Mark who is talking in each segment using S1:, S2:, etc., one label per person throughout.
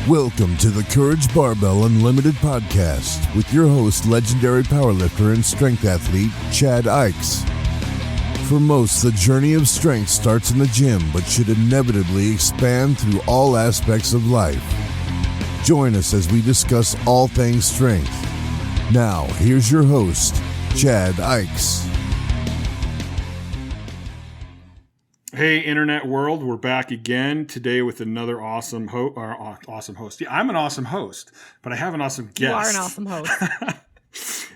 S1: Welcome to the Courage Barbell Unlimited podcast with your host, legendary powerlifter and strength athlete, Chad Ikes. For most, the journey of strength starts in the gym, but should inevitably expand through all aspects of life. Join us as we discuss all things strength. Now, here's your host, Chad Ikes.
S2: Hey, internet world, we're back again today with another awesome host. Yeah, I'm an awesome host, but I have an awesome guest.
S3: You are an awesome host.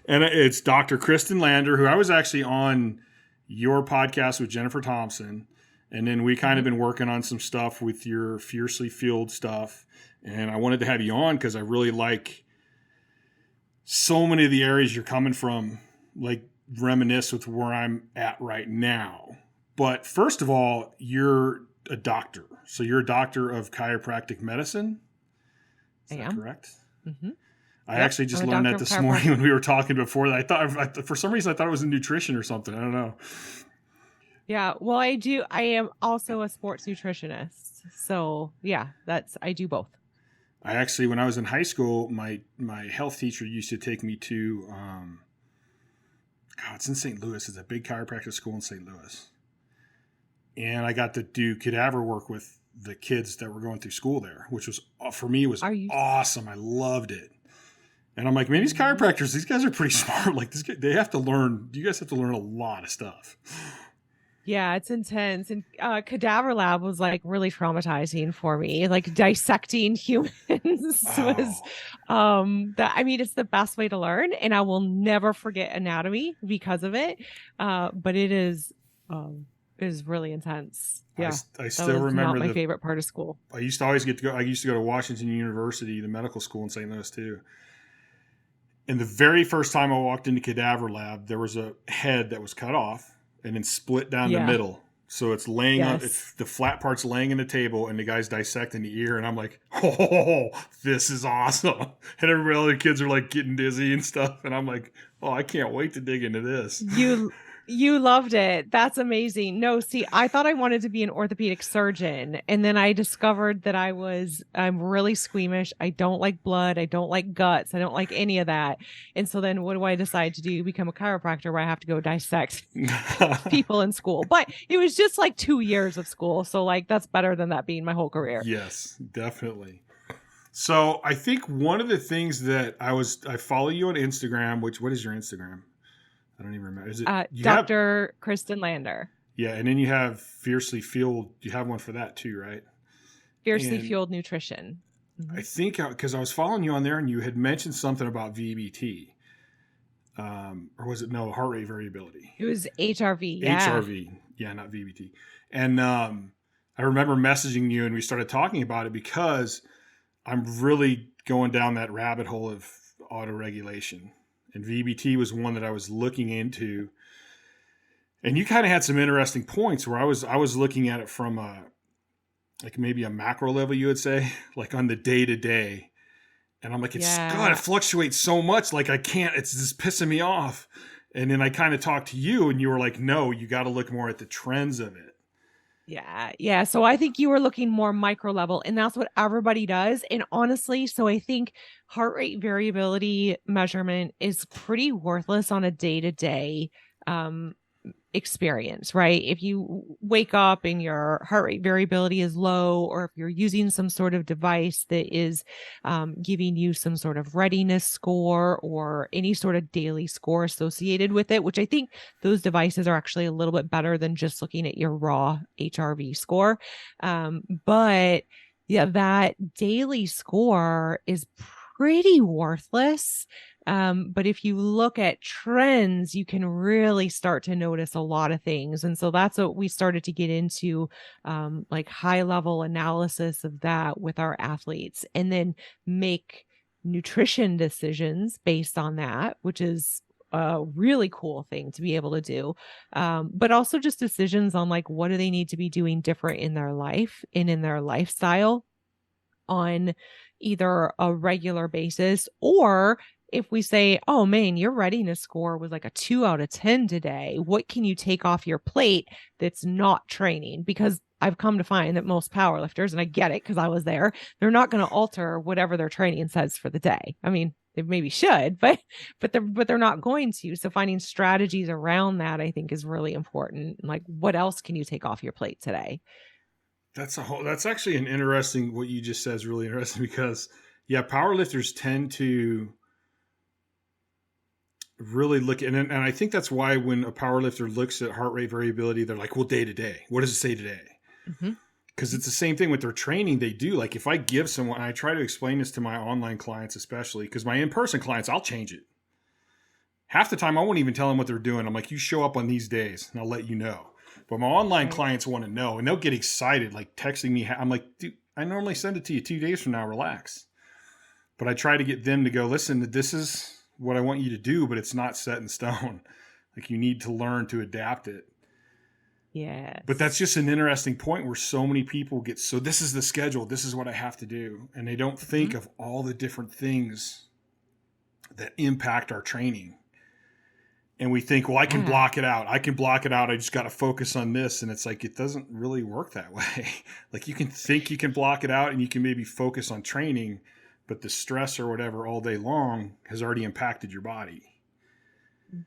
S2: And it's Dr. Kristen Lander, who I was actually on your podcast with Jennifer Thompson. And then we kind of been working on some stuff with your Fiercely Fueled stuff. And I wanted to have you on because I really like so many of the areas you're coming from, like reminisce with where I'm at right now. But first of all, you're a doctor. So you're a doctor of chiropractic medicine. Is that correct? Mm-hmm. I actually just learned that this morning when we were talking before that. I thought for some reason I thought it was in nutrition or something. I don't know.
S3: Yeah, well, I am also a sports nutritionist. So yeah, I do both.
S2: I actually, when I was in high school, my health teacher used to take me to, it's in St. Louis. It's a big chiropractic school in St. Louis. And I got to do cadaver work with the kids that were going through school there, which was, for me, was awesome. I loved it. And I'm like, man, these chiropractors, these guys are pretty smart. Like, you guys have to learn a lot of stuff.
S3: Yeah, it's intense. And cadaver lab was like really traumatizing for me. Like dissecting humans was, it's the best way to learn. And I will never forget anatomy because of it. But it is really intense. Yeah,
S2: I still remember
S3: my favorite part of school.
S2: I used to always get to go. I used to go to Washington University, the medical school in St. Louis too. And the very first time I walked into cadaver lab, there was a head that was cut off and then split down the middle. So it's laying on the flat part's laying in the table, and the guy's dissecting the ear. And I'm like, oh, this is awesome. And everybody, other kids are like getting dizzy and stuff. And I'm like, oh, I can't wait to dig into this.
S3: You loved it. That's amazing. No, see, I thought I wanted to be an orthopedic surgeon. And then I discovered that I'm really squeamish. I don't like blood. I don't like guts. I don't like any of that. And so then what do I decide to do? Become a chiropractor where I have to go dissect people in school. But it was just like 2 years of school. So like, that's better than that being my whole career.
S2: Yes, definitely. So I think one of the things that I follow you on Instagram, what is your Instagram? I don't even remember. Is it
S3: Dr. Kristen Lander?
S2: Yeah, and then you have Fiercely Fueled. You have one for that too, right?
S3: Fiercely Fueled Nutrition. Mm-hmm.
S2: I think because I was following you on there, and you had mentioned something about VBT, or was it heart rate variability?
S3: It was HRV. Yeah.
S2: HRV, yeah, not VBT. And I remember messaging you, and we started talking about it because I'm really going down that rabbit hole of autoregulation. And VBT was one that I was looking into. And you kind of had some interesting points where I was looking at it from maybe a macro level, you would say, like on the day to day. And I'm like, it fluctuates so much. Like I can't, it's just pissing me off. And then I kind of talked to you and you were like, no, you got to look more at the trends of it.
S3: Yeah. So I think you were looking more micro level, and that's what everybody does. And honestly, so I think heart rate variability measurement is pretty worthless on a day-to-day experience, right? If you wake up and your heart rate variability is low, or if you're using some sort of device that is giving you some sort of readiness score or any sort of daily score associated with it, which I think those devices are actually a little bit better than just looking at your raw HRV score. But yeah, that daily score is pretty worthless. But if you look at trends, you can really start to notice a lot of things. And so that's what we started to get into, like high level analysis of that with our athletes, and then make nutrition decisions based on that, which is a really cool thing to be able to do. But also just decisions on like, what do they need to be doing different in their life and in their lifestyle on either a regular basis, or if we say, oh man, your readiness score was like a 2 out of 10 today, what can you take off your plate that's not training? Because I've come to find that most powerlifters, and I get it because I was there, they're not going to alter whatever their training says for the day. I mean, they maybe should, but they're not going to. So finding strategies around that, I think, is really important. Like, what else can you take off your plate today?
S2: That's actually an interesting, what you just said is really interesting because yeah, powerlifters tend to really look and I think that's why when a powerlifter looks at heart rate variability, they're like, well, day to day, what does it say today?
S3: Mm-hmm.
S2: Because it's the same thing with their training. They do, like, if I give someone, I try to explain this to my online clients, especially because my in-person clients, I'll change it. Half the time I won't even tell them what they're doing. I'm like, you show up on these days and I'll let you know. But my online clients want to know and they'll get excited, like texting me. I'm like, dude, I normally send it to you 2 days from now, relax. But I try to get them to go, listen, this is what I want you to do, but it's not set in stone. Like, you need to learn to adapt it.
S3: Yeah.
S2: But that's just an interesting point where so many people get, so this is the schedule, this is what I have to do. And they don't think of all the different things that impact our training. And we think, well, I can block it out. I can block it out. I just got to focus on this. And it's like, it doesn't really work that way. Like, you can think you can block it out and you can maybe focus on training, but the stress or whatever all day long has already impacted your body.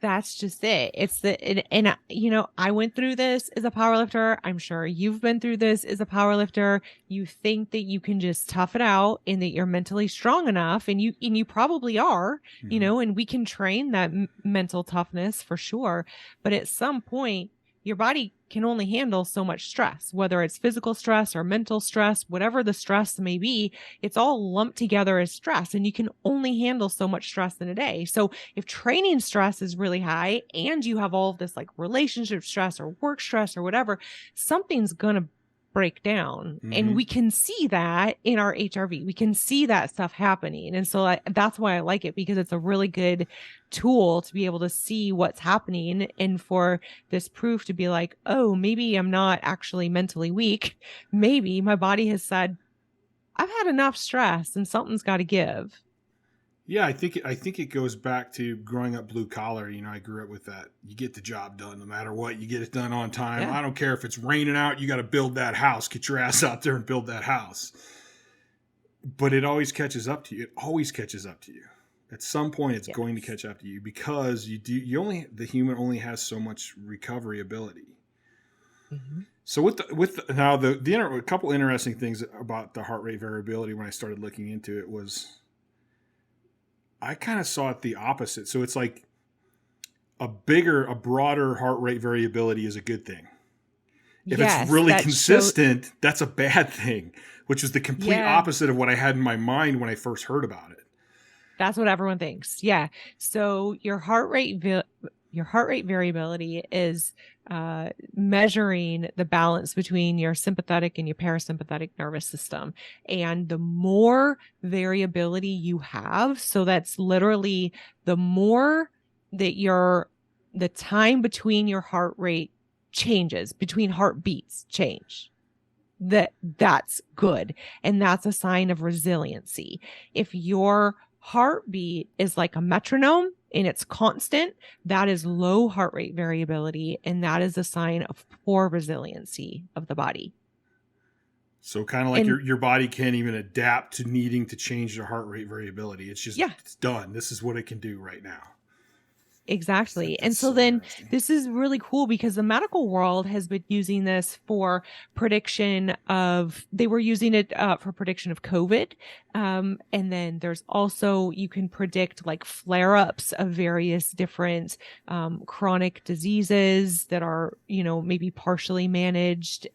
S3: That's just it. It's and you know, I went through this as a powerlifter. I'm sure you've been through this as a powerlifter. You think that you can just tough it out and that you're mentally strong enough, and you probably are, you know, and we can train that mental toughness for sure. But at some point, your body can only handle so much stress, whether it's physical stress or mental stress, whatever the stress may be, it's all lumped together as stress, and you can only handle so much stress in a day. So if training stress is really high and you have all of this like relationship stress or work stress or whatever, something's going to break down. And we can see that in our HRV. We can see that stuff happening. And so that's why I like it, because it's a really good tool to be able to see what's happening and for this proof to be like, oh, maybe I'm not actually mentally weak. Maybe my body has said, I've had enough stress and something's got to give.
S2: Yeah, I think it goes back to growing up blue collar. You know, I grew up with that. You get the job done no matter what. You get it done on time. Yeah. I don't care if it's raining out. You got to build that house. Get your ass out there and build that house. But it always catches up to you. It always catches up to you. At some point, it's going to catch up to you because the human only has so much recovery ability. Mm-hmm. So a couple interesting things about the heart rate variability when I started looking into it was, I kind of saw it the opposite. So it's like a broader heart rate variability is a good thing. If it's really consistent, that's a bad thing, which is the complete opposite of what I had in my mind when I first heard about it.
S3: That's what everyone thinks. Yeah. So your heart rate variability is measuring the balance between your sympathetic and your parasympathetic nervous system. And the more variability you have, so that's literally the more that the time between your heart rate changes, between heartbeats change, that's good. And that's a sign of resiliency. If your heartbeat is like a metronome and it's constant, that is low heart rate variability, and that is a sign of poor resiliency of the body.
S2: So kind of like your body can't even adapt to needing to change their heart rate variability. It's just, it's done. This is what it can do right now.
S3: Exactly. And so then this is really cool because the medical world has been using this for prediction of, they were using it for prediction of COVID. And then there's also, you can predict like flare-ups of various different chronic diseases that are, maybe partially managed.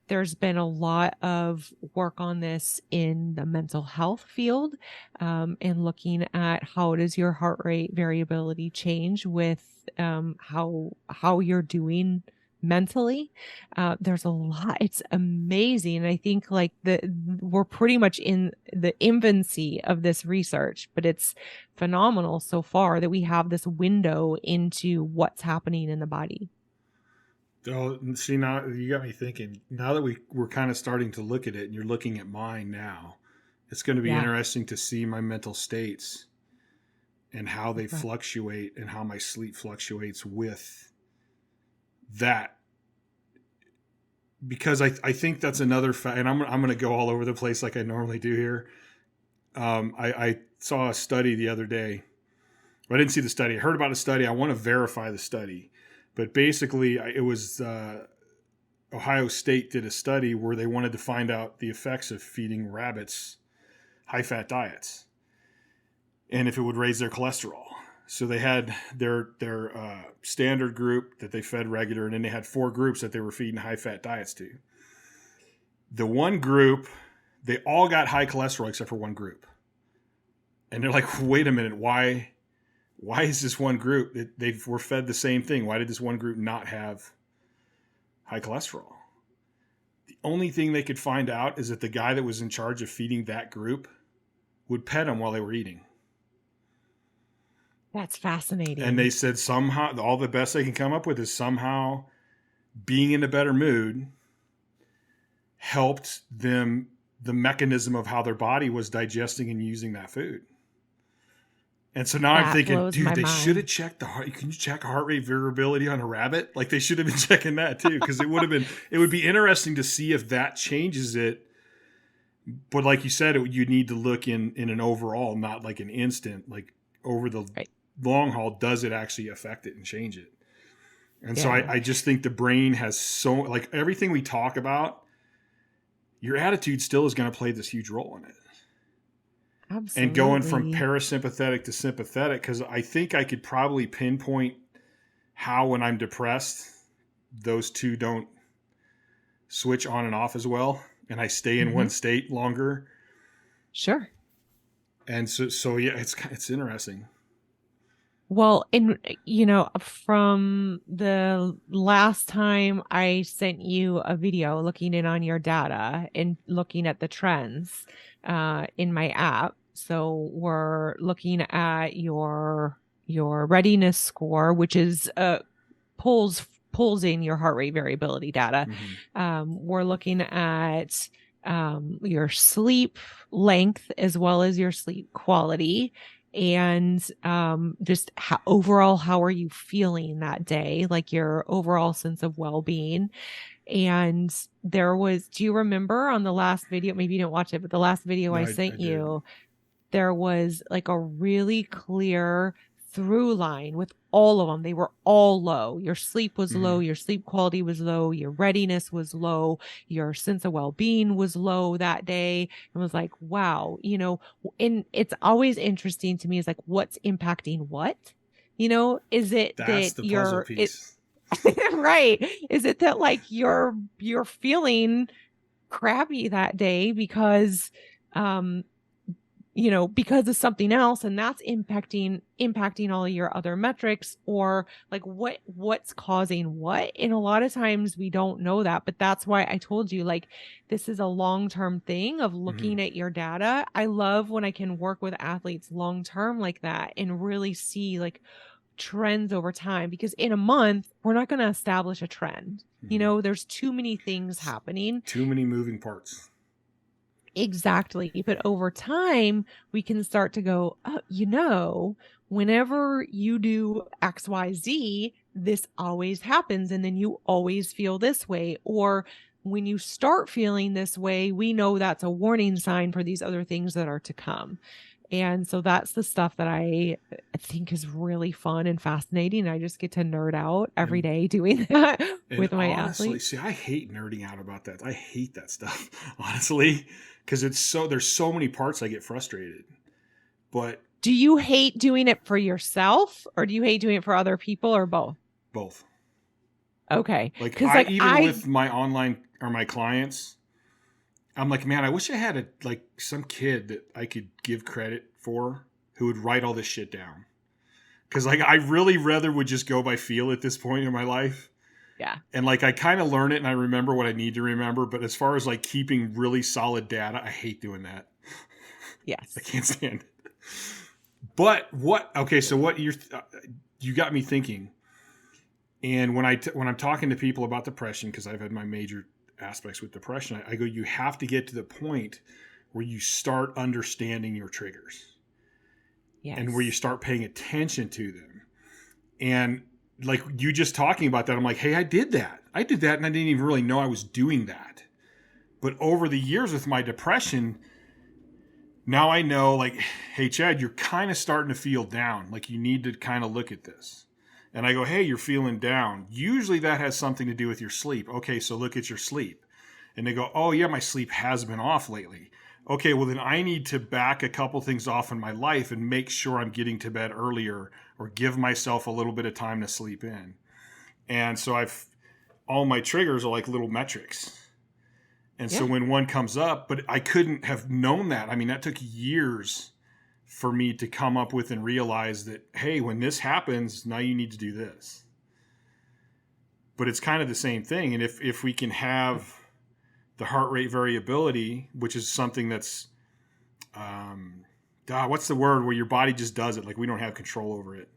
S3: There's been a lot of work on this in the mental health field, and looking at how does your heart rate variability change with how you're doing mentally. There's a lot. It's amazing. And I think like we're pretty much in the infancy of this research, but it's phenomenal so far that we have this window into what's happening in the body.
S2: Oh, see, now you got me thinking. Now that we're kind of starting to look at it, and you're looking at mine now, it's going to be interesting to see my mental states and how they fluctuate and how my sleep fluctuates with that. Because I think that's another and I'm going to go all over the place like I normally do here. I saw a study the other day. I didn't see the study. I heard about a study. I want to verify the study. But basically, it was Ohio State did a study where they wanted to find out the effects of feeding rabbits high-fat diets and if it would raise their cholesterol. So they had their standard group that they fed regular, and then they had 4 groups that they were feeding high-fat diets to. The one group, they all got high cholesterol except for one group. And they're like, wait a minute, why is this one group, they were fed the same thing? Why did this one group not have high cholesterol? The only thing they could find out is that the guy that was in charge of feeding that group would pet them while they were eating.
S3: That's fascinating.
S2: And they said somehow, all the best they can come up with is somehow being in a better mood helped them, the mechanism of how their body was digesting and using that food. And so now I'm thinking, dude, they should have checked the heart. Can you check heart rate variability on a rabbit? Like they should have been checking that too, because it would be interesting to see if that changes it. But like you said, you need to look in an overall, not like an instant, like over the long haul. Does it actually affect it and change it? And so I just think the brain has so, like everything we talk about, your attitude still is going to play this huge role in it.
S3: Absolutely.
S2: And going from parasympathetic to sympathetic, because I think I could probably pinpoint how when I'm depressed, those two don't switch on and off as well, and I stay in one state longer.
S3: Sure.
S2: And so yeah, it's interesting.
S3: Well, and from the last time I sent you a video looking in on your data and looking at the trends in my app. So we're looking at your readiness score, which is pulls in your heart rate variability data. We're looking at your sleep length as well as your sleep quality. And just overall, how are you feeling that day? Like your overall sense of well-being. And do you remember on the last video, maybe you didn't watch it, but the last video I sent you, there was like a really clear through line with all of them. They were all low. Your sleep was low. Your sleep quality was low. Your readiness was low. Your sense of well-being was low that day. And was like, wow, and it's always interesting to me is like, what's impacting what? Is it
S2: that's
S3: that
S2: the puzzle piece?
S3: Right. Is it that like you're feeling crappy that day because, because of something else, and that's impacting all of your other metrics, or like what's causing what? And a lot of times we don't know that, but that's why I told you, like, this is a long-term thing of looking at your data. I love when I can work with athletes long-term like that and really see like trends over time, because in a month, we're not going to establish a trend. There's too many things happening.
S2: Too many moving parts.
S3: Exactly. But over time, we can start to go, whenever you do X, Y, Z, this always happens. And then you always feel this way. Or when you start feeling this way, we know that's a warning sign for these other things that are to come. And so that's the stuff that I think is really fun and fascinating. I just get to nerd out every day doing that with my athletes.
S2: See, I hate nerding out about that. I hate that stuff, honestly, because there's so many parts I get frustrated. But
S3: do you hate doing it for yourself, or do you hate doing it for other people, or both?
S2: Both.
S3: Okay.
S2: Like with my online or my clients, I'm like, man, I wish I had some kid that I could give credit for who would write all this shit down. Because like I really rather would just go by feel at this point in my life.
S3: Yeah.
S2: And like I kind of learn it and I remember what I need to remember. But as far as like keeping really solid data, I hate doing that.
S3: Yes.
S2: I can't stand it. But so what you got me thinking. And when I'm talking to people about depression, because I've had my major aspects with depression, I go, you have to get to the point where you start understanding your triggers. and where you start paying attention to them. And like you just talking about that, I'm like, hey, I did that. And I didn't even really know I was doing that. But over the years with my depression, now I know, like, hey, Chad, you're kind of starting to feel down. Like, you need to kind of look at this. And I go, hey, you're feeling down. Usually that has something to do with your sleep. Okay, so look at your sleep. And they go, oh, yeah, my sleep has been off lately. Okay, well, then I need to back a couple things off in my life and make sure I'm getting to bed earlier or give myself a little bit of time to sleep in. And so all my triggers are like little metrics. And so when one comes up, but I couldn't have known that. I mean, that took years for me to come up with and realize that, hey, when this happens, now you need to do this. But it's kind of the same thing. And if we can have the heart rate variability, which is something that's, what's the word where your body just does it? Like we don't have control over it.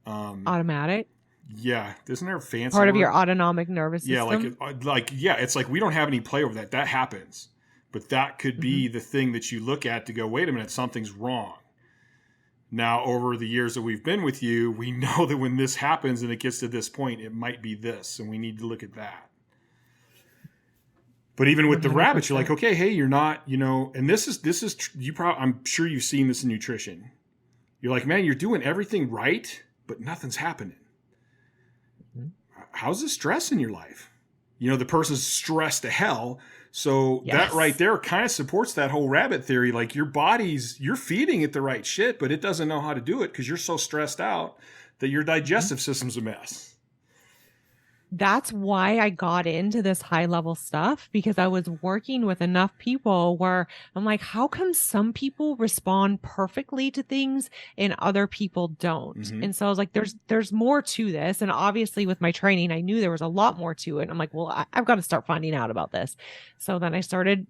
S3: Automatic.
S2: Yeah, isn't there a fancy
S3: part
S2: word?
S3: of your autonomic nervous system?
S2: Yeah, it's like we don't have any play over that. That happens, but that could be the thing that you look at to go, wait a minute, something's wrong. Now, over the years that we've been with you, we know that when this happens and it gets to this point, it might be this, and we need to look at that. But even with 100%. The rabbits, you're like, okay, hey, you're not, and this is you probably, I'm sure you've seen this in nutrition. You're like, man, you're doing everything right, but nothing's happening. How's the stress in your life? The person's stressed to hell. So that right there kind of supports that whole rabbit theory. Like you're feeding it the right shit, but it doesn't know how to do it because you're so stressed out that your digestive system's a mess.
S3: That's why I got into this high level stuff, because I was working with enough people where I'm like, how come some people respond perfectly to things and other people don't? Mm-hmm. And so I was like, there's more to this. And obviously with my training, I knew there was a lot more to it. And I'm like, well, I've got to start finding out about this. So then I started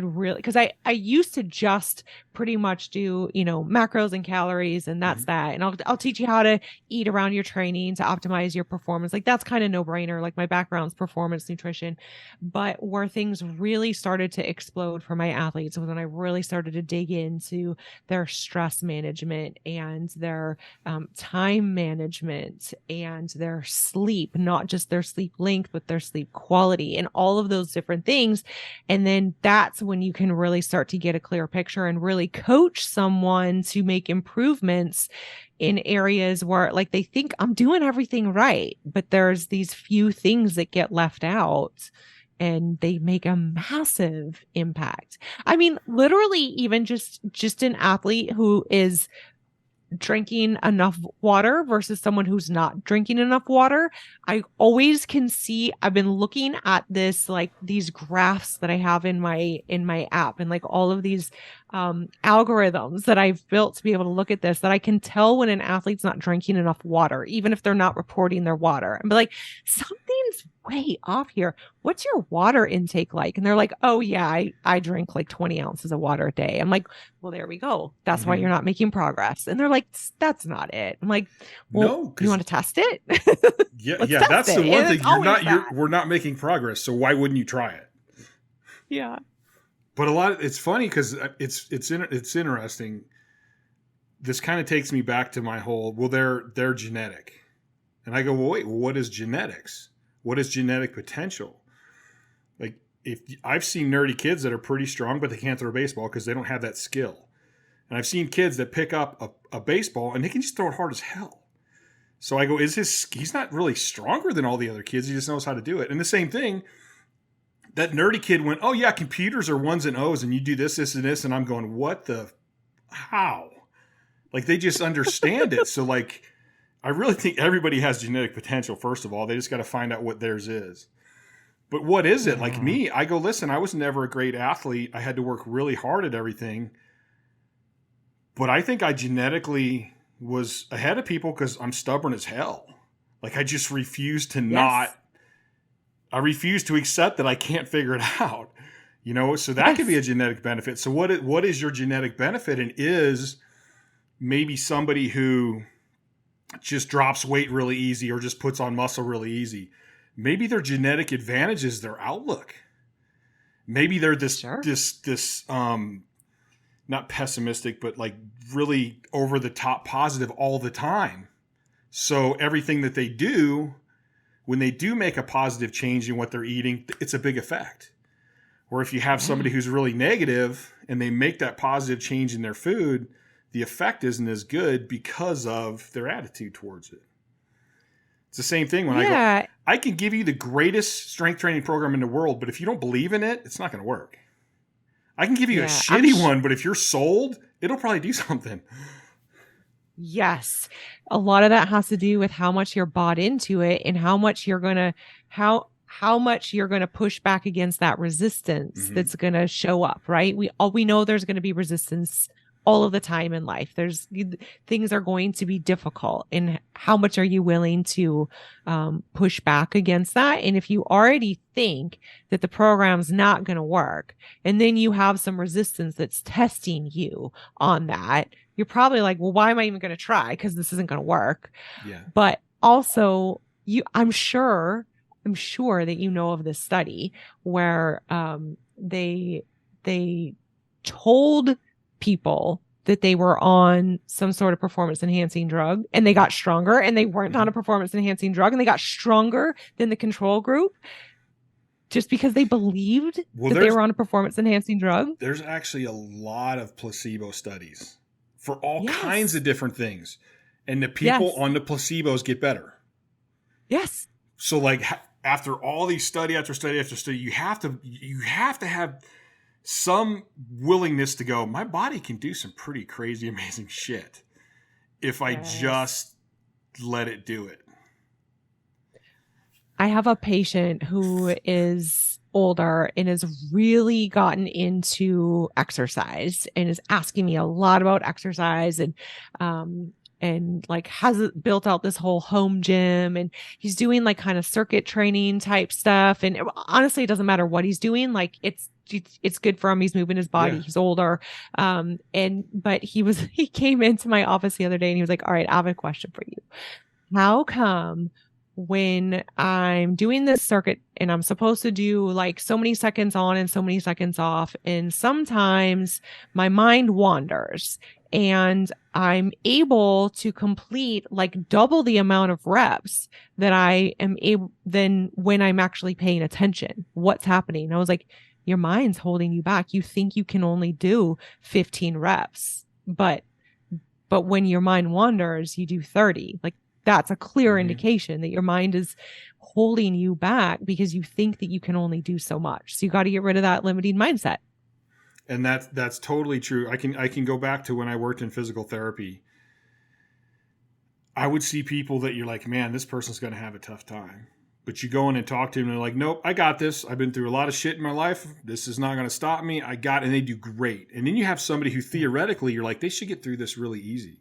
S3: really, because I used to just pretty much do, macros and calories, and that's that. And I'll teach you how to eat around your training to optimize your performance. Like that's kind of no brainer. Like my background's performance nutrition, but where things really started to explode for my athletes was when I really started to dig into their stress management and their time management and their sleep, not just their sleep length, but their sleep quality and all of those different things. And then that's when you can really start to get a clear picture and really coach someone to make improvements in areas where like they think I'm doing everything right, but there's these few things that get left out and they make a massive impact. I mean, literally even just an athlete who is drinking enough water versus someone who's not drinking enough water. I always can see, I've been looking at this, like these graphs that I have in my app and like all of these algorithms that I've built to be able to look at this, that I can tell when an athlete's not drinking enough water, even if they're not reporting their water. And be like, something's way off here. What's your water intake like? And they're like, oh yeah, I drink like 20 ounces of water a day. I'm like, well, there we go. That's why you're not making progress. And they're like, that's not it. I'm like, well, no, you want to test it?
S2: Yeah, that's the one thing. We're not making progress. So why wouldn't you try it?
S3: Yeah.
S2: But it's funny because it's interesting. This kind of takes me back to my whole, well, they're genetic. And I go, well, wait, what is genetics? What is genetic potential? Like if I've seen nerdy kids that are pretty strong, but they can't throw a baseball because they don't have that skill. And I've seen kids that pick up a baseball and they can just throw it hard as hell. So I go, he's not really stronger than all the other kids. He just knows how to do it. And the same thing, that nerdy kid went, oh yeah, computers are ones and O's and you do this, this, and this. And I'm going, how? Like they just understand it. So like, I really think everybody has genetic potential, first of all. They just got to find out what theirs is. But what is it? Like me, I go, listen, I was never a great athlete. I had to work really hard at everything. But I think I genetically was ahead of people because I'm stubborn as hell. Like I just refuse to I refuse to accept that I can't figure it out. So that could be a genetic benefit. So what is your genetic benefit? And is maybe somebody who just drops weight really easy or just puts on muscle really easy. Maybe their genetic advantage is their outlook. Maybe they're this now not pessimistic, but like really over the top positive all the time. So everything that they do, when they do make a positive change in what they're eating, it's a big effect. Or if you have somebody who's really negative and they make that positive change in their food, the effect isn't as good because of their attitude towards it. It's the same thing when I can give you the greatest strength training program in the world, but if you don't believe in it, it's not going to work. I can give you a shitty one, but if you're sold, it'll probably do something.
S3: Yes. A lot of that has to do with how much you're bought into it and how much you're going to, how much you're going to push back against that resistance that's going to show up, right? We know there's going to be resistance all of the time in life. Things are going to be difficult, and how much are you willing to push back against that? And if you already think that the program's not going to work, and then you have some resistance that's testing you on that, you're probably like, well, why am I even going to try? Because this isn't going to work.
S2: Yeah.
S3: But also, I'm sure that you know of this study where they told people that they were on some sort of performance enhancing drug and they got stronger, and they weren't on a performance enhancing drug and they got stronger than the control group just because they believed that they were on a performance enhancing drug.
S2: There's actually a lot of placebo studies for all kinds of different things. And the people on the placebos get better.
S3: Yes.
S2: So like after all these study after study after study, you have to have some willingness to go, my body can do some pretty crazy, amazing shit if I just let it do it.
S3: I have a patient who is older and has really gotten into exercise and is asking me a lot about exercise, and like has built out this whole home gym, and he's doing like kind of circuit training type stuff. And honestly, it doesn't matter what he's doing. Like it's good for him. He's moving his body. He's older. But he came into my office the other day and he was like, all right, I have a question for you. How come when I'm doing this circuit and I'm supposed to do like so many seconds on and so many seconds off, and sometimes my mind wanders and I'm able to complete like double the amount of reps that I am able than when I'm actually paying attention? What's happening? And I was like, your mind's holding you back. You think you can only do 15 reps, but when your mind wanders, you do 30. Like that's a clear indication that your mind is holding you back because you think that you can only do so much. So you got to get rid of that limiting mindset.
S2: And that's totally true. I can go back to when I worked in physical therapy. I would see people that you're like, man, this person's going to have a tough time. But you go in and talk to them and they're like, nope, I got this. I've been through a lot of shit in my life. This is not going to stop me. And they do great. And then you have somebody who theoretically you're like, they should get through this really easy.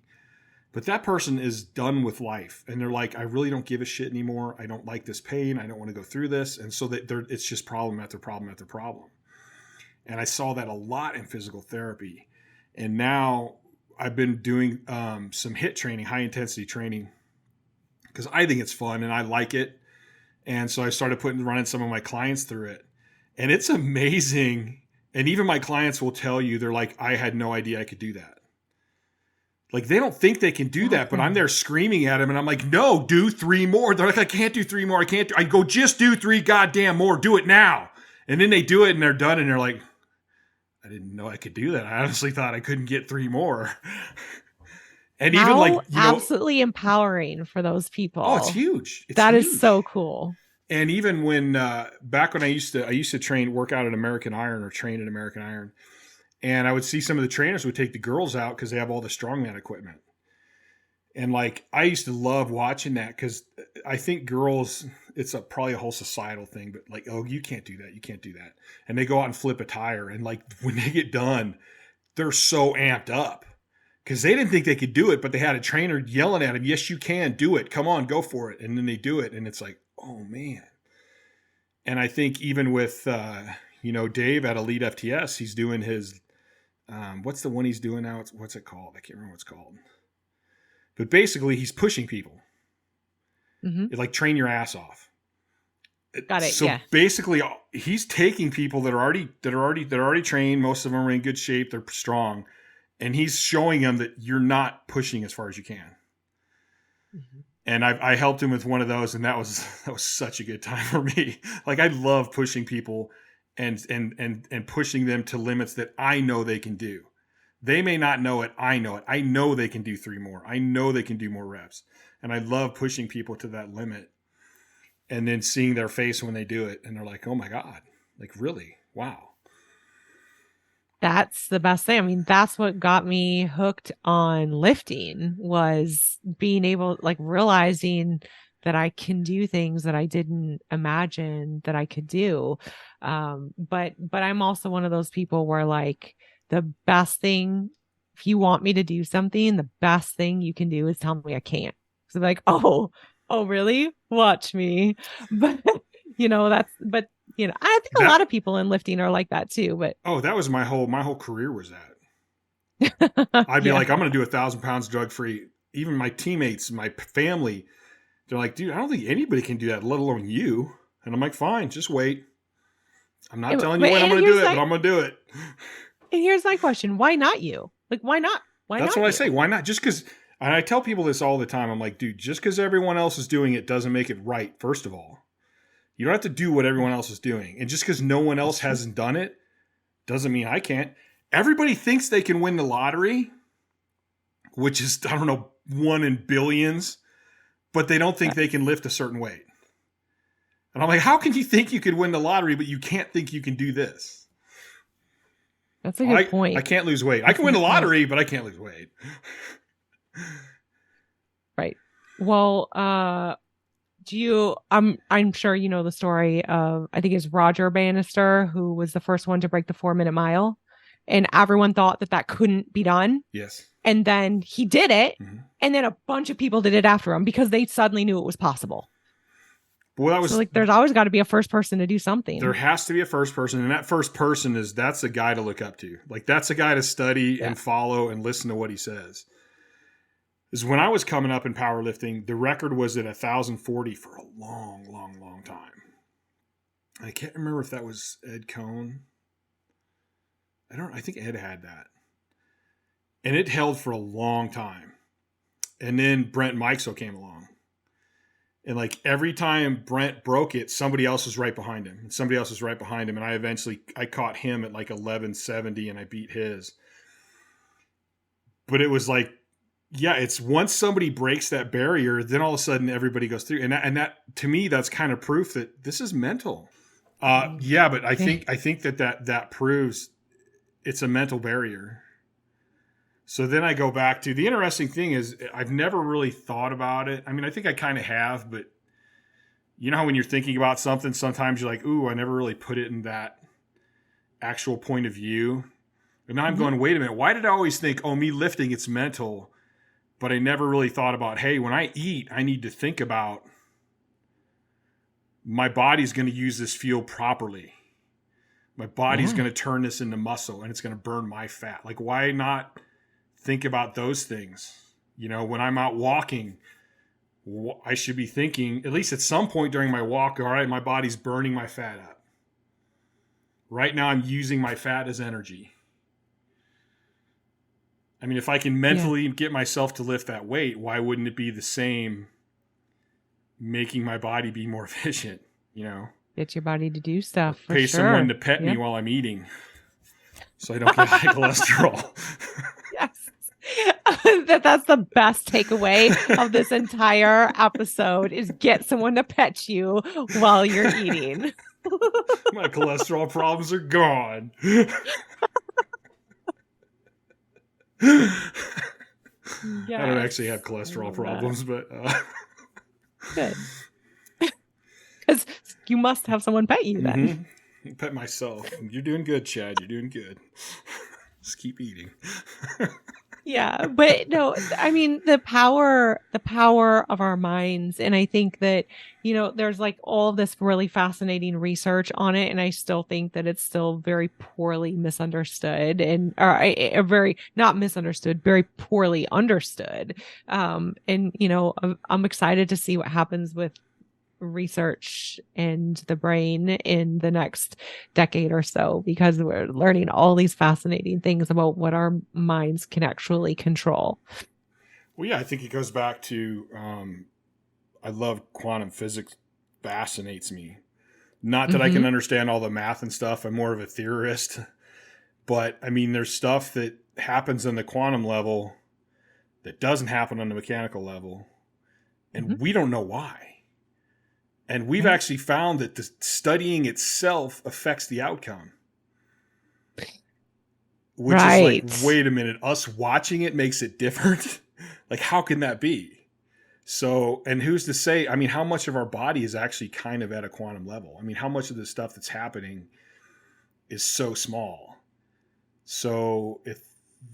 S2: But that person is done with life. And they're like, I really don't give a shit anymore. I don't like this pain. I don't want to go through this. And so it's just problem after problem after problem. And I saw that a lot in physical therapy. And now I've been doing some HIIT training, high intensity training, because I think it's fun and I like it. And so I started running some of my clients through it. And it's amazing. And even my clients will tell you, they're like, I had no idea I could do that. Like they don't think they can do that, but I'm there screaming at them and I'm like, no, do 3 more. They're like, I can't do 3 more. I go, just do 3 goddamn more. Do it now. And then they do it and they're done. And they're like, I didn't know I could do that. I honestly thought I couldn't get 3 more. And even like,
S3: absolutely empowering for those people.
S2: Oh, it's huge.
S3: That is so cool.
S2: And even when, back when I used to work out at American Iron or train at American Iron. And I would see some of the trainers would take the girls out because they have all the strongman equipment. And like, I used to love watching that because I think girls, it's probably a whole societal thing, but like, oh, you can't do that. You can't do that. And they go out and flip a tire. And like, when they get done, they're so amped up because they didn't think they could do it, but they had a trainer yelling at them, yes, you can do it. Come on, go for it. And then they do it. And it's like, oh man. And I think even with, Dave at Elite FTS, he's doing his, what's the one he's doing now? What's it called? I can't remember what it's called. But basically, he's pushing people. It's like train your ass off.
S3: Got it.
S2: So basically, he's taking people that are already trained. Most of them are in good shape. They're strong, And he's showing him that you're not pushing as far as you can. Mm-hmm. And I helped him with one of those, and that was such a good time for me. Like, I love pushing people and pushing them to limits that I know they can do. They may not know it. I know it. I know they can do 3 more. I know they can do more reps. And I love pushing people to that limit and then seeing their face when they do it. And they're like, oh my God, like, really? Wow.
S3: That's the best thing. I mean, that's what got me hooked on lifting, was being able, like, realizing that I can do things that I didn't imagine that I could do. But I'm also one of those people where, like, the best thing, if you want me to do something, the best thing you can do is tell me I can't. So I'm like, oh, really? Watch me. But I think a lot of people in lifting are like that too. But
S2: that was my whole career was that. I'd be like, I'm going to do 1,000 pounds drug free. Even my teammates, my family, they're like, dude, I don't think anybody can do that, let alone you. And I'm like, fine, just wait. I'm not telling you when I'm going to do it, but I'm going to do it.
S3: And here's my question: why not you? Like, why not?
S2: That's what I say. Why not? Just because. And I tell people this all the time. I'm like, dude, just because everyone else is doing it doesn't make it right. First of all, you don't have to do what everyone else is doing. And just because no one else hasn't done it doesn't mean I can't. Everybody thinks they can win the lottery, which is, I don't know, 1 in billions, but they don't think they can lift a certain weight. And I'm like, how can you think you could win the lottery, but you can't think you can do this?
S3: That's a good point.
S2: I can't lose weight. I can win the lottery, but I can't lose weight.
S3: Right. Well, I'm sure you know the story of, I think it's Roger Bannister, who was the first one to break the 4-minute mile, and everyone thought that couldn't be done.
S2: Yes.
S3: And then he did it. Mm-hmm. And then a bunch of people did it after him because they suddenly knew it was possible.
S2: Well,
S3: so, like, there's always got to be a first person to do something.
S2: There has to be a first person. And that first person that's a guy to look up to. Like, that's a guy to study and follow and listen to what he says. Is when I was coming up in powerlifting, the record was at 1,040 for a long, long, long time. I can't remember if that was Ed Cohn. I think Ed had that. And it held for a long time. And then Brent Meixel came along. And like every time Brent broke it, somebody else was right behind him. And somebody else was right behind him. And I caught him at like 1170 and I beat his. But it was like, yeah, it's once somebody breaks that barrier, then all of a sudden everybody goes through. And that to me, that's kind of proof that this is mental. Yeah, but I think that proves it's a mental barrier. So then I go back to the interesting thing is I've never really thought about it. I mean, I think I kind of have, but you know how when you're thinking about something, sometimes you're like, ooh, I never really put it in that actual point of view. And now I'm going, wait a minute, why did I always think, oh, me lifting, it's mental? But I never really thought about, hey, when I eat, I need to think about my body's going to use this fuel properly. My body's going to turn this into muscle and it's going to burn my fat. Like, why not think about those things? You know, when I'm out walking, I should be thinking, at least at some point during my walk, all right, my body's burning my fat up. Right now I'm using my fat as energy. I mean, if I can mentally get myself to lift that weight, why wouldn't it be the same making my body be more efficient, you know?
S3: Get your body to do stuff.
S2: Pay someone to pet me while I'm eating so I don't get high cholesterol.
S3: Yes. That's the best takeaway of this entire episode is get someone to pet you while you're eating.
S2: My cholesterol problems are gone. Yes. I don't actually have cholesterol problems, but
S3: good. Because you must have someone pet you then.
S2: Mm-hmm. Pet myself. You're doing good, Chad. You're doing good. Just keep eating.
S3: Yeah, but no, I mean the power of our minds, and I think that there's like all this really fascinating research on it, and I still think that it's still very poorly misunderstood, or very not misunderstood, very poorly understood. And I'm excited to see what happens with research and the brain in the next decade or so, because we're learning all these fascinating things about what our minds can actually control.
S2: Well, yeah, I think it goes back to I love quantum physics, fascinates me. Not that I can understand all the math and stuff. I'm more of a theorist. But I mean, there's stuff that happens on the quantum level that doesn't happen on the mechanical level. And we don't know why. And we've actually found that the studying itself affects the outcome. Which is like, wait a minute, us watching it makes it different? Like, how can that be? So, and who's to say, I mean, how much of our body is actually kind of at a quantum level? I mean, how much of the stuff that's happening is so small? So if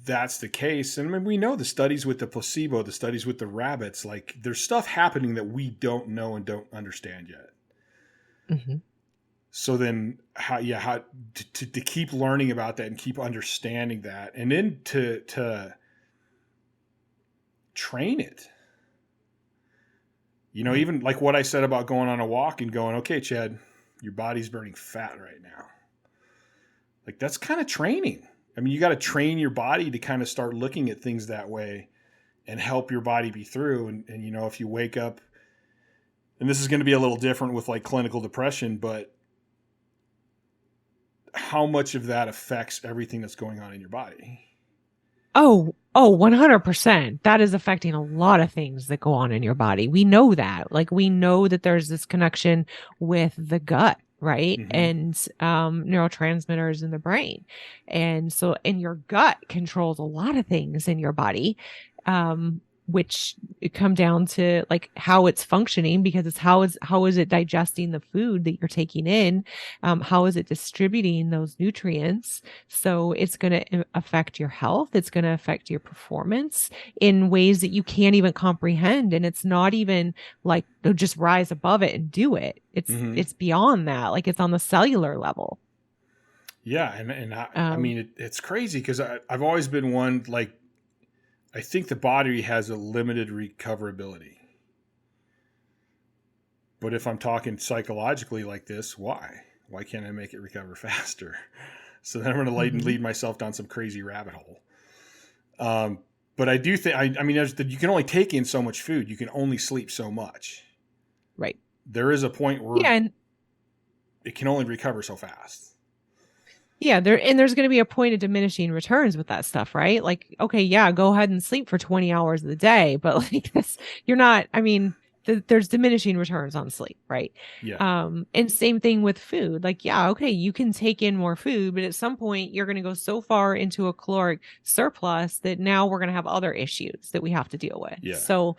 S2: that's the case, and I mean, we know the studies with the placebo, the studies with the rabbits, like there's stuff happening that we don't know and don't understand yet. So then how to keep learning about that and keep understanding that, and then to train it. You know, even like what I said about going on a walk and going, okay, Chad, your body's burning fat right now. Like that's kind of training. I mean, you got to train your body to kind of start looking at things that way and help your body be through. And you know, if you wake up, and this is going to be a little different with like clinical depression, but how much of that affects everything that's going on in your body?
S3: Oh, 100%. That is affecting a lot of things that go on in your body. We know that. Like, we know that there's this connection with the gut, right? And neurotransmitters in the brain. And so, and your gut controls a lot of things in your body, which come down to like how it's functioning, because it's how is it digesting the food that you're taking in? How is it distributing those nutrients? So it's going to affect your health. It's going to affect your performance in ways that you can't even comprehend. And it's not even like just rise above it and do it. It's beyond that. Like it's on the cellular level.
S2: Yeah. And I mean, it's crazy because I've always been one, like, I think the body has a limited recoverability. But if I'm talking psychologically like this, why? Why can't I make it recover faster? So then I'm going to lead myself down some crazy rabbit hole. But I do think, I mean, you can only take in so much food. You can only sleep so much.
S3: Right.
S2: There is a point where it can only recover so fast.
S3: Yeah, there's going to be a point of diminishing returns with that stuff, right? Like, okay, yeah, go ahead and sleep for 20 hours of the day, but like this, you're not, I mean, there's diminishing returns on sleep, right?
S2: Yeah.
S3: And same thing with food. Like, yeah, okay, you can take in more food, but at some point you're going to go so far into a caloric surplus that now we're going to have other issues that we have to deal with.
S2: Yeah.
S3: So,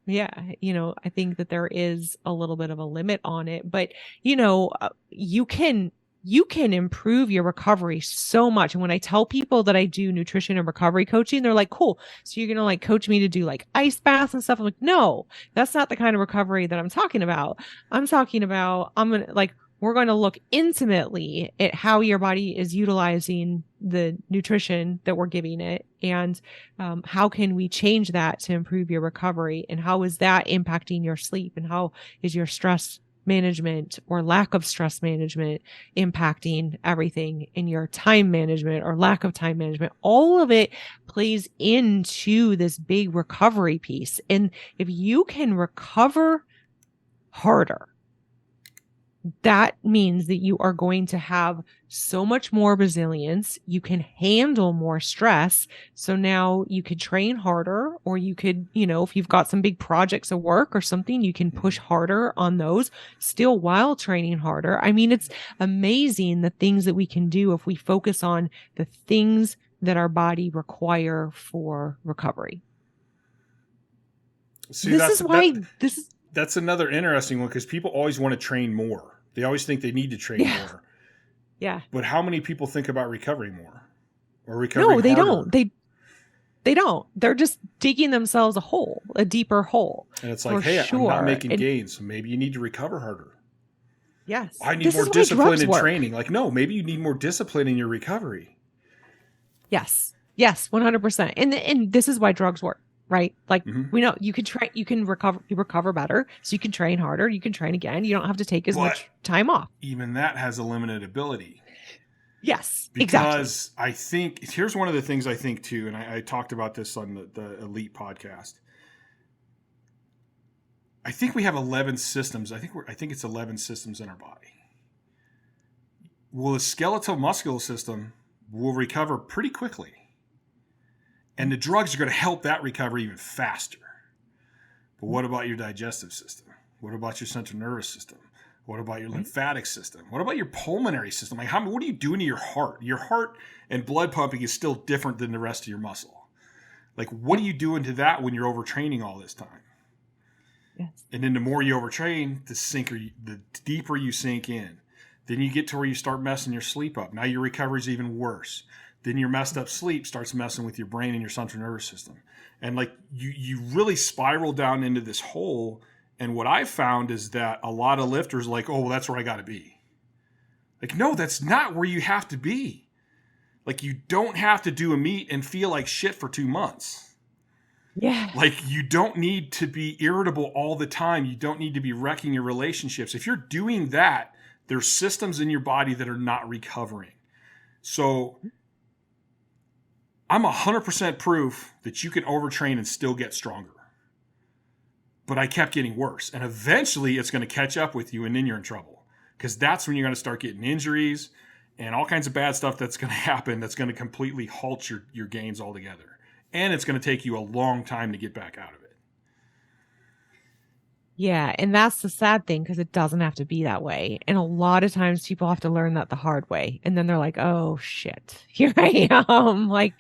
S3: yeah, you know, I think that there is a little bit of a limit on it, but you know, you can improve your recovery so much. And when I tell people that I do nutrition and recovery coaching, they're like, cool. So you're going to like coach me to do like ice baths and stuff. I'm like, no, that's not the kind of recovery that I'm talking about. I'm talking about, we're going to look intimately at how your body is utilizing the nutrition that we're giving it. And how can we change that to improve your recovery? And how is that impacting your sleep? And how is your stress management or lack of stress management impacting everything in your time management or lack of time management? All of it plays into this big recovery piece. And if you can recover harder, that means that you are going to have so much more resilience. You can handle more stress. So now you could train harder, or you could, you know, if you've got some big projects of work or something, you can push harder on those still while training harder. I mean, it's amazing the things that we can do if we focus on the things that our body require for recovery.
S2: See, that's another interesting one, because people always want to train more. They always think they need to train more.
S3: Yeah.
S2: But how many people think about recovering more or recovering
S3: No, they
S2: harder?
S3: don't. They don't. They're just digging themselves a deeper hole.
S2: And it's like, hey, I'm not making gains, so maybe you need to recover harder.
S3: Yes.
S2: I need more discipline in training. Like, no, maybe you need more discipline in your recovery.
S3: Yes. Yes, 100%. And this is why drugs work. right? Like
S2: Mm-hmm.
S3: we know you can recover better. So you can train harder. You can train again. You don't have to take as much time off.
S2: Even that has a limited ability.
S3: Yes,
S2: because exactly. I think here's one of the things I think too, and I talked about this on the Elite podcast. I think we have 11 systems. I think it's 11 systems in our body. Well, the skeletal muscular system will recover pretty quickly. And the drugs are going to help that recover even faster. But what about your digestive system? What about your central nervous system? What about your lymphatic system? What about your pulmonary system? Like, what are you doing to your heart? Your heart and blood pumping is still different than the rest of your muscle. Like, what are you doing to that when you're overtraining all this time?
S3: Yes.
S2: And then the more you overtrain, the deeper you sink in. Then you get to where you start messing your sleep up. Now your recovery is even worse. Then your messed up sleep starts messing with your brain and your central nervous system. And like you really spiral down into this hole. And what I've found is that a lot of lifters are like, oh, well, that's where I got to be. Like, no, that's not where you have to be. Like, you don't have to do a meet and feel like shit for 2 months.
S3: Yeah.
S2: Like, you don't need to be irritable all the time. You don't need to be wrecking your relationships. If you're doing that, there's systems in your body that are not recovering. So I'm 100% proof that you can overtrain and still get stronger. But I kept getting worse. And eventually it's going to catch up with you and then you're in trouble. Because that's when you're going to start getting injuries and all kinds of bad stuff that's going to happen that's going to completely halt your gains altogether. And it's going to take you a long time to get back out of it.
S3: Yeah, and that's the sad thing because it doesn't have to be that way. And a lot of times people have to learn that the hard way. And then they're like, oh, shit, here I am. Like,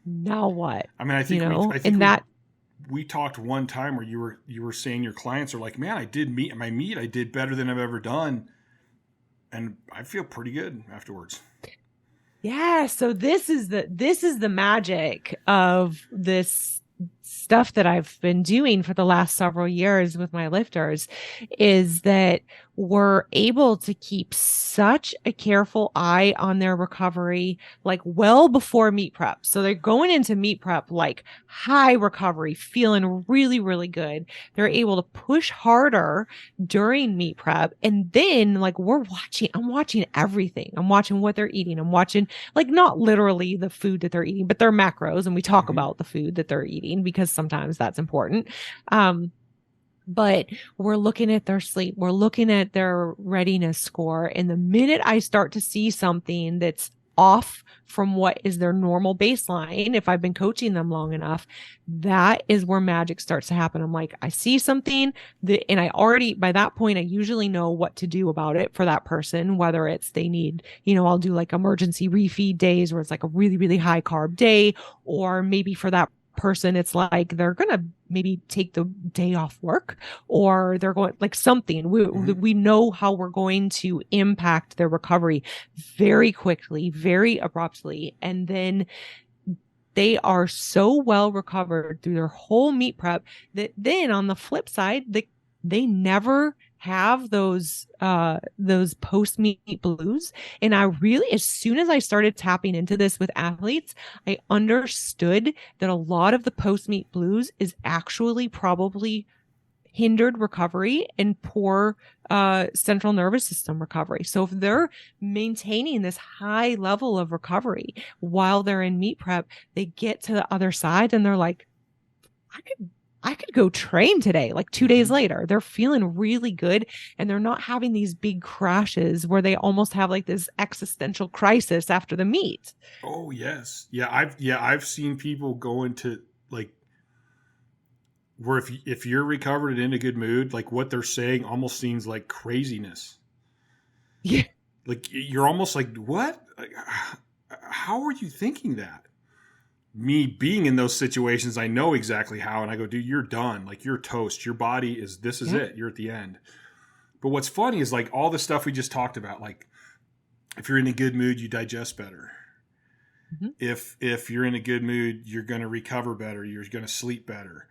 S3: now what?
S2: I mean, I think we talked one time where you were saying your clients are like, man, I did my meet. I did better than I've ever done. And I feel pretty good afterwards.
S3: Yeah. So this is the magic of this stuff that I've been doing for the last several years with my lifters is that we're able to keep such a careful eye on their recovery, like well before meet prep. So they're going into meet prep, like high recovery, feeling really, really good. They're able to push harder during meet prep. And then like I'm watching everything. I'm watching what they're eating. I'm watching like not literally the food that they're eating, but their macros. And we talk about the food that they're eating because sometimes that's important. But we're looking at their sleep. We're looking at their readiness score. And the minute I start to see something that's off from what is their normal baseline, if I've been coaching them long enough, that is where magic starts to happen. I'm like, I see something and I already, by that point, I usually know what to do about it for that person, whether it's they need, I'll do like emergency refeed days where it's like a really, really high carb day, or maybe for that person it's like they're gonna maybe take the day off work, or they're going like something we know how we're going to impact their recovery very quickly, very abruptly, and then they are so well recovered through their whole meet prep that then on the flip side they never have those post meet blues. And I really, as soon as I started tapping into this with athletes, I understood that a lot of the post meet blues is actually probably hindered recovery and poor central nervous system recovery. So if they're maintaining this high level of recovery while they're in meet prep, they get to the other side and they're like, I could go train today. Like 2 days later, they're feeling really good and they're not having these big crashes where they almost have like this existential crisis after the meet.
S2: Oh yes. Yeah. I've seen people go into like where if you're recovered and in a good mood, like what they're saying almost seems like craziness.
S3: Yeah.
S2: Like you're almost like, what? Like, how are you thinking that? Me being in those situations, I know exactly how, and I go, dude, you're done. Like you're toast. Your body is, this is it. You're at the end. But what's funny is like all the stuff we just talked about, like if you're in a good mood, you digest better. If you're in a good mood, you're going to recover better. You're going to sleep better.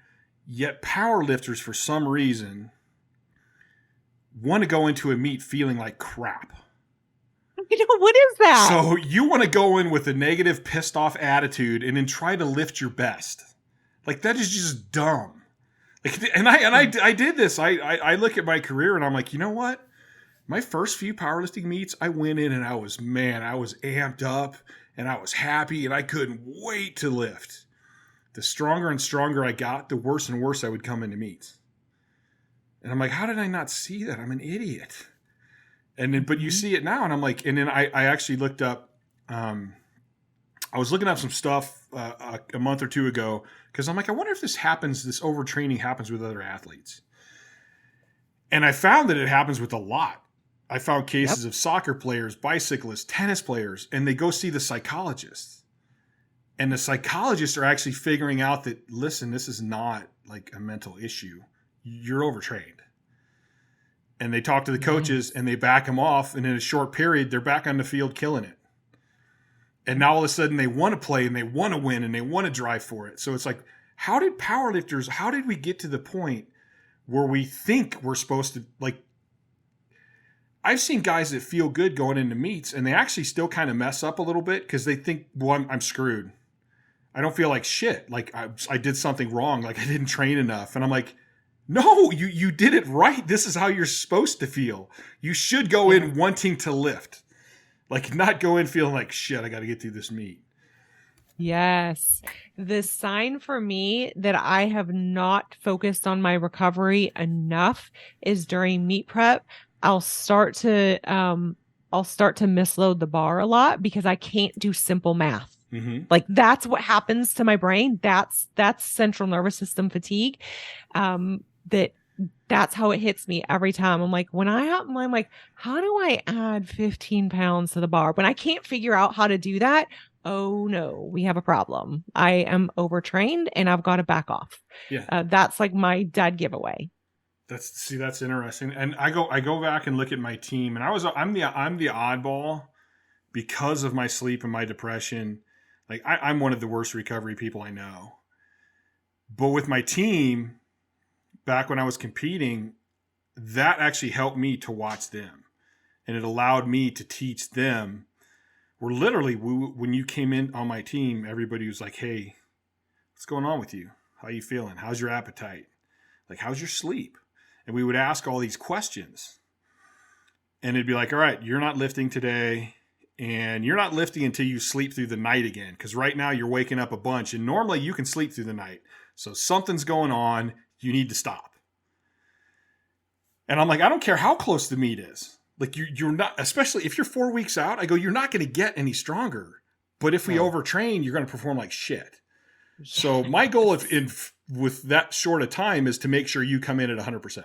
S2: Yet power lifters, for some reason, want to go into a meet feeling like crap.
S3: What is that?
S2: So you want to go in with a negative, pissed off attitude and then try to lift your best. Like, that is just dumb. Like, and I did this. I look at my career and I'm like, you know what? My first few powerlifting meets, I went in and I was amped up and I was happy and I couldn't wait to lift. The stronger and stronger I got, the worse and worse I would come into meets. And I'm like, how did I not see that? I'm an idiot. And then, but you see it now, and I'm like, and then I actually looked up, I was looking up some stuff a month or two ago, because I'm like, I wonder if this overtraining happens with other athletes. And I found that it happens with a lot. I found cases of soccer players, bicyclists, tennis players, and they go see the psychologist. And the psychologists are actually figuring out that, listen, this is not like a mental issue. You're overtrained. And they talk to the coaches and they back them off. And in a short period, they're back on the field killing it. And now all of a sudden they want to play and they want to win and they want to drive for it. So it's like, how did we get to the point where we think we're supposed to, like, I've seen guys that feel good going into meets and they actually still kind of mess up a little bit because they think, well, I'm screwed. I don't feel like shit. Like I did something wrong. Like I didn't train enough. And I'm like, no, you did it right. This is how you're supposed to feel. You should go in wanting to lift. Like, not go in feeling like, shit, I got to get through this meet.
S3: Yes. The sign for me that I have not focused on my recovery enough is during meet prep. I'll start to misload the bar a lot because I can't do simple math. Mm-hmm. Like, that's what happens to my brain. That's central nervous system fatigue. That's how it hits me every time. I'm like, I'm like, how do I add 15 pounds to the bar? When I can't figure out how to do that, oh no, we have a problem. I am overtrained and I've got to back off. Yeah. That's like my dead giveaway.
S2: That's interesting. And I go back and look at my team, and I'm the oddball because of my sleep and my depression. Like I'm one of the worst recovery people I know. But with my team, back when I was competing, that actually helped me to watch them. And it allowed me to teach them. Where literally, when you came in on my team, everybody was like, hey, what's going on with you? How you feeling? How's your appetite? Like, how's your sleep? And we would ask all these questions. And it'd be like, all right, you're not lifting today. And you're not lifting until you sleep through the night again. Because right now you're waking up a bunch. And normally you can sleep through the night. So something's going on. You need to stop. And I'm like, I don't care how close the meet is. Like you're not, especially if you're 4 weeks out, I go, you're not going to get any stronger. But if we overtrain, you're going to perform like shit. So my goal with that short a time is to make sure you come in at 100%.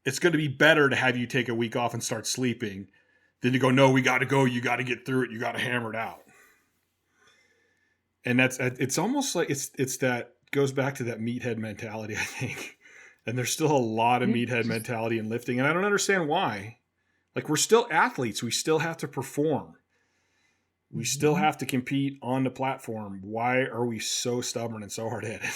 S2: It's going to be better to have you take a week off and start sleeping than to go, no, we got to go. You got to get through it. You got to hammer it out. And it's almost like it's that goes back to that meathead mentality, I think. And there's still a lot of meathead mentality in lifting. And I don't understand why. Like, we're still athletes. We still have to perform. We still have to compete on the platform. Why are we so stubborn and so hard-headed?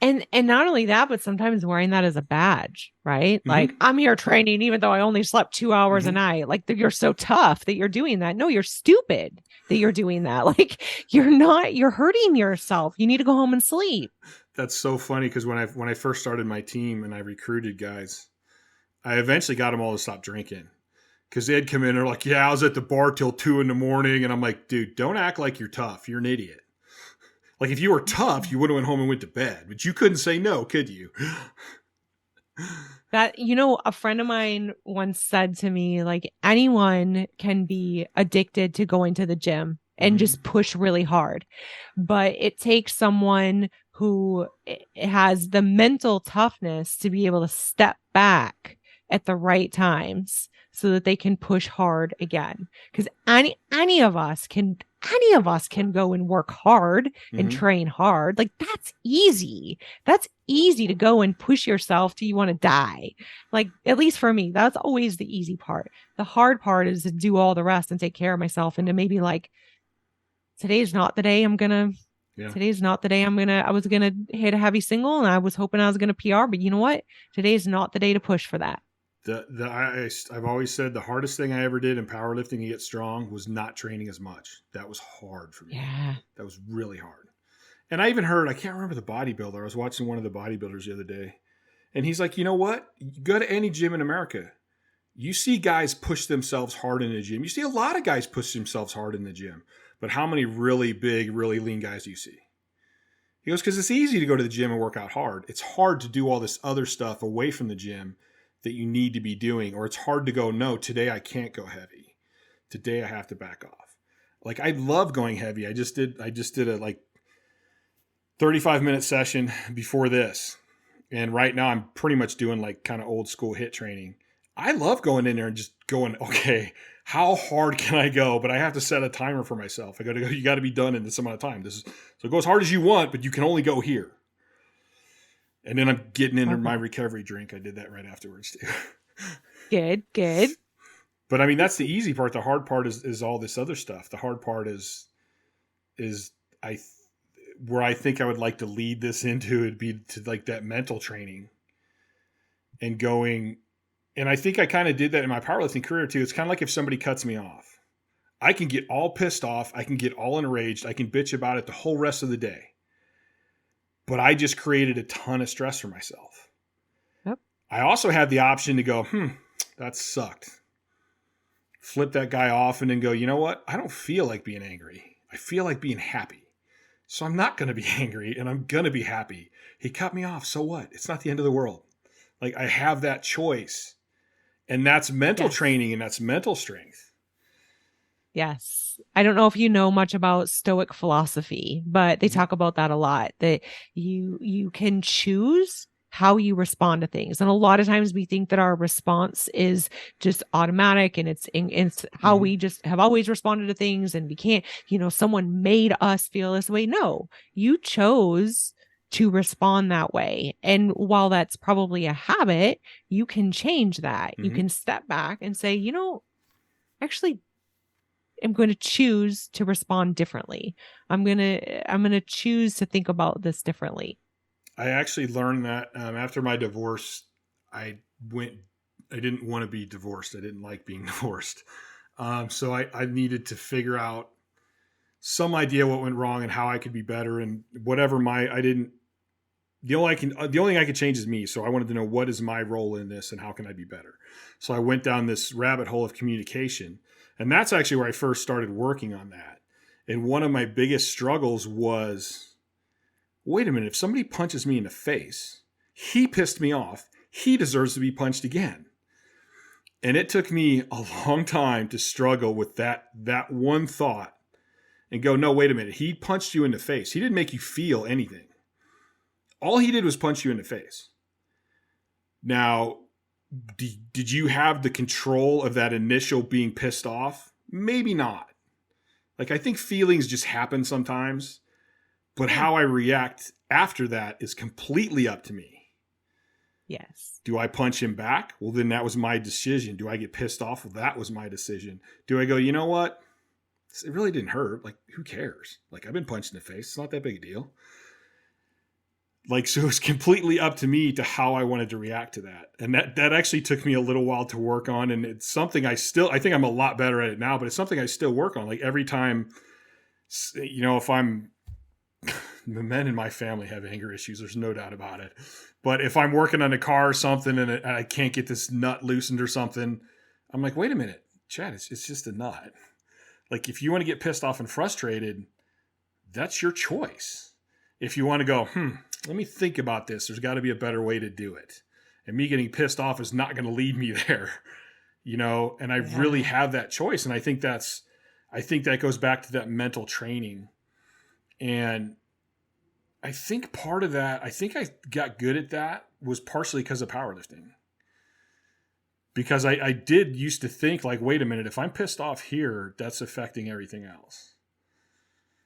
S3: And not only that, but sometimes wearing that as a badge, right? Mm-hmm. Like, I'm here training even though I only slept 2 hours a night. Like, you're so tough that you're doing that. No, you're stupid that you're doing that. Like, you're hurting yourself. You need to go home and sleep.
S2: That's so funny because when I first started my team and I recruited guys, I eventually got them all to stop drinking. Because they'd come in and they're like, yeah, I was at the bar till 2 a.m. And I'm like, dude, don't act like you're tough. You're an idiot. Like, if you were tough, you would have went home and went to bed. But you couldn't say no, could you?
S3: That, a friend of mine once said to me, like, anyone can be addicted to going to the gym and just push really hard. But it takes someone who has the mental toughness to be able to step back at the right times so that they can push hard again. Because any of us can go and work hard and train hard. Like, that's easy. That's easy to go and push yourself till you want to die. Like, at least for me, that's always the easy part. The hard part is to do all the rest and take care of myself and to maybe like, today's not the day I was going to hit a heavy single and I was hoping I was going to PR, but you know what? Today's not the day to push for that.
S2: I've always said the hardest thing I ever did in powerlifting to get strong was not training as much. That was hard for me.
S3: Yeah.
S2: That was really hard. And I even heard, I can't remember the bodybuilder. I was watching one of the bodybuilders the other day. And he's like, you know what? You go to any gym in America. You see guys push themselves hard in the gym. You see a lot of guys push themselves hard in the gym. But how many really big, really lean guys do you see? He goes, because it's easy to go to the gym and work out hard. It's hard to do all this other stuff away from the gym that you need to be doing. Or it's hard to go, no, today I can't go heavy. Today I have to back off. Like, I love going heavy. I just did a like 35-minute session before this. And right now I'm pretty much doing like kind of old school HIIT training. I love going in there and just going, okay, how hard can I go? But I have to set a timer for myself. I got to go, you got to be done in this amount of time. So go as hard as you want, but you can only go here. And then I'm getting into my recovery drink. I did that right afterwards too.
S3: Good.
S2: But I mean, that's the easy part. The hard part is all this other stuff. The hard part is where I think I would like to lead this into, it'd be to like that mental training and going. And I think I kind of did that in my powerlifting career too. It's kind of like if somebody cuts me off, I can get all pissed off. I can get all enraged. I can bitch about it the whole rest of the day. But I just created a ton of stress for myself.
S3: Yep.
S2: I also had the option to go, that sucked. Flip that guy off and then go, you know what? I don't feel like being angry. I feel like being happy. So I'm not going to be angry and I'm going to be happy. He cut me off. So what? It's not the end of the world. Like, I have that choice. And that's mental training and that's mental strength.
S3: Yes. I don't know if you know much about Stoic philosophy, but they talk about that a lot, that you can choose how you respond to things. And a lot of times we think that our response is just automatic and it's how we just have always responded to things. And we can't, someone made us feel this way. No, you chose to respond that way. And while that's probably a habit, you can change that. You can step back and say, actually, I'm going to choose to respond differently. I'm going to choose to think about this differently.
S2: I actually learned that after my divorce. I didn't want to be divorced. I didn't like being divorced. So I needed to figure out some idea what went wrong and how I could be better and whatever the only thing I could change is me. So I wanted to know, what is my role in this and how can I be better? So I went down this rabbit hole of communication. And that's actually where I first started working on that. And one of my biggest struggles was, wait a minute, if somebody punches me in the face, he pissed me off, he deserves to be punched again. And it took me a long time to struggle with that one thought and go, no, wait a minute, he punched you in the face. He didn't make you feel anything. All he did was punch you in the face. Now, did you have the control of that initial being pissed off? Maybe not. Like, I think feelings just happen sometimes, but how I react after that is completely up to me.
S3: Yes.
S2: Do I punch him back? Well, then that was my decision. Do I get pissed off? Well, that was my decision. Do I go, you know what? It really didn't hurt. Like, who cares? Like, I've been punched in the face. It's not that big a deal. Like, so it's completely up to me to how I wanted to react to that. And that actually took me a little while to work on. And it's something I think I'm a lot better at it now, but it's something I still work on. Like, every time, if I'm, the men in my family have anger issues, there's no doubt about it. But if I'm working on a car or something and I can't get this nut loosened or something, I'm like, wait a minute, Chad, it's just a nut. Like, if you want to get pissed off and frustrated, that's your choice. If you want to go, let me think about this, there's got to be a better way to do it. And me getting pissed off is not going to lead me there, and I really have that choice. And I think that goes back to that mental training. And I think part of that, I think I got good at that was partially because of powerlifting. Because I did used to think, like, wait a minute, if I'm pissed off here, that's affecting everything else.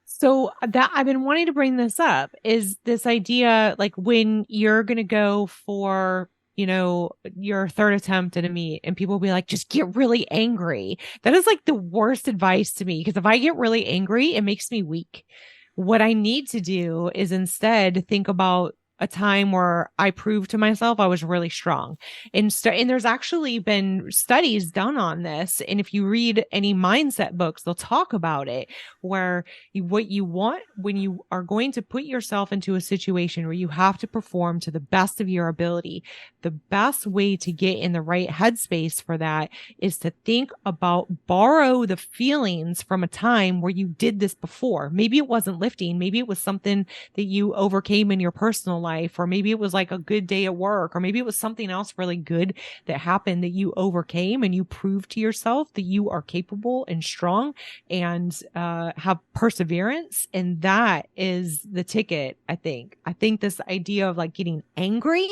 S3: So that I've been wanting to bring this up is this idea, like, when you're going to go for, your third attempt at a meet and people will be like, just get really angry. That is like the worst advice to me, because if I get really angry, it makes me weak. What I need to do is instead think about a time where I proved to myself I was really strong. And there's actually been studies done on this. And if you read any mindset books, they'll talk about it, where what you want when you are going to put yourself into a situation where you have to perform to the best of your ability, the best way to get in the right headspace for that is to think about, borrow the feelings from a time where you did this before. Maybe it wasn't lifting. Maybe it was something that you overcame in your personal life, or maybe it was like a good day at work, or maybe it was something else really good that happened that you overcame, and you proved to yourself that you are capable and strong and have perseverance. And that is the ticket. I think this idea of like getting angry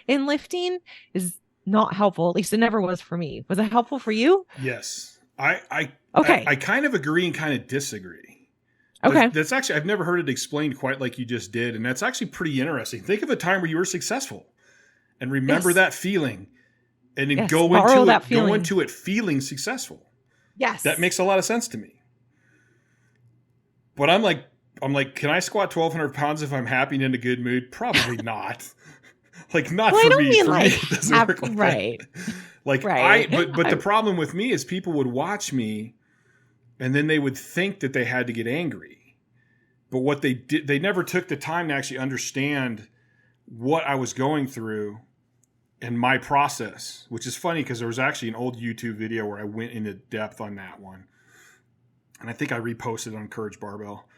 S3: in lifting is not helpful. At least it never was for me. Was it helpful for you?
S2: Yes.
S3: Okay.
S2: I kind of agree and kind of disagree.
S3: Okay.
S2: That's actually, I've never heard it explained quite like you just did. And that's actually pretty interesting. Think of a time where you were successful and remember that feeling, and then go into it feeling successful.
S3: Yes.
S2: That makes a lot of sense to me. But I'm like, can I squat 1,200 pounds if I'm happy and in a good mood? Probably not. Like, not
S3: well,
S2: for me. For me, it doesn't work like
S3: right.
S2: that. Like,
S3: right.
S2: But the problem with me is people would watch me and then they would think that they had to get angry. But what they did, they never took the time to actually understand what I was going through and my process, which is funny because there was actually an old YouTube video where I went into depth on that one. And I think I reposted on Courage Barbell.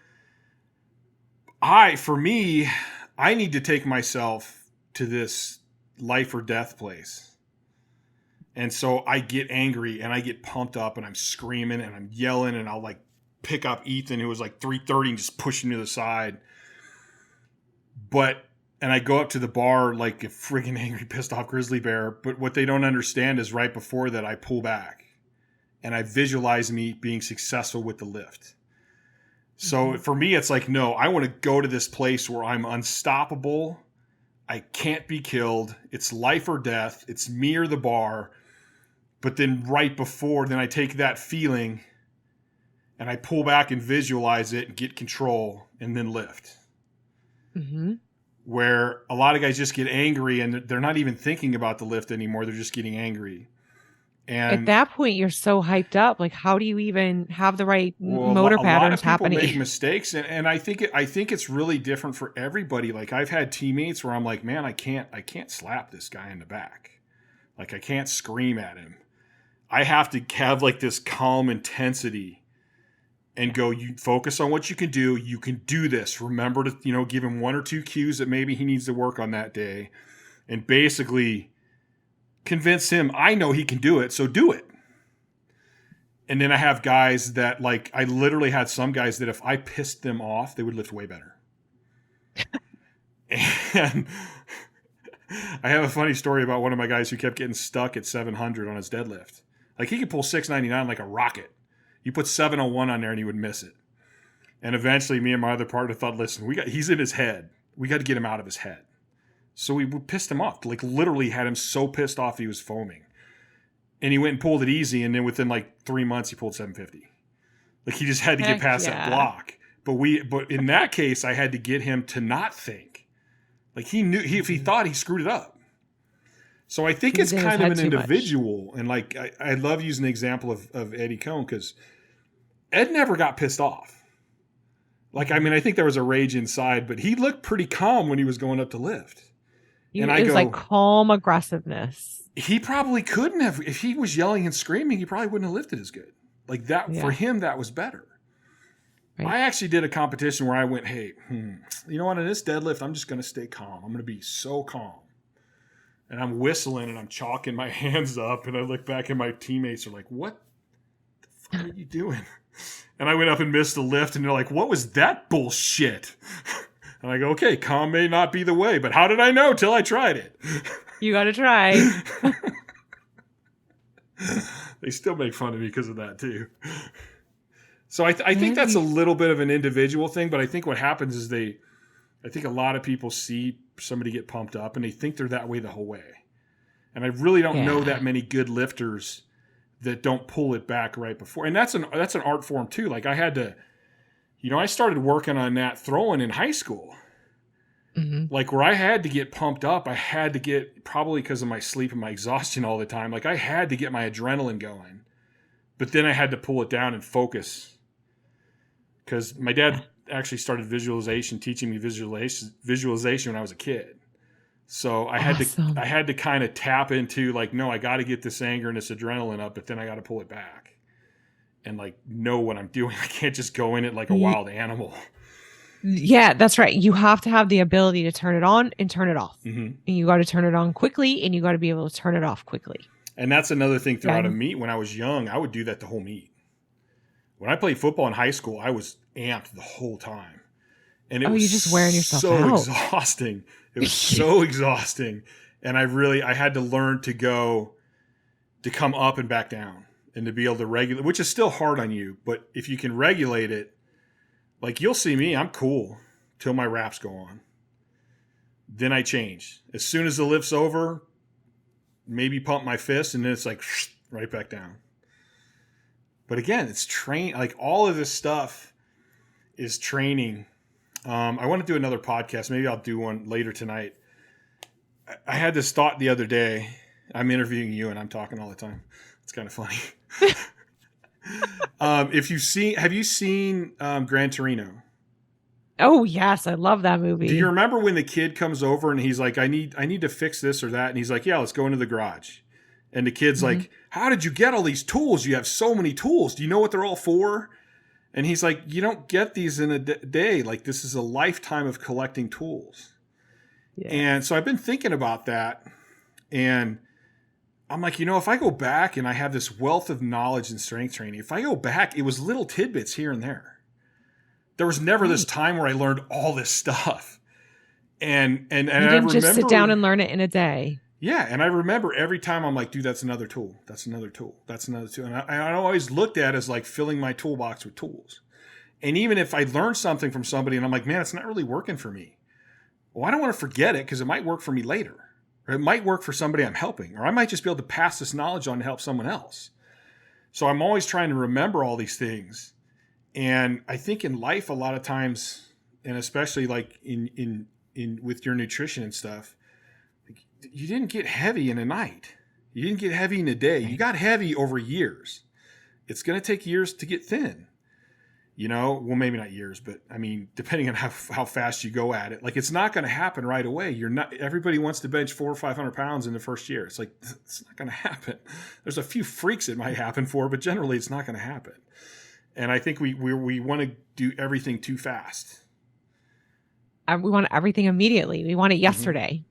S2: For me, I need to take myself to this life or death place. And so I get angry and I get pumped up and I'm screaming and I'm yelling, and I'll like pick up Ethan, who was like 330, and just push him to the side. And I go up to the bar like a friggin' angry, pissed off grizzly bear. But what they don't understand is right before that, I pull back and I visualize me being successful with the lift. So for me, it's like, no, I want to go to this place where I'm unstoppable. I can't be killed. It's life or death. It's me or the bar. But then right before, then I take that feeling and I pull back and visualize it and get control and then lift.
S3: Mm-hmm.
S2: Where a lot of guys just get angry and they're not even thinking about the lift anymore. They're just getting angry. And
S3: at that point, you're so hyped up. Like, how do you even have the right motor patterns happening?
S2: A lot of people make mistakes, and I think it's really different for everybody. Like, I've had teammates where I'm like, man, I can't slap this guy in the back. Like, I can't scream at him. I have to have like this calm intensity and go, you focus on what you can do. You can do this. Remember to, give him one or two cues that maybe he needs to work on that day, and basically convince him, I know he can do it, so do it. And then I have guys that, like, I literally had some guys that if I pissed them off, they would lift way better. And I have a funny story about one of my guys who kept getting stuck at 700 on his deadlift. Like, he could pull 699 like a rocket. You put 701 on there and he would miss it. And eventually me and my other partner thought, listen, he's in his head. We got to get him out of his head. So we pissed him off, like literally had him so pissed off he was foaming. And he went and pulled it easy, and then within like 3 months he pulled 750. Like, he just had to get past that block. But in that case, I had to get him to not think. Like, he knew if he thought, he screwed it up. So I think it's kind of an individual. And like, I love using the example of Eddie Cohn, because Ed never got pissed off. Like, I mean, I think there was a rage inside, but he looked pretty calm when he was going up to lift.
S3: And it was like calm aggressiveness.
S2: He probably couldn't have. If he was yelling and screaming, he probably wouldn't have lifted as good. Like that, for him, that was better. Right. I actually did a competition where I went, hey, you know what? In this deadlift, I'm just going to stay calm. I'm going to be so calm. And I'm whistling and I'm chalking my hands up. And I look back and my teammates are like, what the fuck are you doing? And I went up and missed the lift. And they're like, what was that bullshit? And I go, okay, calm may not be the way, but how did I know till I tried it?
S3: You got to try.
S2: They still make fun of me because of that too. So I think that's a little bit of an individual thing, but I think what happens is I think a lot of people see somebody get pumped up and they think they're that way the whole way. And I really don't know that many good lifters that don't pull it back right before. And that's an art form too. Like, I had to, I started working on that throwing in high school. Like where I had to get pumped up, I had to get, probably because of my sleep and my exhaustion all the time, like I had to get my adrenaline going. But then I had to pull it down and focus. Because my dad actually started teaching me visualization when I was a kid. So I had to kind of tap into like, no, I got to get this anger and this adrenaline up, but then I got to pull it back and like know what I'm doing. I can't just go in it like a wild animal.
S3: Yeah, that's right. You have to have the ability to turn it on and turn it off.
S2: Mm-hmm.
S3: And you got to turn it on quickly, and you got to be able to turn it off quickly.
S2: And that's another thing throughout a meet. When I was young, I would do that the whole meet. When I played football in high school, I was amped the whole time. And it was
S3: you're just wearing yourself
S2: so
S3: out.
S2: Exhausting. It was so exhausting. And I had to learn to come up and back down and to be able to regulate, which is still hard on you. But if you can regulate it, like you'll see me, I'm cool till my wraps go on. Then I change. As soon as the lift's over, maybe pump my fist, and then it's like right back down. But again, it's like all of this stuff is training. I want to do another podcast. Maybe I'll do one later tonight. I had this thought the other day. I'm interviewing you and I'm talking all the time. It's kind of funny. Have you seen Gran Torino?
S3: Oh yes, I love that movie.
S2: Do you remember when the kid comes over and he's like, I need to fix this or that? And he's like, yeah, let's go into the garage. And the kid's like, how did you get all these tools? You have so many tools. Do you know what they're all for? And he's like, you don't get these in a day. Like, this is a lifetime of collecting tools. Yeah. And so I've been thinking about that. And I'm like, if I go back and I have this wealth of knowledge in strength training, if I go back, it was little tidbits here and there. There was never this time where I learned all this stuff. And
S3: you didn't just sit down and learn it in a day.
S2: Yeah, and I remember every time I'm like, dude, that's another tool. That's another tool. That's another tool. And I always looked at it as like filling my toolbox with tools. And even if I learned something from somebody and I'm like, man, it's not really working for me. Well, I don't want to forget it because it might work for me later. Or it might work for somebody I'm helping. Or I might just be able to pass this knowledge on to help someone else. So I'm always trying to remember all these things. And I think in life, a lot of times, and especially like in with your nutrition and stuff, you didn't get heavy in a night. You didn't get heavy in a day. You got heavy over years. It's going to take years to get thin. Well, maybe not years, but I mean, depending on how fast you go at it, like it's not going to happen right away. Everybody wants to bench 400 or 500 pounds in the first year. It's like, it's not going to happen. There's a few freaks it might happen for, but generally it's not going to happen. And I think we want to do everything too fast.
S3: We want everything immediately. We want it yesterday.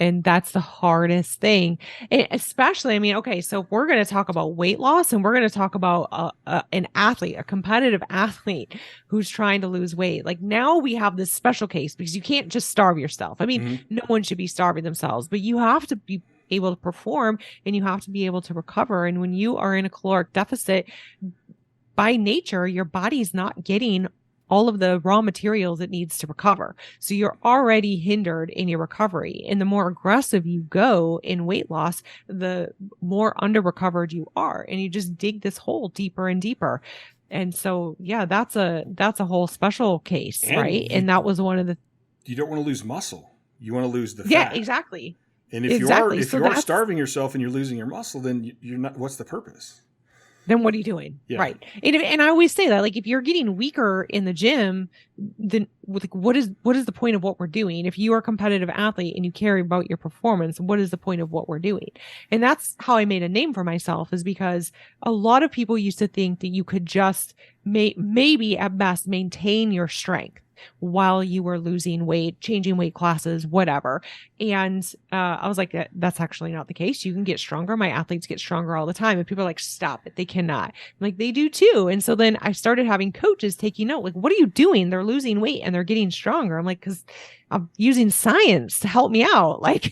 S3: And that's the hardest thing. And especially, I mean, okay, so we're going to talk about weight loss and we're going to talk about an athlete, a competitive athlete who's trying to lose weight. Like now we have this special case because you can't just starve yourself. I mean, no one should be starving themselves, but you have to be able to perform and you have to be able to recover. And when you are in a caloric deficit, by nature, your body's not getting all of the raw materials it needs to recover. So you're already hindered in your recovery. And the more aggressive you go in weight loss, the more under recovered you are. And you just dig this hole deeper and deeper. And so, yeah, that's a whole special case, right? And that was one of the...
S2: You don't want to lose muscle. You want to lose the fat.
S3: Yeah, exactly.
S2: And if you are starving yourself and you're losing your muscle, then you're not, what's the purpose?
S3: Then what are you doing? Yeah. Right. And I always say that, like, if you're getting weaker in the gym, then what is the point of what we're doing? If you are a competitive athlete and you care about your performance, what is the point of what we're doing? And that's how I made a name for myself, is because a lot of people used to think that you could just maybe at best maintain your strength while you were losing weight, changing weight classes, whatever. And I was like, that's actually not the case. You can get stronger. My athletes get stronger all the time. And people are like, stop it. They cannot. I'm like, they do too. And so then I started having coaches taking note, like, what are you doing? They're losing weight and they're getting stronger. I'm like, because I'm using science to help me out. Like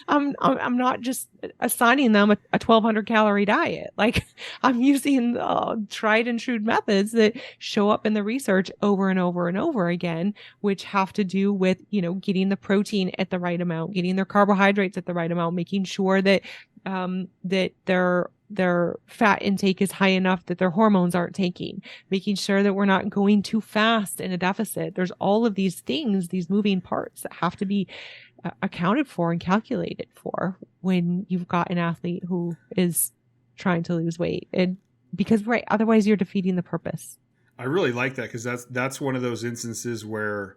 S3: I'm not just assigning them a 1,200 calorie diet. Like I'm using tried and true methods that show up in the research over and over and over again, which have to do with, getting the protein at the right amount, getting their carbohydrates at the right amount, making sure that that they're their fat intake is high enough that their hormones aren't taking, making sure that we're not going too fast in a deficit. There's all of these things, these moving parts that have to be accounted for and calculated for when you've got an athlete who is trying to lose weight. And because otherwise you're defeating the purpose.
S2: I really like that, because that's one of those instances where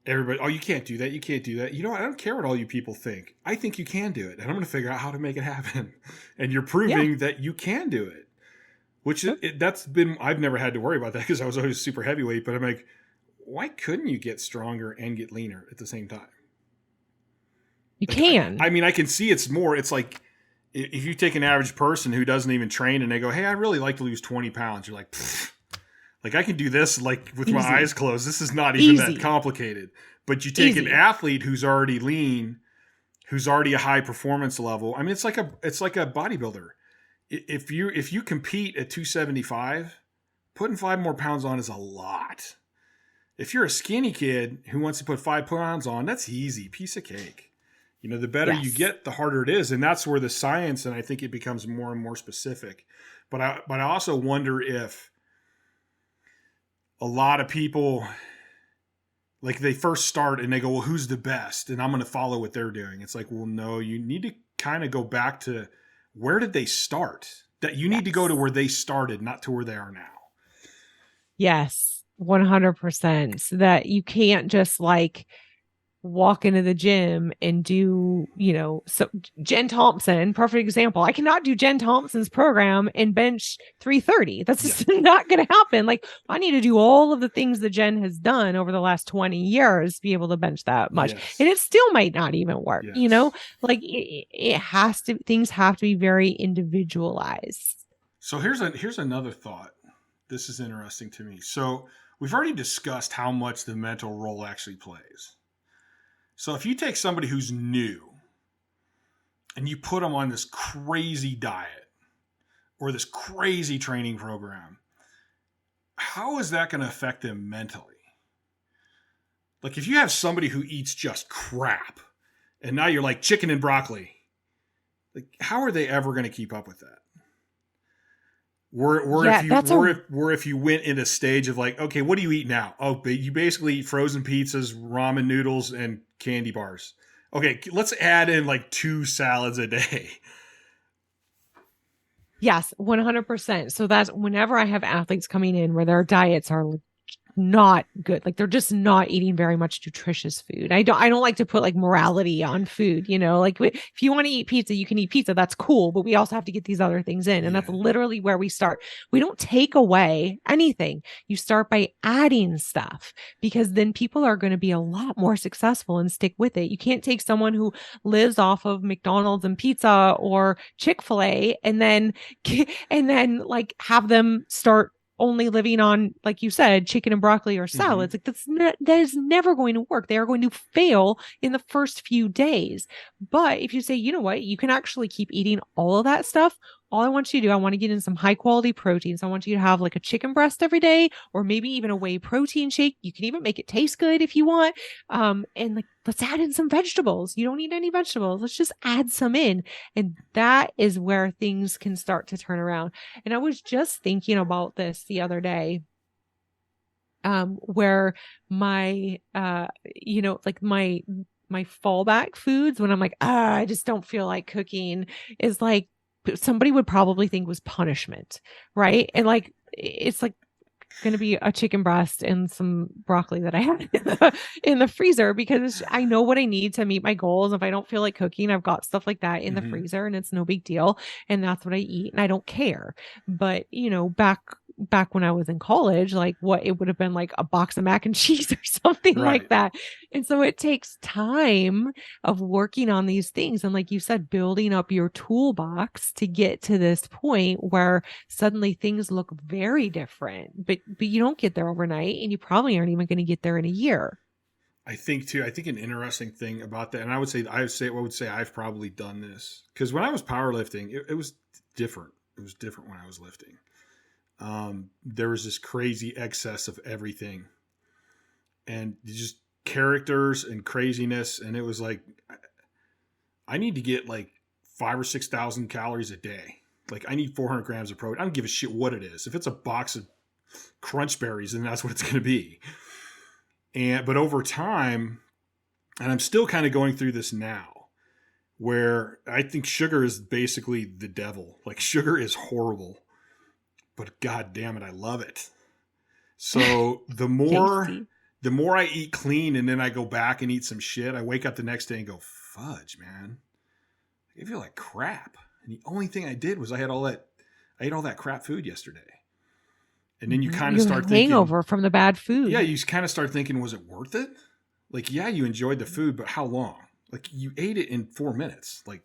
S2: everybody, oh, you can't do that. You can't do that. You know what? I don't care what all you people think. I think you can do it, and I'm going to figure out how to make it happen. And you're proving that you can do it, which I've never had to worry about that because I was always super heavyweight, but I'm like, why couldn't you get stronger and get leaner at the same time?
S3: You can.
S2: I mean, I can see it's like if you take an average person who doesn't even train and they go, hey, I'd really like to lose 20 pounds. You're like, pfft. Like, I can do this like with my eyes closed. This is not even that complicated. But you take an athlete who's already lean, who's already a high performance level. I mean, it's like a bodybuilder. If you compete at 275, putting 5 more pounds on is a lot. If you're a skinny kid who wants to put 5 pounds on, that's easy, piece of cake. You know, the better you get, the harder it is, and that's where the science, and I think it becomes more and more specific. But I also wonder if a lot of people, like, they first start and they go, well, who's the best? And I'm going to follow what they're doing. It's like, well, no, you need to kind of go back to where did they start? That you need to go to where they started, not to where they are now.
S3: Yes, 100%. So that you can't just like walk into the gym and do, so Jen Thompson, perfect example. I cannot do Jen Thompson's program and bench 330. That's just not going to happen. Like, I need to do all of the things that Jen has done over the last 20 years to be able to bench that much. Yes. And it still might not even work, like things have to be very individualized.
S2: So here's another thought. This is interesting to me. So we've already discussed how much the mental role actually plays. So if you take somebody who's new and you put them on this crazy diet or this crazy training program, how is that going to affect them mentally? Like, if you have somebody who eats just crap and now you're like chicken and broccoli, like, how are they ever going to keep up with that? If you went in a stage of like, okay, what do you eat now? Oh, but you basically eat frozen pizzas, ramen noodles, and candy bars. Okay, let's add in like 2 salads a day.
S3: Yes, 100%. So that's whenever I have athletes coming in where their diets are not good, like they're just not eating very much nutritious food. I don't like to put like morality on food, like if you want to eat pizza, you can eat pizza, that's cool, but we also have to get these other things in, and that's literally where we start. We don't take away anything. You start by adding stuff, because then people are going to be a lot more successful and stick with it. You can't take someone who lives off of McDonald's and pizza or Chick-fil-A and then like have them start only living on, like you said, chicken and broccoli or salads. Like that is never going to work. They are going to fail in the first few days. But if you say, you know what, you can actually keep eating all of that stuff. All I want you to do, I want to get in some high quality proteins. I want you to have like a chicken breast every day, or maybe even a whey protein shake. You can even make it taste good if you want. And like, let's add in some vegetables. You don't need any vegetables. Let's just add some in. And that is where things can start to turn around. And I was just thinking about this the other day, where my, like my fallback foods when I'm like, I just don't feel like cooking, is like, somebody would probably think was punishment, right? And like, it's like going to be a chicken breast and some broccoli that I have in the freezer, because I know what I need to meet my goals. If I don't feel like cooking, I've got stuff like that in the freezer, and it's no big deal. And that's what I eat, and I don't care. But back when I was in college, like what it would have been like a box of mac and cheese or something like that. And so it takes time of working on these things. And like you said, building up your toolbox to get to this point where suddenly things look very different, but you don't get there overnight, and you probably aren't even going to get there in a year.
S2: I think an interesting thing about that, and I would say I've probably done this, because when I was powerlifting, it was different. It was different when I was lifting. There was this crazy excess of everything, and just characters and craziness. And it was like, I need to get like 5,000 or 6,000 calories a day. Like I need 400 grams of protein. I don't give a shit what it is. If it's a box of Crunch Berries, then that's what it's going to be. But over time, and I'm still kind of going through this now, where I think sugar is basically the devil. Like sugar is horrible, but God damn it, I love it. So the more I eat clean and then I go back and eat some shit, I wake up the next day and go, fudge, man. I feel like crap. And the only thing I did was I ate all that crap food yesterday. And then you kind of start thinking,
S3: hangover from the bad food.
S2: Yeah, you kind of start thinking, was it worth it? Like, yeah, you enjoyed the food, but how long? Like, you ate it in 4 minutes. Like,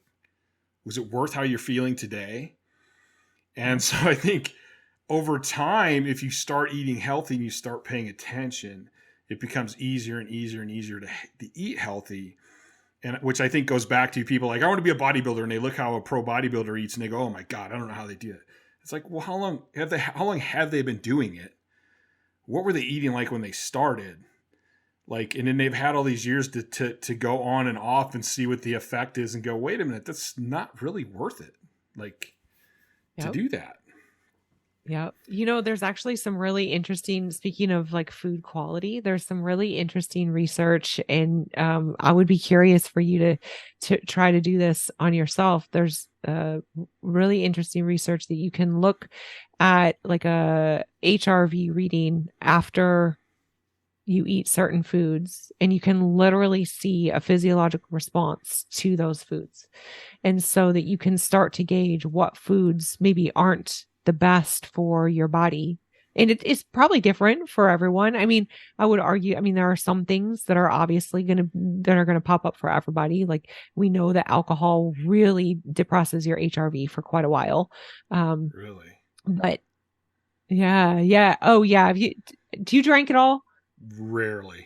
S2: was it worth how you're feeling today? And so I think over time, if you start eating healthy and you start paying attention, it becomes easier and easier and easier to eat healthy. And which I think goes back to people like, I want to be a bodybuilder, and they look how a pro bodybuilder eats and they go, oh my God, I don't know how they do it. It's like, well, how long have they been doing it? What were they eating like when they started? Like, and then they've had all these years to go on and off and see what the effect is and go, wait a minute, that's not really worth it. Like to do that.
S3: Yeah. There's actually some really interesting, speaking of like food quality, there's some really interesting research, and I would be curious for you to try to do this on yourself. There's really interesting research that you can look at, like a HRV reading after you eat certain foods, and you can literally see a physiological response to those foods. And so that you can start to gauge what foods maybe aren't the best for your body. And it's probably different for everyone. I mean, I would argue, there are some things that are obviously going to pop up for everybody. Like we know that alcohol really depresses your HRV for quite a while.
S2: Really?
S3: But yeah. Oh yeah. Do you drink at all?
S2: Rarely.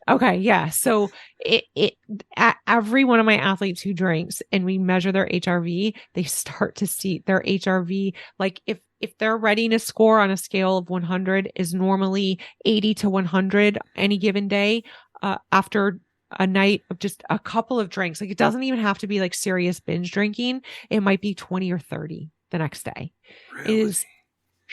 S3: Okay. Yeah. So every one of my athletes who drinks and we measure their HRV, they start to see their HRV. Like if their readiness score on a scale of 100 is normally 80 to 100 any given day, after a night of just a couple of drinks, like it doesn't even have to be like serious binge drinking. It might be 20 or 30 the next day.
S2: Really?
S3: It is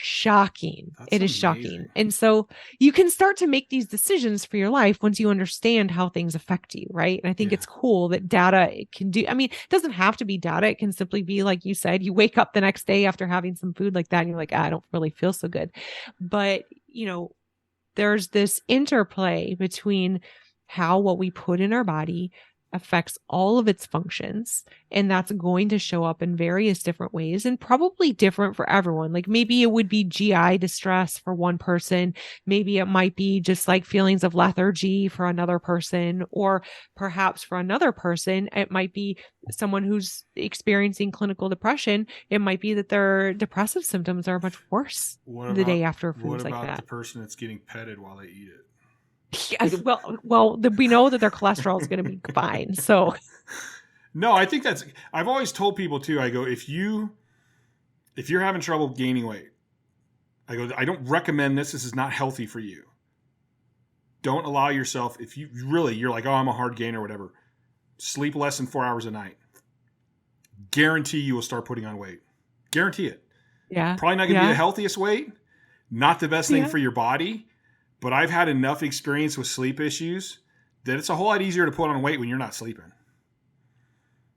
S3: shocking. It is
S2: amazing.
S3: Shocking. And so you can start to make these decisions for your life once you understand how things affect you, right? And I think it's cool that data can do, it doesn't have to be data. It can simply be, like you said, you wake up the next day after having some food like that and you're like, I don't really feel so good. But, there's this interplay between how what we put in our body affects all of its functions. And that's going to show up in various different ways, and probably different for everyone. Like maybe it would be GI distress for one person. Maybe it might be just like feelings of lethargy for another person, or perhaps for another person, it might be someone who's experiencing clinical depression. It might be that their depressive symptoms are much worse the day after foods like that.
S2: What about the person that's getting petted while they eat it?
S3: Well, we know that their cholesterol is going to be fine. So,
S2: no, I think I've always told people too. I go, if you're having trouble gaining weight, I go, I don't recommend this. This is not healthy for you. Don't allow yourself, if you're like, oh, I'm a hard gainer or whatever, sleep less than 4 hours a night. Guarantee you will start putting on weight. Guarantee it.
S3: Yeah.
S2: Probably not going to be the healthiest weight. Not the best thing for your body. But I've had enough experience with sleep issues that it's a whole lot easier to put on weight when you're not sleeping.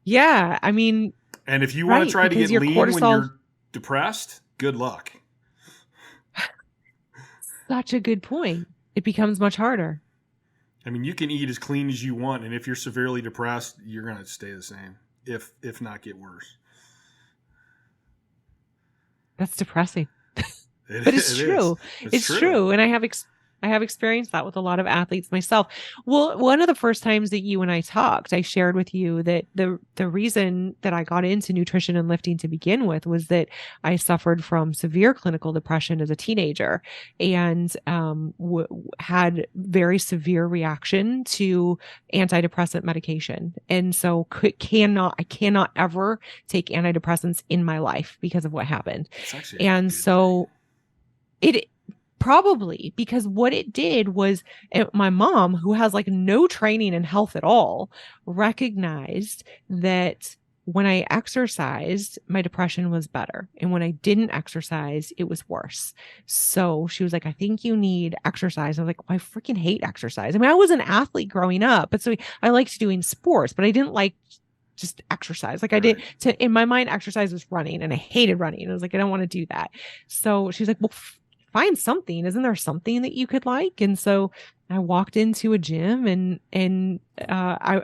S3: Yeah.
S2: And if you want to try to get lean when you're depressed, good luck.
S3: Such a good point. It becomes much harder.
S2: You can eat as clean as you want. And if you're severely depressed, you're going to stay the same, if not get worse.
S3: That's depressing. But it's true. It's true. And I have experienced that with a lot of athletes myself. Well, one of the first times that you and I talked, I shared with you that the reason that I got into nutrition and lifting to begin with was that I suffered from severe clinical depression as a teenager, and had very severe reaction to antidepressant medication. And so I cannot ever take antidepressants in my life because of what happened. And so it probably, because what it did was my mom, who has like no training in health at all, recognized that when I exercised, my depression was better. And when I didn't exercise, it was worse. So she was like, I think you need exercise. I was like, I freaking hate exercise. I mean, I was an athlete growing up, but so I liked doing sports, but I didn't like just exercise. Like I did in my mind, exercise was running and I hated running. I was like, I don't want to do that. So she's like, well, find something. Isn't there something that you could like? And so I walked into a gym and I,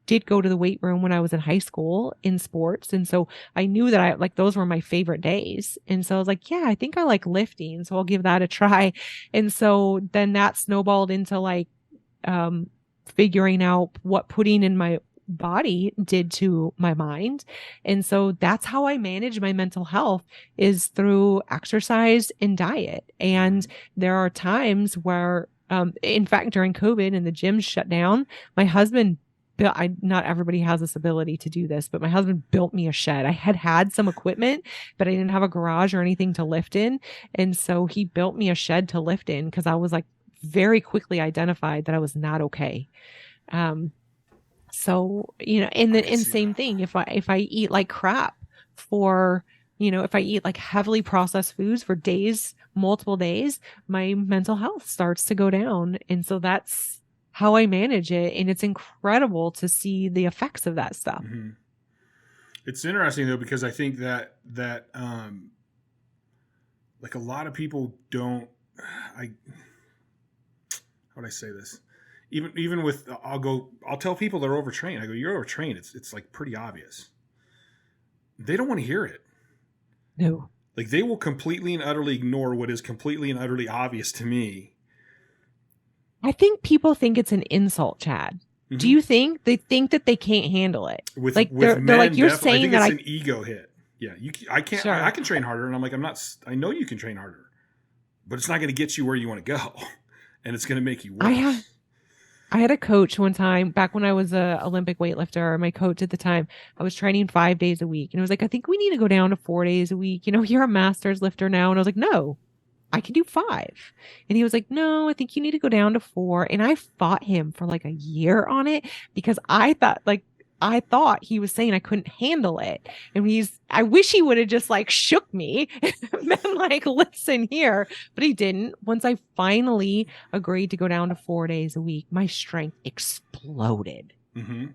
S3: did go to the weight room when I was in high school in sports. And so I knew that I like those were my favorite days. And so I was like, yeah, I think I like lifting. So I'll give that a try. And so then that snowballed into like figuring out what putting in my body did to my mind. And so that's how I manage my mental health is through exercise and diet. And there are times where, in fact, during COVID and the gyms shut down, my husband not everybody has this ability to do this, but my husband built me a shed. I had some equipment, but I didn't have a garage or anything to lift in. And so he built me a shed to lift in because I was like very quickly identified that I was not okay. So, and same thing, if I eat like crap for, if I eat like heavily processed foods for days, multiple days, my mental health starts to go down. And so that's how I manage it. And it's incredible to see the effects of that stuff.
S2: Mm-hmm. It's interesting though, because I think that like a lot of people don't, how would I say this? Even with, I'll tell people they're overtrained. I go, you're overtrained. It's like pretty obvious. They don't want to hear it.
S3: No.
S2: Like they will completely and utterly ignore what is completely and utterly obvious to me.
S3: I think people think it's an insult, Chad. Mm-hmm. Do you think they think that they can't handle it?
S2: With
S3: men,
S2: they're like,
S3: you're saying
S2: I think
S3: that
S2: it's an ego hit. Yeah, I can't. Sure. I can train harder, and I'm like, I know you can train harder, but it's not going to get you where you want to go, and it's going to make you worse.
S3: I had a coach one time back when I was a Olympic weightlifter. My coach at the time, I was training 5 days a week, and it was like, I think we need to go down to 4 days a week. You're a master's lifter now, and I was like, no. I can do 5. And he was like, no, I think you need to go down to 4. And I fought him for like a year on it because I thought he was saying I couldn't handle it. And I wish he would have just like shook me and been like, listen here. But he didn't. Once I finally agreed to go down to 4 days a week, my strength exploded.
S2: Mm-hmm.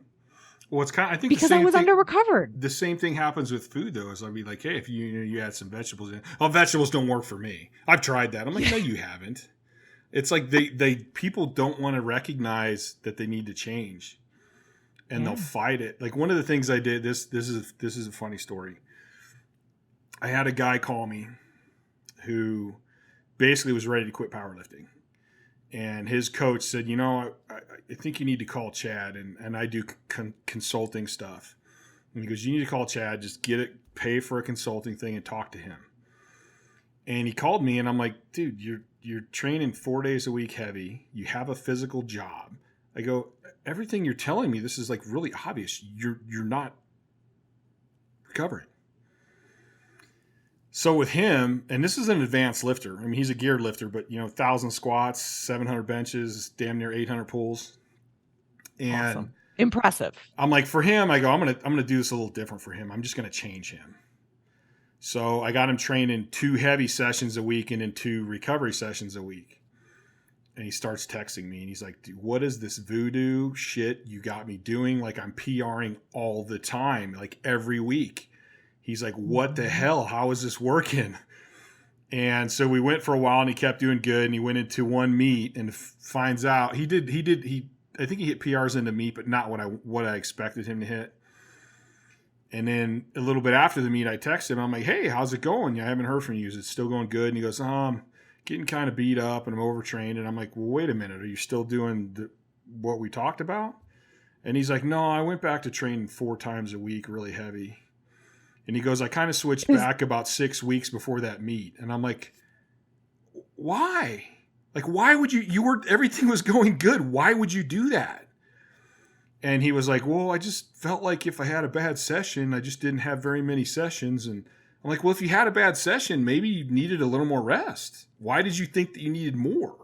S2: Well, it's kind of, I think
S3: because I was under recovered.
S2: The same thing happens with food though. Is I'll be like, hey, if you add some vegetables in, vegetables don't work for me. I've tried that. I'm like, no, you haven't. It's like people don't want to recognize that they need to change, and they'll fight it. Like one of the things I did. This is a funny story. I had a guy call me who basically was ready to quit powerlifting. And his coach said, I think you need to call Chad, and I do consulting stuff. And he goes, you need to call Chad, just pay for a consulting thing and talk to him. And he called me, and I'm like, dude, you're training 4 days a week heavy. You have a physical job. I go, everything you're telling me, this is like really obvious. You're not recovering. So with him, and this is an advanced lifter. I mean, he's a geared lifter, but 1,000 squats, 700 benches, damn near 800 pulls. And
S3: awesome. Impressive.
S2: I'm like, for him, I go, I'm gonna do this a little different for him. I'm just gonna change him. So I got him training 2 heavy sessions a week and then 2 recovery sessions a week. And he starts texting me, and he's like, dude, what is this voodoo shit you got me doing? Like I'm PRing all the time, like every week. He's like, what the hell? How is this working? And so we went for a while, and he kept doing good. And he went into one meet and finds out I think he hit PRs in the meet, but not what I expected him to hit. And then a little bit after the meet, I texted him. I'm like, hey, how's it going? I haven't heard from you. Is it still going good? And he goes, I'm getting kind of beat up and I'm overtrained. And I'm like, well, wait a minute. Are you still doing what we talked about? And he's like, no, I went back to training 4 times a week, really heavy. And he goes, I kind of switched back about 6 weeks before that meet. And I'm like, why? Like, why would everything was going good. Why would you do that? And he was like, well, I just felt like if I had a bad session, I just didn't have very many sessions. And I'm like, well, if you had a bad session, maybe you needed a little more rest. Why did you think that you needed more?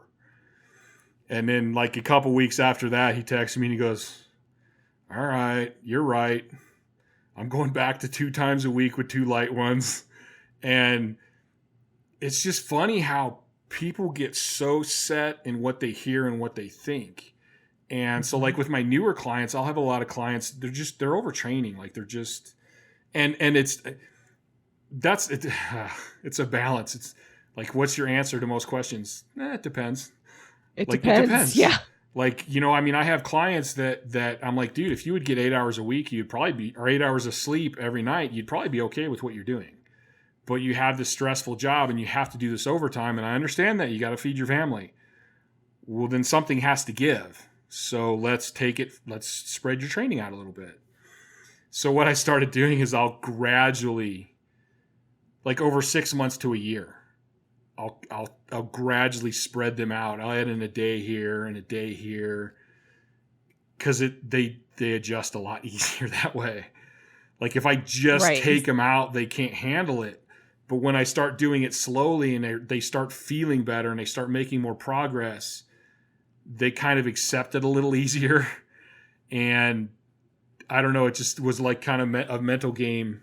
S2: And then like a couple weeks after that, he texted me and he goes, all right, you're right. I'm going back to 2 times a week with 2 light ones. And it's just funny how people get so set in what they hear and what they think. And so like with my newer clients, I'll have a lot of clients, they're overtraining. Like they're just, and it's a balance. It's like, what's your answer to most questions? It depends.
S3: It
S2: Like,
S3: depends.
S2: it depends.
S3: Yeah.
S2: Like, I mean, I have clients that I'm like, dude, if you would get 8 hours a week, or 8 hours of sleep every night, you'd probably be okay with what you're doing. But you have this stressful job and you have to do this overtime. And I understand that you got to feed your family. Well, then something has to give. So let's spread your training out a little bit. So what I started doing is I'll gradually, like over 6 months to a year, I'll gradually spread them out. I'll add in a day here and a day here, because they adjust a lot easier that way. Like if I just take them out, they can't handle it. But when I start doing it slowly and they start feeling better and they start making more progress, they kind of accept it a little easier. And I don't know, it just was like kind of a mental game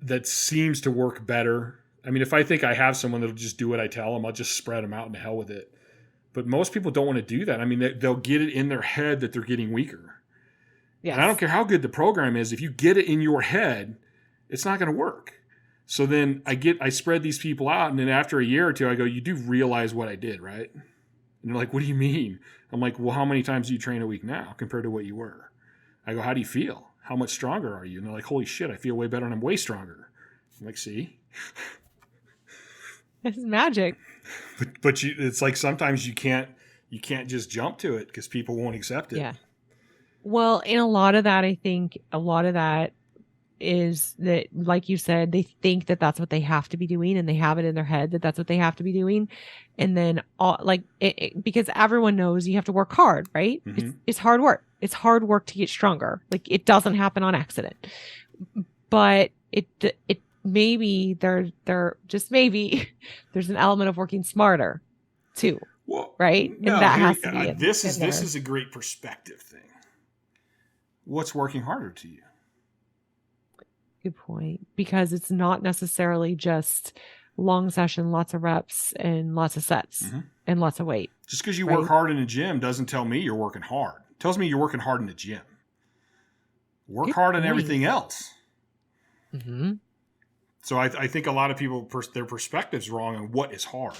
S2: that seems to work better. I mean, if I think I have someone that'll just do what I tell them, I'll just spread them out and hell with it. But most people don't want to do that. I mean, they'll get it in their head that they're getting weaker. Yes. And I don't care how good the program is. If you get it in your head, it's not going to work. So then I spread these people out. And then after a year or two, I go, you do realize what I did, right? And they're like, what do you mean? I'm like, well, how many times do you train a week now compared to what you were? I go, how do you feel? How much stronger are you? And they're like, holy shit, I feel way better and I'm way stronger. I'm like, see?
S3: It's magic.
S2: But it's like sometimes you can't just jump to it because people won't accept it.
S3: Yeah. Well, in a lot of that, I think a lot of that is that, like you said, they think that that's what they have to be doing, and they have it in their head that that's what they have to be doing. And then because everyone knows you have to work hard, right? Mm-hmm. It's hard work. It's hard work to get stronger. Like it doesn't happen on accident, but it maybe there's an element of working smarter too.
S2: Well,
S3: right.
S2: No,
S3: and that has to be
S2: this is a great perspective thing. What's working harder to you?
S3: Good point. Because it's not necessarily just long session, lots of reps and lots of sets and lots of weight.
S2: Just because you work hard in a gym doesn't tell me you're working hard. It tells me you're working hard in the gym. Work hard on everything else.
S3: Mm-hmm.
S2: So I think a lot of people, their perspective's wrong on what is hard.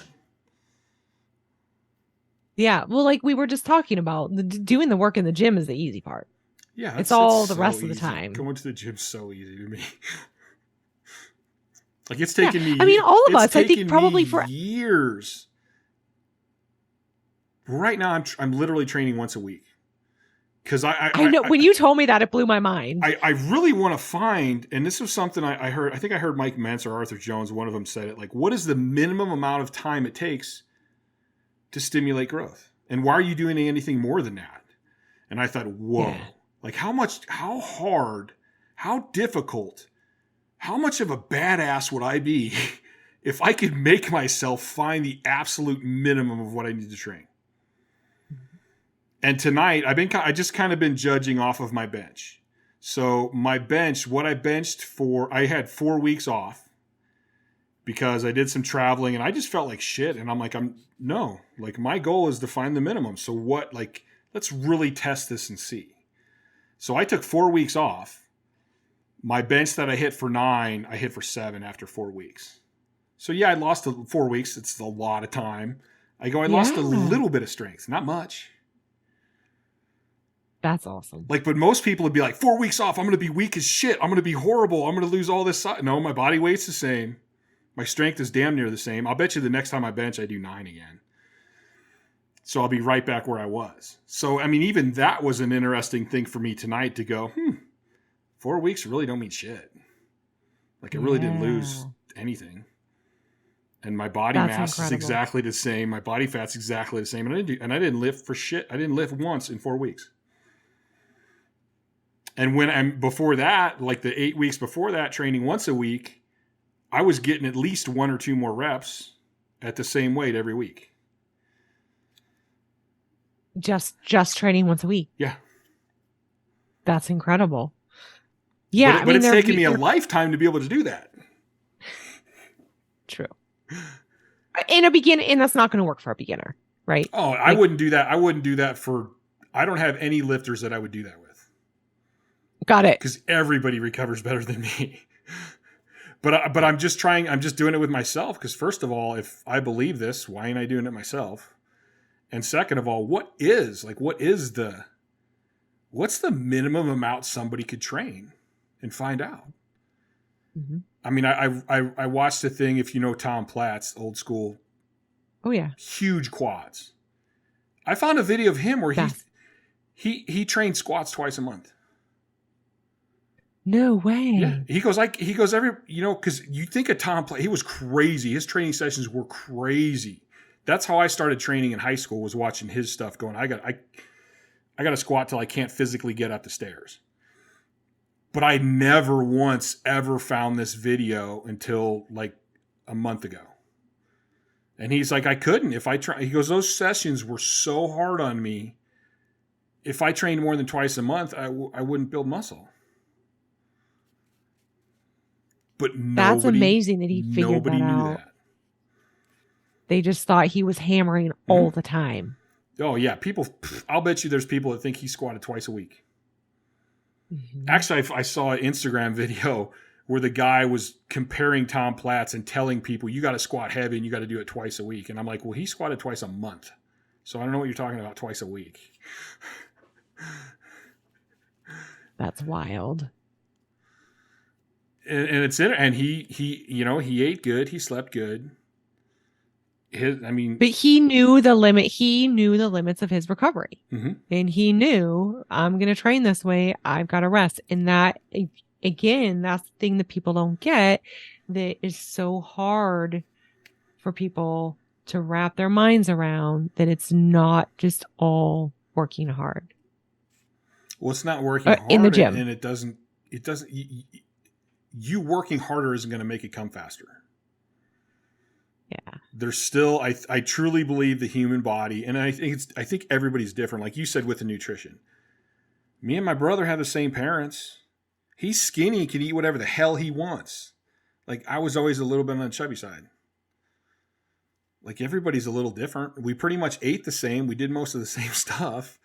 S3: Yeah. Well, like we were just talking about, doing the work in the gym is the easy part.
S2: Yeah.
S3: It's all the rest of the time.
S2: Going to the gym's so easy to me. Like it's taken me.
S3: I mean, all of us, I think probably for
S2: years. Right now, I'm literally training once a week. Because I
S3: know when you told me that, it blew my mind.
S2: I really want to find, and this was something I heard. I think I heard Mike Mentz or Arthur Jones. One of them said it. Like, what is the minimum amount of time it takes to stimulate growth? And why are you doing anything more than that? And I thought, whoa, like how hard, how difficult, how much of a badass would I be if I could make myself find the absolute minimum of what I need to train? And tonight, I just kind of been judging off of my bench. So my bench, what I benched for, I had 4 weeks off because I did some traveling and I just felt like shit. And I'm like, my goal is to find the minimum. So let's really test this and see. So I took 4 weeks off. My bench that I hit for 9, I hit for 7 after 4 weeks. So yeah, I lost 4 weeks. It's a lot of time. I lost a little bit of strength, not much.
S3: That's awesome.
S2: But most people would be like, 4 weeks off, I'm going to be weak as shit. I'm going to be horrible. I'm going to lose all this. No, my body weight's the same. My strength is damn near the same. I'll bet you the next time I bench, I do 9 again. So I'll be right back where I was. So, I mean, even that was an interesting thing for me tonight to go, 4 weeks really don't mean shit. I really didn't lose anything. And my body mass is exactly the same. My body fat's exactly the same. And I didn't lift for shit. I didn't lift once in 4 weeks. And before that, the 8 weeks before that, training once a week, I was getting at least 1 or 2 more reps at the same weight every week.
S3: Just training once a week.
S2: Yeah.
S3: That's incredible. Yeah.
S2: But it's taken me a lifetime to be able to do that.
S3: True. In a beginner, and that's not going to work for a beginner, right?
S2: Oh, I wouldn't do that. I wouldn't do that I don't have any lifters that I would do that with.
S3: Got it.
S2: Because everybody recovers better than me. But I'm just doing it with myself. Because first of all, if I believe this, why ain't I doing it myself? And second of all, what's the minimum amount somebody could train and find out?
S3: Mm-hmm.
S2: I mean, I watched a thing, if you know Tom Platz, old school.
S3: Oh yeah.
S2: Huge quads. I found a video of him where he trained squats twice a month.
S3: No way.
S2: Yeah. He goes every, because you think of Tom Platz, he was crazy. His training sessions were crazy. That's how I started training in high school, was watching his stuff going, I got to squat till I can't physically get up the stairs. But I never once ever found this video until like a month ago. And he's like, I couldn't. If I try, he goes, those sessions were so hard on me. If I trained more than twice a month, I wouldn't build muscle. But
S3: that's amazing that he figured that out.
S2: That.
S3: They just thought he was hammering all the time.
S2: Oh yeah, I'll bet you there's people that think he squatted twice a week. Mm-hmm. Actually, I saw an Instagram video where the guy was comparing Tom Platz and telling people, you got to squat heavy and you got to do it twice a week. And I'm like, well, he squatted twice a month. So I don't know what you're talking about twice a week.
S3: That's wild.
S2: And he ate good. He slept good.
S3: But he knew the limit. He knew the limits of his recovery, and he knew, I'm going to train this way. I've got to rest. And that, again, that's the thing that people don't get, that is so hard for people to wrap their minds around, that it's not just all working hard.
S2: Well, it's not working hard
S3: in the gym,
S2: and it doesn't. You working harder isn't going to make it come faster.
S3: Yeah.
S2: There's still, I truly believe the human body, and I think everybody's different. Like you said with the nutrition. Me and my brother have the same parents. He's skinny, can eat whatever the hell he wants. Like I was always a little bit on the chubby side. Like everybody's a little different. We pretty much ate the same. We did most of the same stuff.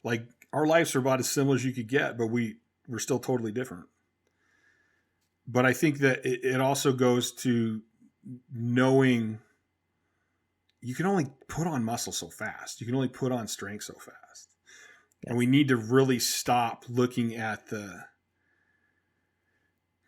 S2: Like our lives are about as similar as you could get, but we're still totally different. But I think that it also goes to knowing you can only put on muscle so fast. You can only put on strength so fast. Yes. And we need to really stop looking at the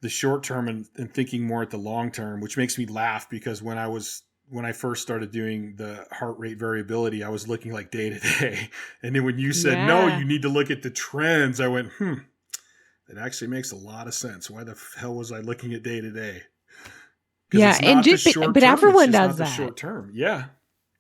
S2: short term and thinking more at the long term, which makes me laugh, because when I first started doing the heart rate variability, I was looking like day to day. And then when you said, no, you need to look at the trends, I went, it actually makes a lot of sense. Why the hell was I looking at day to day?
S3: Yeah, but everyone does that.
S2: Short term, yeah.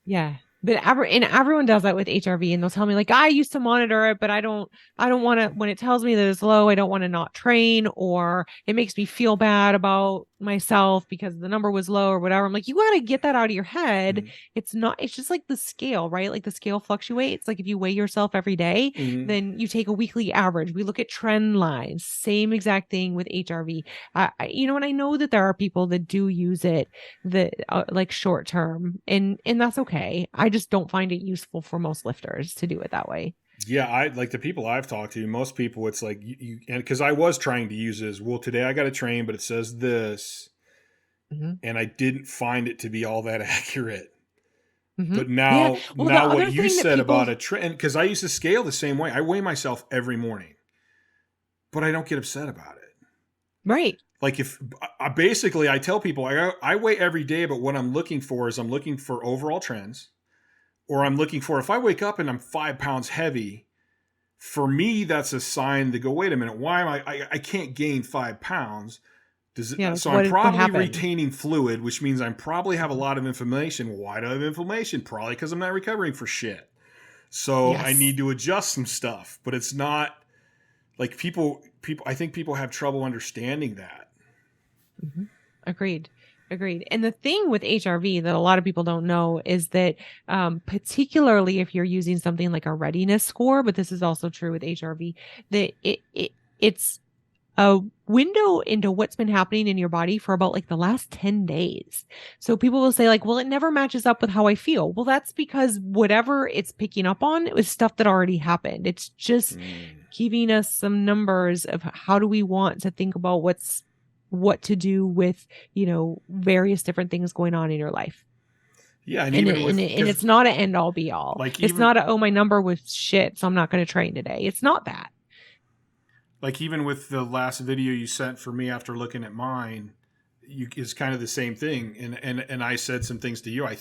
S3: Yeah, but everyone does that with HRV, and they'll tell me like, I used to monitor it, but I don't want to. When it tells me that it's low, I don't want to not train, or it makes me feel bad about myself because the number was low or whatever. I'm like, you got to get that out of your head. It's just like the scale, right? Like the scale fluctuates. Like if you weigh yourself every day, then you take a weekly average. We look at trend lines. Same exact thing with HRV. And I know that there are people that do use it that like short term, and that's okay. I just don't find it useful for most lifters to do it that way.
S2: Yeah, I like the people I've talked to, most people, it's like you and because I was trying to use it as, well, today I got to train, but it says this, and I didn't find it to be all that accurate. But now, what you said about a trend, because I used to scale the same way. I weigh myself every morning, but I don't get upset about it.
S3: Right.
S2: Like if basically I tell people I weigh every day, but what I'm looking for is I'm looking for overall trends. Or I'm looking for, if I wake up and I'm 5 pounds heavy, for me, that's a sign to go, wait a minute, why am I can't gain 5 pounds. So I'm probably retaining fluid, which means I probably have a lot of inflammation. Why do I have inflammation? Probably because I'm not recovering for shit. So I need to adjust some stuff, but it's not like people, I think people have trouble understanding that.
S3: Agreed. And the thing with HRV that a lot of people don't know is that particularly if you're using something like a readiness score, but this is also true with HRV, that it's a window into what's been happening in your body for about like the last 10 days. So people will say like, well, it never matches up with how I feel. Well, that's because whatever it's picking up on, it was stuff that already happened. It's just giving us some numbers of how do we want to think about what to do with, various different things going on in your life.
S2: Yeah. And
S3: it's not an end all be all.
S2: Like
S3: it's not my number was shit, so I'm not going to train today. It's not that.
S2: Like even with the last video you sent for me after looking at mine, it's kind of the same thing. And I said some things to you. I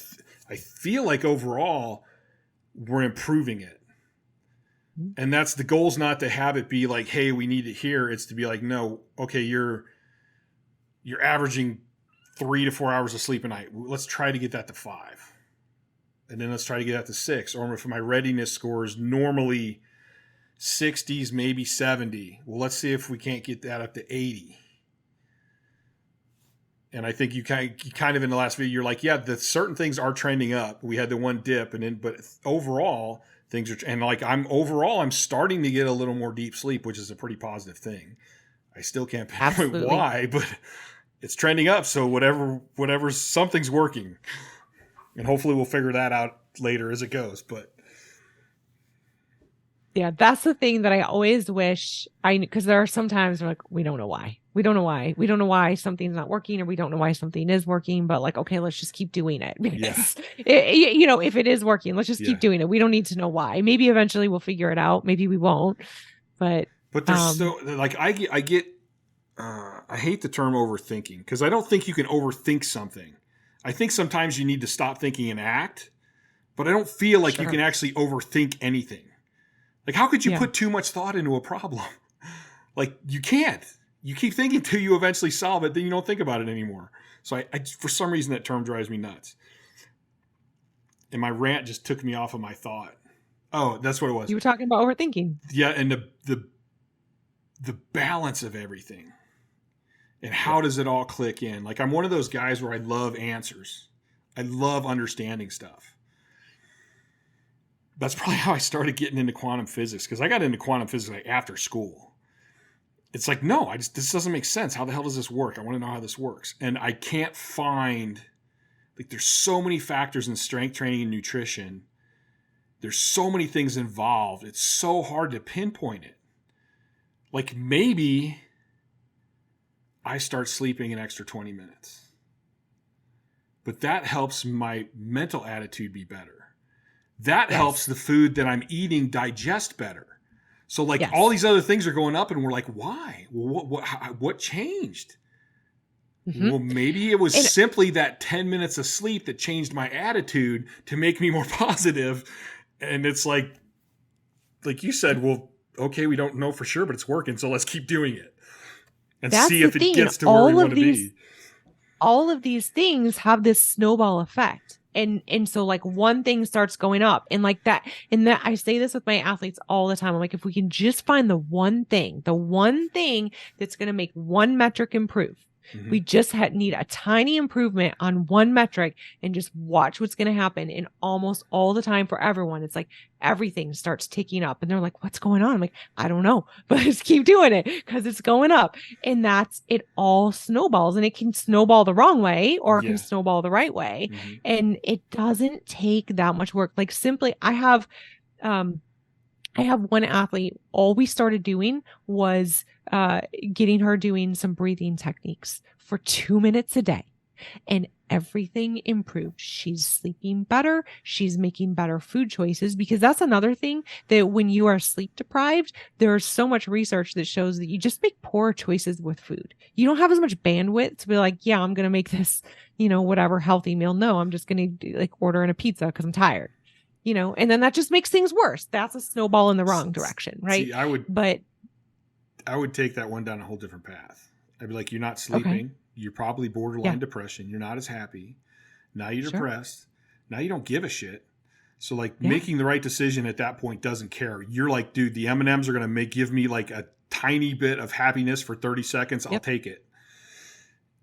S2: feel like overall we're improving it. And that's the goal's not to have it be like, hey, we need it here. It's to be like, no, okay, you're averaging 3 to 4 hours of sleep a night. Let's try to get that to 5. And then let's try to get that to 6. Or if my readiness score is normally 60s, maybe 70. Well, let's see if we can't get that up to 80. And I think you kind of in the last video, you're like, yeah, the certain things are trending up. We had the one dip, but overall things are, and like I'm starting to get a little more deep sleep, which is a pretty positive thing. I still can't pinpoint why, but it's trending up. So whatever, something's working, and hopefully we'll figure that out later as it goes. But
S3: yeah, that's the thing that I always wish because there are sometimes like, we don't know why. We don't know why something's not working, or we don't know why something is working, but like, okay, let's just keep doing it. Because if it is working, let's just keep doing it. We don't need to know why. Maybe eventually we'll figure it out. Maybe we won't, but
S2: there's so like, I hate the term overthinking, because I don't think you can overthink something. I think sometimes you need to stop thinking and act, but I don't feel like you can actually overthink anything. Like, how could you put too much thought into a problem? Like, you can't. You keep thinking till you eventually solve it, then you don't think about it anymore. So I for some reason, that term drives me nuts. And my rant just took me off of my thought. Oh, that's what it was.
S3: You were talking about overthinking.
S2: Yeah, and the balance of everything. And how does it all click in? Like, I'm one of those guys where I love answers. I love understanding stuff. That's probably how I started getting into quantum physics, because I got into quantum physics like after school. It's like, no, this doesn't make sense. How the hell does this work? I want to know how this works. And I can't find, like, there's so many factors in strength training and nutrition. There's so many things involved. It's so hard to pinpoint it. Like, maybe I start sleeping an extra 20 minutes. But that helps my mental attitude be better. That helps the food that I'm eating digest better. So like all these other things are going up, and we're like, why? What changed? Mm-hmm. Well, maybe it was simply that 10 minutes of sleep that changed my attitude to make me more positive. And it's like you said, well, okay, we don't know for sure, but it's working. So let's keep doing it and see if it gets to where we want to be.
S3: All of these things have this snowball effect. And so like one thing starts going up, and like that, and that I say this with my athletes all the time. I'm like, if we can just find the one thing that's going to make one metric improve, we just need a tiny improvement on one metric, and just watch what's going to happen. And almost all the time for everyone, it's like everything starts ticking up, and they're like, what's going on? I'm like, I don't know, but just keep doing it because it's going up. And that's it, all snowballs, and it can snowball the wrong way or it can snowball the right way. And it doesn't take that much work. Like, simply, I have one athlete, all we started doing was getting her doing some breathing techniques for 2 minutes a day, and everything improved. She's sleeping better. She's making better food choices, because that's another thing, that when you are sleep deprived, there's so much research that shows that you just make poor choices with food. You don't have as much bandwidth to be like, yeah, I'm going to make this, whatever healthy meal. No, I'm just going to like order in a pizza because I'm tired, and then that just makes things worse. That's a snowball in the wrong direction. Right.
S2: See, I would take that one down a whole different path. I'd be like, you're not sleeping. Okay. You're probably borderline depression. You're not as happy. Now you're depressed. Now you don't give a shit. So like making the right decision at that point doesn't care. You're like, dude, the M&Ms are going to give me like a tiny bit of happiness for 30 seconds. I'll take it.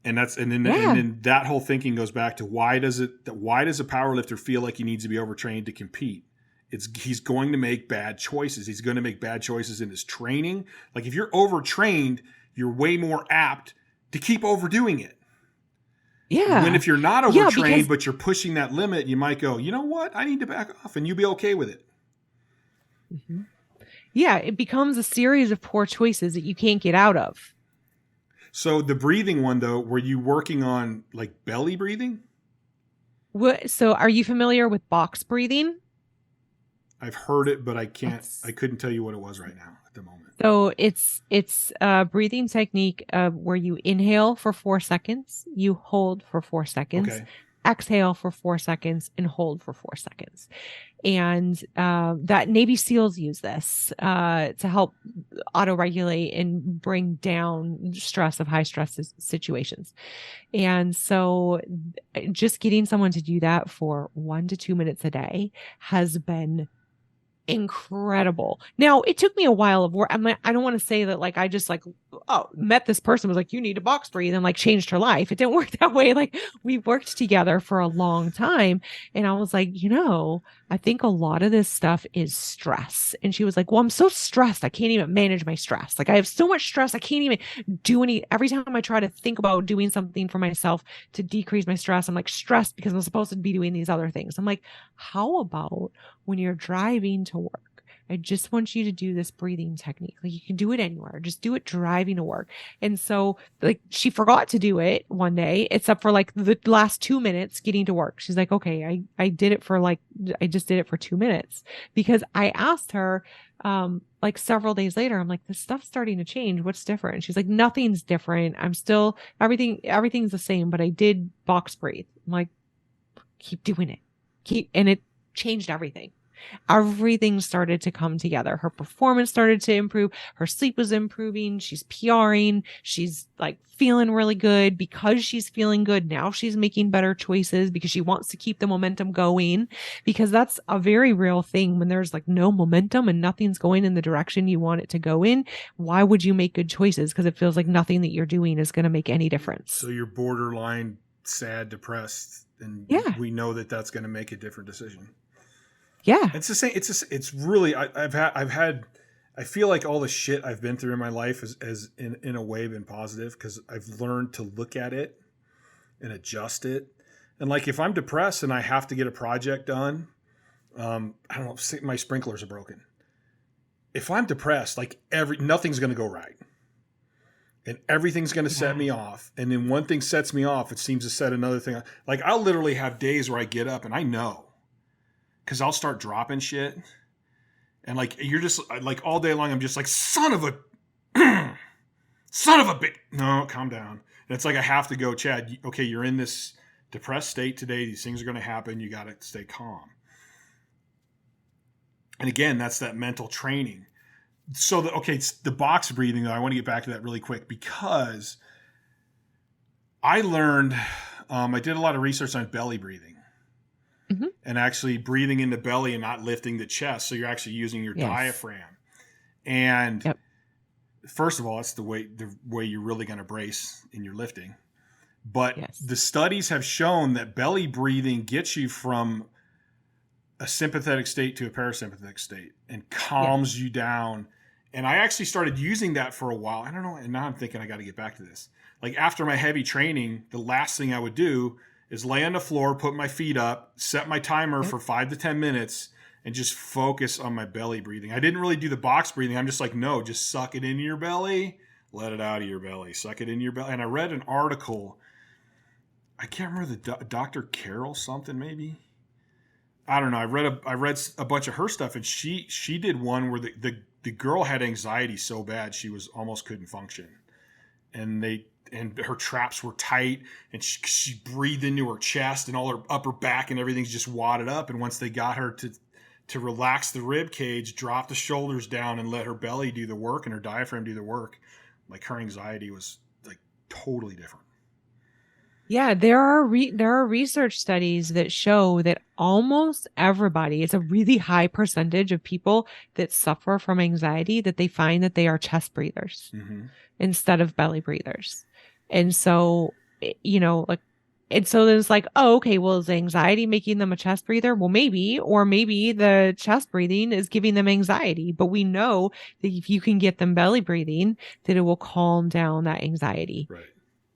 S2: And then that whole thinking goes back to why does a powerlifter feel like he needs to be overtrained to compete? He's going to make bad choices. He's going to make bad choices in his training. Like if you're overtrained, you're way more apt to keep overdoing it.
S3: Yeah.
S2: When if you're not overtrained,
S3: because,
S2: but you're pushing that limit, you might go, you know what? I need to back off, and you'll be okay with it.
S3: mm-hmm. Yeah, it becomes a series of poor choices that you can't get out of.
S2: So the breathing one, though, were you working on like belly breathing?
S3: So are you familiar with box breathing?
S2: I've heard it, but I couldn't tell you what it was right now at the moment.
S3: So it's a breathing technique where you inhale for 4 seconds, you hold for 4 seconds,
S2: Okay.
S3: exhale for 4 seconds, and hold for 4 seconds. And that Navy SEALs use this to help auto-regulate and bring down stress of high stress situations. And so just getting someone to do that for 1 to 2 minutes a day has been incredible. Now, it took me a while of work. I don't want to say that like I just like met this person, was like, you need to box breathe, and like changed her life. It didn't work that way. Like we worked together for a long time, and I was like, I think a lot of this stuff is stress. And she was like, well, I'm so stressed, I can't even manage my stress. Like I have so much stress, I can't even do every time I try to think about doing something for myself to decrease my stress, I'm like stressed because I'm supposed to be doing these other things. I'm like, how about when you're driving to work, I just want you to do this breathing technique. Like you can do it anywhere. Just do it driving to work. And so like she forgot to do it one day, except for like the last 2 minutes getting to work. She's like, okay, I did it for I just did it for 2 minutes, because I asked her, like several days later, I'm like, this stuff's starting to change. What's different? And she's like, nothing's different. I'm still, everything's the same, but I did box breathe. I'm like, keep doing it. And it changed everything. Everything started to come together. Her performance started to improve. Her sleep was improving. She's PRing. She's like feeling really good. Because she's feeling good, now she's making better choices because she wants to keep the momentum going, because that's a very real thing. When there's like no momentum and nothing's going in the direction you want it to go in, why would you make good choices? Because it feels like nothing that you're doing is going to make any difference.
S2: So you're borderline sad, depressed, and we know that that's going to make a different decision.
S3: Yeah.
S2: It's the same. It's really, I feel like all the shit I've been through in my life has in a way been positive, because I've learned to look at it and adjust it. And like, if I'm depressed and I have to get a project done, I don't know, my sprinklers are broken. If I'm depressed, like nothing's going to go right. And everything's going to set me off. And then one thing sets me off, it seems to set another thing off. Like I'll literally have days where I get up and I know, because I'll start dropping shit. And like, you're just like all day long, I'm just like, son of a bitch. No, calm down. And it's like, I have to go, Chad, okay, you're in this depressed state today. These things are going to happen. You got to stay calm. And again, that's that mental training. So it's the box breathing, though. I want to get back to that really quick, because I learned, I did a lot of research on belly breathing. Mm-hmm. And actually breathing in the belly and not lifting the chest. So you're actually using your diaphragm. And first of all, that's the way you're really going to brace in your lifting. But the studies have shown that belly breathing gets you from a sympathetic state to a parasympathetic state and calms you down. And I actually started using that for a while. I don't know. And now I'm thinking I got to get back to this. Like after my heavy training, the last thing I would do is lay on the floor, put my feet up, set my timer for 5 to 10 minutes, and just focus on my belly breathing. I didn't really do the box breathing. I'm just like, no, just suck it into your belly, let it out of your belly, suck it into your belly. And I read an article, I can't remember the Dr. Carol something maybe. I don't know. I read a bunch of her stuff, and she did one where the girl had anxiety so bad she was almost couldn't function, and her traps were tight, and she breathed into her chest, and all her upper back and everything's just wadded up. And once they got her to relax the rib cage, drop the shoulders down, and let her belly do the work and her diaphragm do the work, like her anxiety was like totally different.
S3: Yeah, there are research studies that show that almost everybody, it's a really high percentage of people that suffer from anxiety, that they find that they are chest breathers instead of belly breathers. And so, like And so then it's like, oh, okay, well, is anxiety making them a chest breather? Well, maybe, or maybe the chest breathing is giving them anxiety. But we know that if you can get them belly breathing, that it will calm down that anxiety.
S2: Right.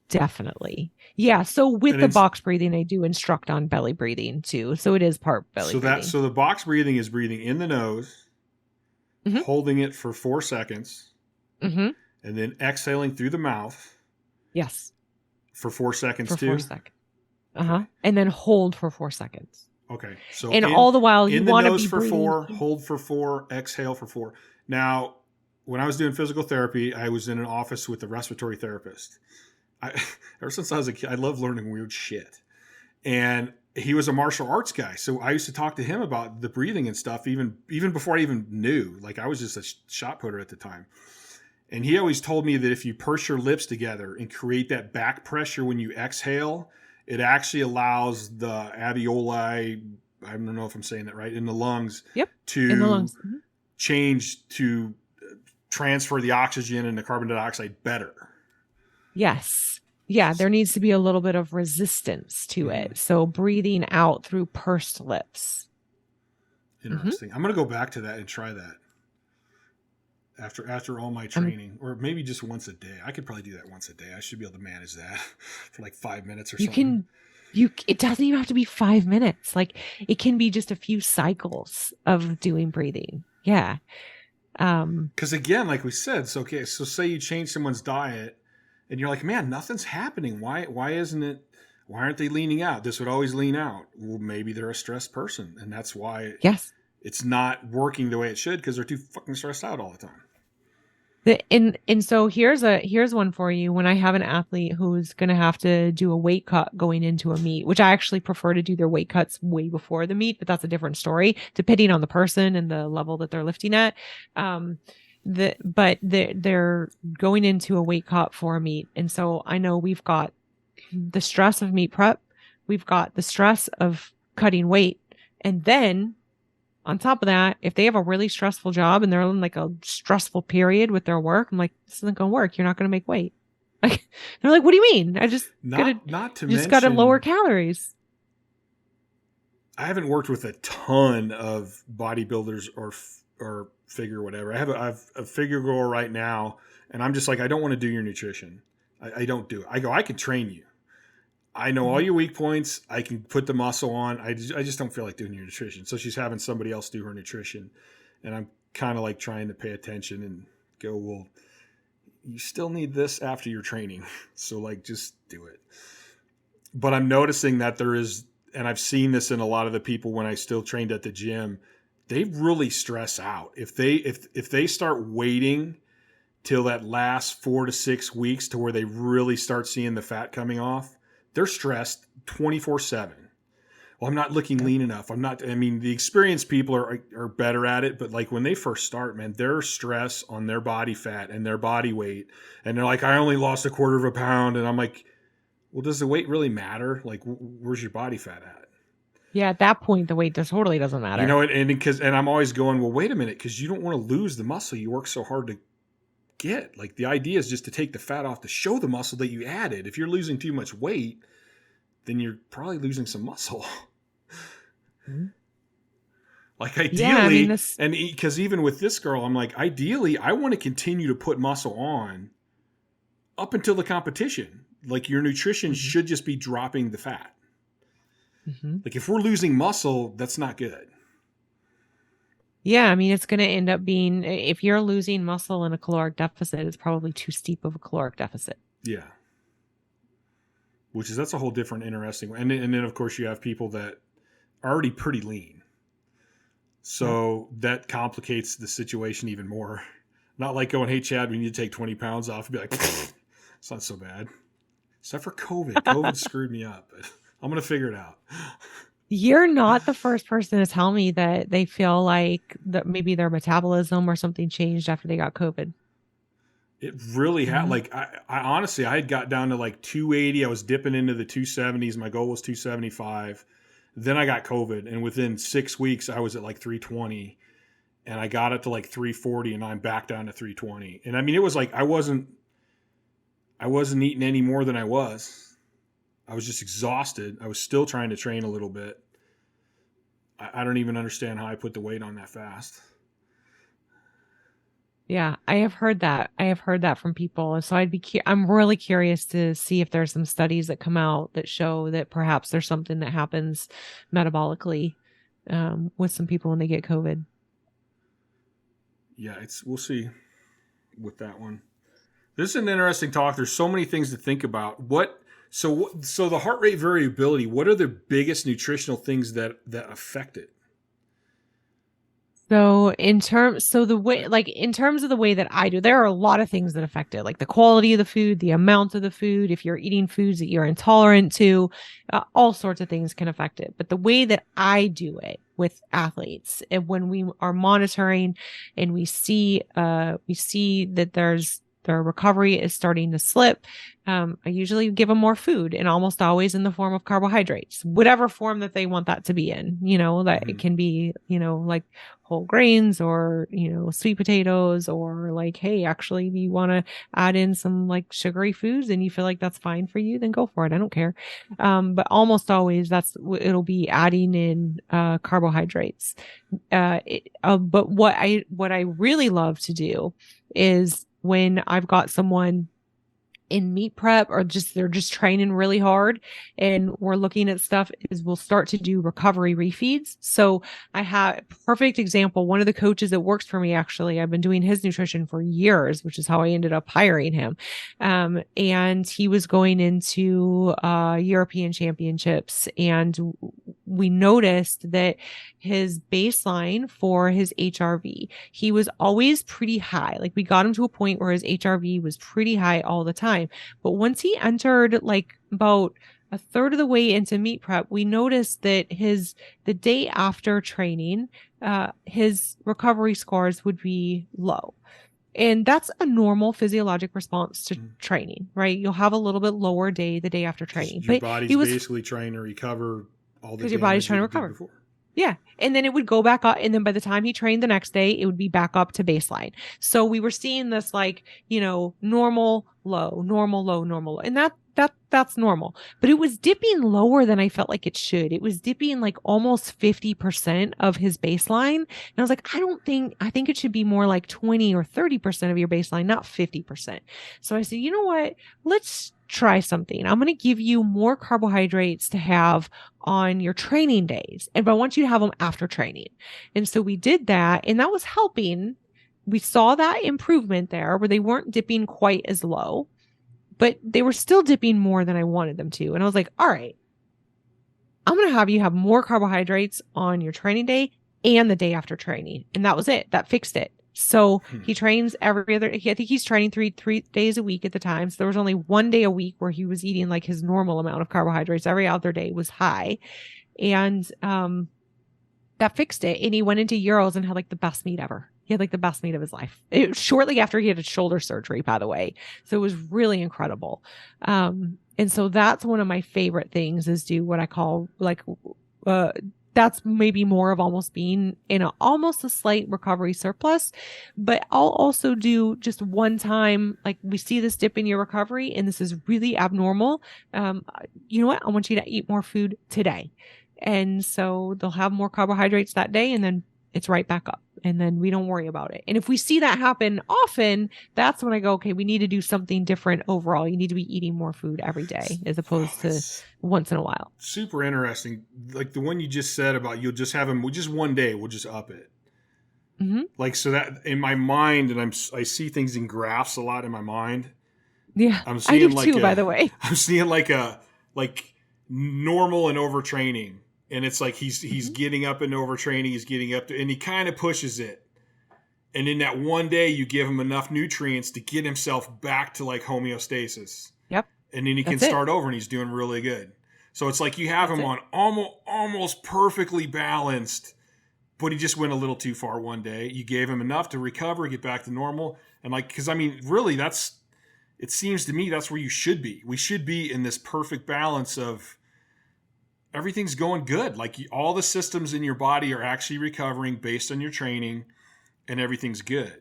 S3: Definitely. Yeah. So with
S2: And
S3: the
S2: it's
S3: box breathing, I do instruct on belly breathing too. So it is part belly breathing.
S2: so the box breathing is breathing in the nose,
S3: Mm-hmm.
S2: holding it for 4 seconds,
S3: Mm-hmm.
S2: and then exhaling through the mouth
S3: Yes.
S2: for 4 seconds
S3: For
S2: too.
S3: 4 seconds.
S2: Okay.
S3: And then hold for 4 seconds.
S2: Okay. So
S3: And all the while you
S2: in the
S3: want to
S2: nose
S3: be
S2: for
S3: breathing.
S2: 4, hold for 4, exhale for 4. Now, when I was doing physical therapy, I was in an office with a respiratory therapist. Ever since I was a kid, I love learning weird shit. And he was a martial arts guy. So I used to talk to him about the breathing and stuff, even before I even knew. Like I was just a shot putter at the time. And he always told me that if you purse your lips together and create that back pressure when you exhale, it actually allows the alveoli, I don't know if I'm saying that right, in the lungs
S3: Yep.
S2: to
S3: In the lungs.
S2: change, to transfer the oxygen and the carbon dioxide better.
S3: Yes. Yeah. There needs to be a little bit of resistance to it. So breathing out through pursed lips.
S2: Interesting. I'm going to go back to that and try that after all my training, or maybe just once a day. I could probably do that once a day. I should be able to manage that for like 5 minutes or something.
S3: It doesn't even have to be 5 minutes. Like it can be just a few cycles of doing breathing. Yeah.
S2: Because again, like we said, so say you change someone's diet and you're like, man, nothing's happening. Why aren't they leaning out? This would always lean out. Well, maybe they're a stressed person, and that's why
S3: Yes.
S2: it's not working the way it should, because they're too fucking stressed out all the time.
S3: And so here's one for you. When I have an athlete who's going to have to do a weight cut going into a meet, which I actually prefer to do their weight cuts way before the meet, but that's a different story, depending on the person and the level that they're lifting at. But they're going into a weight cut for a meet. And so I know we've got the stress of meet prep. We've got the stress of cutting weight. And then on top of that, if they have a really stressful job and they're in like a stressful period with their work, I'm like, this isn't going to work. You're not going to make weight. Like, they're like, what do you mean? I just got to lower calories.
S2: I haven't worked with a ton of bodybuilders or figure whatever. I have a figure girl right now, and I'm just like, I don't want to do your nutrition. I don't do it. I can train you. I know all your weak points. I can put the muscle on. I just don't feel like doing your nutrition. So she's having somebody else do her nutrition. And I'm kind of like trying to pay attention and go, well, you still need this after your training. So like, just do it. But I'm noticing that there is, and I've seen this in a lot of the people when I still trained at the gym, they really stress out. If they start waiting till that last 4 to 6 weeks to where they really start seeing the fat coming off, they're stressed 24/7. Well, I'm not looking lean enough. The experienced people are better at it, but like when they first start, man, their stress on their body fat and their body weight, and they're like, I only lost a quarter of a pound. And I'm like, well, does the weight really matter? Like, where's your body fat at?
S3: Yeah, at that point, the weight totally doesn't matter.
S2: You know, and I'm always going, well, wait a minute, because you don't want to lose the muscle you work so hard to get. Like, the idea is just to take the fat off to show the muscle that you added. If you're losing too much weight, then you're probably losing some muscle. Mm-hmm. Like ideally, and because even with this girl, I'm like, ideally, I want to continue to put muscle on up until the competition. Like your nutrition should just be dropping the fat. Mm-hmm. Like if we're losing muscle, that's not good.
S3: Yeah, I mean, it's going to end up being, if you're losing muscle in a caloric deficit, it's probably too steep of a caloric deficit.
S2: Yeah. That's a whole different interesting one. And then, of course, you have people that are already pretty lean. So that complicates the situation even more. Not like going, hey, Chad, we need to take 20 pounds off. And be like, it's not so bad. Except for COVID. COVID screwed me up. But I'm going to figure it out.
S3: You're not the first person to tell me that they feel like that maybe their metabolism or something changed after they got COVID.
S2: It really had. Mm-hmm. Like, I honestly, I had got down to like 280. I was dipping into the 270s. My goal was 275. Then I got COVID. And within 6 weeks, I was at like 320. And I got it to like 340. And I'm back down to 320. And I mean, it was like I wasn't eating any more than I was. I was just exhausted. I was still trying to train a little bit. I don't even understand how I put the weight on that fast.
S3: Yeah, I have heard that. I have heard that from people. And so I'm really curious to see if there's some studies that come out that show that perhaps there's something that happens metabolically with some people when they get COVID.
S2: Yeah, we'll see with that one. This is an interesting talk. There's so many things to think about. So the heart rate variability, what are the biggest nutritional things that affect it?
S3: So in terms of the way that I do, there are a lot of things that affect it, like the quality of the food, the amount of the food, if you're eating foods that you're intolerant to, all sorts of things can affect it. But the way that I do it with athletes, and when we are monitoring and we see that their recovery is starting to slip, I usually give them more food, and almost always in the form of carbohydrates, whatever form that they want that to be in, that it can be, like whole grains or, sweet potatoes, or like, hey, actually, if you want to add in some like sugary foods and you feel like that's fine for you, then go for it. I don't care. But almost always it'll be adding in carbohydrates. But what I really love to do is when I've got someone in meet prep, or they're just training really hard and we're looking at stuff, is we'll start to do recovery refeeds. So I have a perfect example. One of the coaches that works for me, actually, I've been doing his nutrition for years, which is how I ended up hiring him. And he was going into European championships, and we noticed that his baseline for his HRV, he was always pretty high. Like, we got him to a point where his HRV was pretty high all the time. But once he entered like about a third of the way into meet prep, we noticed that the day after training, his recovery scores would be low. And that's a normal physiologic response to training, right? You'll have a little bit lower day the day after training.
S2: Your body's basically trying to recover all the damage
S3: your body's trying to recover
S2: before.
S3: Yeah. And then it would go back up. And then by the time he trained the next day, it would be back up to baseline. So we were seeing this like, normal, low, normal, low, normal, low. And that's normal. But it was dipping lower than I felt like it should. It was dipping like almost 50% of his baseline. And I was like, I think it should be more like 20 or 30% of your baseline, not 50%. So I said, you know what? Let's try something. I'm going to give you more carbohydrates to have on your training days, but I want you to have them after training. And so we did that, and that was helping. We saw that improvement there where they weren't dipping quite as low, but they were still dipping more than I wanted them to. And I was like, all right, I'm going to have you have more carbohydrates on your training day and the day after training. And that was it. That fixed it. So he trains every other, I think he's training three days a week at the time. So there was only one day a week where he was eating like his normal amount of carbohydrates. Every other day was high. And that fixed it. And he went into Euros and had like the best meet ever. He had like the best meet of his life. It was shortly after he had a shoulder surgery, by the way. So it was really incredible. And so that's one of my favorite things, is do what I call like, that's maybe more of almost being in almost a slight recovery surplus. But I'll also do just one time, like, we see this dip in your recovery and this is really abnormal. You know what? I want you to eat more food today. And so they'll have more carbohydrates that day, and then it's right back up. And then we don't worry about it. And if we see that happen often, that's when I go, okay, we need to do something different overall. You need to be eating more food every day as opposed to once in a while.
S2: Super interesting. Like the one you just said about you'll just have them just one day, we'll just up it.
S3: Mm-hmm.
S2: Like, so that in my mind, and I see things in graphs a lot in my mind.
S3: Yeah,
S2: I'm seeing
S3: I do
S2: like
S3: too, by the way.
S2: I'm seeing like normal and overtraining. And it's like he's getting up and overtraining, he's getting up to, and he kind of pushes it. And in that one day, you give him enough nutrients to get himself back to like homeostasis.
S3: Yep.
S2: And then he can start over, and he's doing really good. So it's like you have him on almost perfectly balanced, but he just went a little too far one day. You gave him enough to recover, get back to normal. And like, because I mean, really, it seems to me that's where you should be. We should be in this perfect balance of everything's going good. Like all the systems in your body are actually recovering based on your training, and everything's good.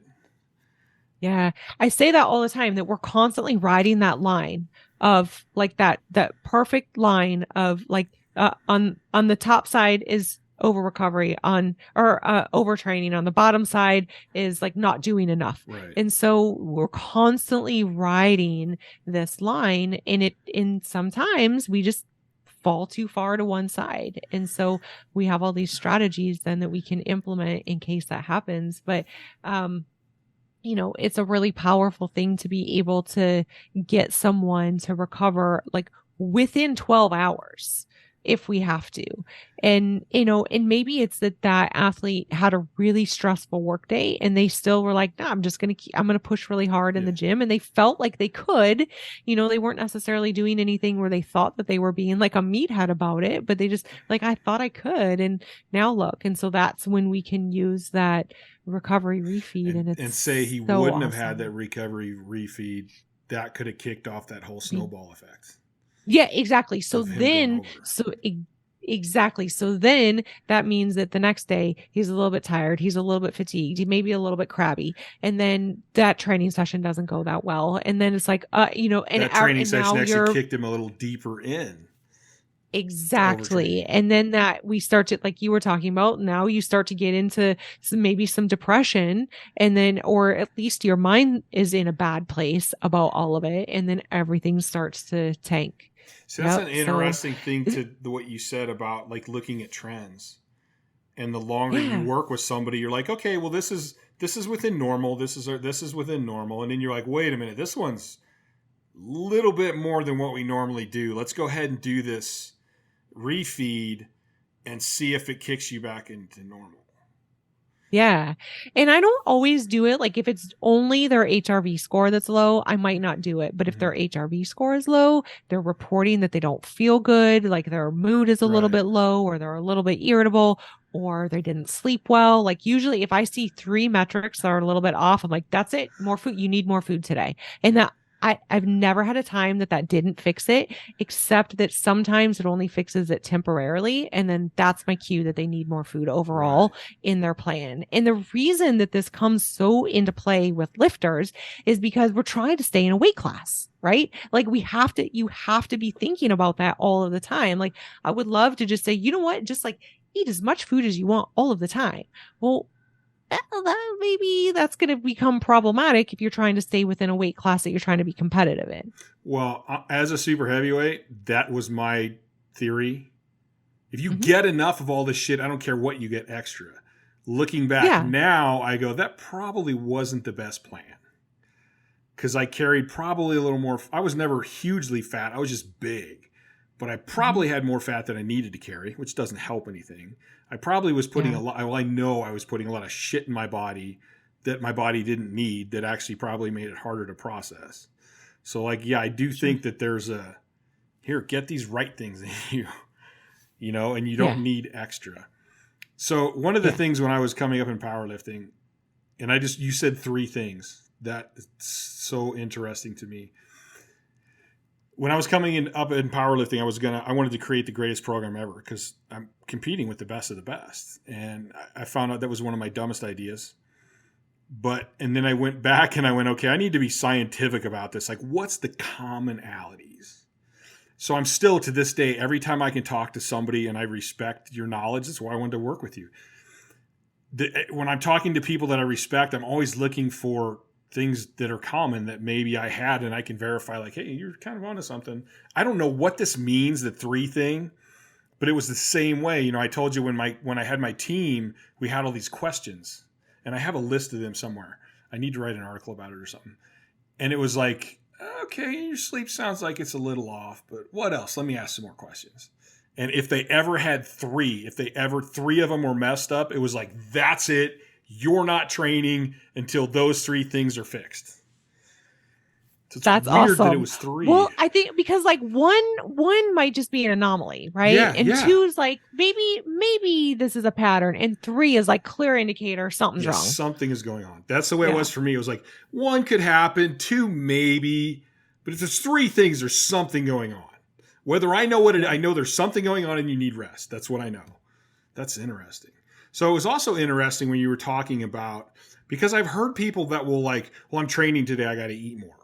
S3: Yeah. I say that all the time, that we're constantly riding that line of like that perfect line of like on the top side is over recovery on or overtraining, on the bottom side is like not doing enough.
S2: Right.
S3: And so we're constantly riding this line, and sometimes we just fall too far to one side. And so we have all these strategies then that we can implement in case that happens. But it's a really powerful thing to be able to get someone to recover like within 12 hours if we have to. And, and maybe it's that athlete had a really stressful work day and they still were like, I'm going to push really hard in the gym. And they felt like they could, they weren't necessarily doing anything where they thought that they were being like a meathead about it, but they just like, I thought I could. And now look. And so that's when we can use that recovery refeed. And
S2: say he
S3: so
S2: wouldn't
S3: awesome.
S2: have had that recovery refeed, that could have kicked off that whole snowball effect.
S3: Yeah, exactly. So then that means that the next day he's a little bit tired, he's a little bit fatigued, he may be a little bit crabby, and then that training session doesn't go that well, and then it's like and
S2: that training session actually kicked him a little deeper in.
S3: Exactly. And then that we start to, like you were talking about, now you start to get into maybe some depression, and then, or at least your mind is in a bad place about all of it. And then everything starts to tank.
S2: So that's an interesting thing to what you said about like looking at trends. And the longer you work with somebody, you're like, okay, well, this is within normal. This is within normal. And then you're like, wait a minute, this one's a little bit more than what we normally do. Let's go ahead and do this refeed and see if it kicks you back into normal.
S3: Yeah. And I don't always do it. Like if it's only their HRV score that's low, I might not do it. But if their HRV score is low, they're reporting that they don't feel good, like their mood is a little bit low, or they're a little bit irritable, or they didn't sleep well. Like usually if I see 3 metrics that are a little bit off, I'm like, that's it. More food. You need more food today. And that I've never had a time that didn't fix it, except that sometimes it only fixes it temporarily. And then that's my cue that they need more food overall in their plan. And the reason that this comes so into play with lifters is because we're trying to stay in a weight class, right? Like you have to be thinking about that all of the time. Like I would love to just say, you know what, just like eat as much food as you want all of the time. Well, maybe that's going to become problematic if you're trying to stay within a weight class that you're trying to be competitive in.
S2: Well, as a super heavyweight, that was my theory. If you get enough of all this shit, I don't care what you get extra. Looking back now, I go, that probably wasn't the best plan. Because I carried probably a little more. I was never hugely fat. I was just big. But I probably had more fat than I needed to carry, which doesn't help anything. I probably was putting a lot. Well, I know I was putting a lot of shit in my body that my body didn't need, that actually probably made it harder to process. So, like, yeah, I do think that there's get these right things in you, and you don't need extra. So one of the things when I was coming up in powerlifting, and you said 3 things that is so interesting to me. When I was coming up in powerlifting, I wanted to create the greatest program ever because I'm competing with the best of the best. And I found out that was one of my dumbest ideas. And then I went back and I went, okay, I need to be scientific about this. Like, what's the commonalities? So I'm still, to this day, every time I can talk to somebody and I respect your knowledge, that's why I wanted to work with you. When I'm talking to people that I respect, I'm always looking for things that are common that maybe I had and I can verify, like, hey, you're kind of onto something. I don't know what this means, the 3 thing, but it was the same way. I told you when I had my team, we had all these questions and I have a list of them somewhere. I need to write an article about it or something. And it was like, okay, your sleep sounds like it's a little off, but what else? Let me ask some more questions. And if they ever had 3 of them were messed up, it was like, that's it. You're not training until those 3 things are fixed. So
S3: that's awesome
S2: that it was 3.
S3: Well, I think because like one might just be an anomaly, right?
S2: Yeah,
S3: and 2 is like maybe this is a pattern, and 3 is like clear indicator something's wrong.
S2: Something is going on. That's the way it was for me. It was like 1 could happen, 2 maybe, but if there's 3 things, there's something going on. Whether I know what it is, I know there's something going on and you need rest. That's what I know. That's interesting. So it was also interesting when you were talking about, because I've heard people that will like, well, I'm training today, I got to eat more.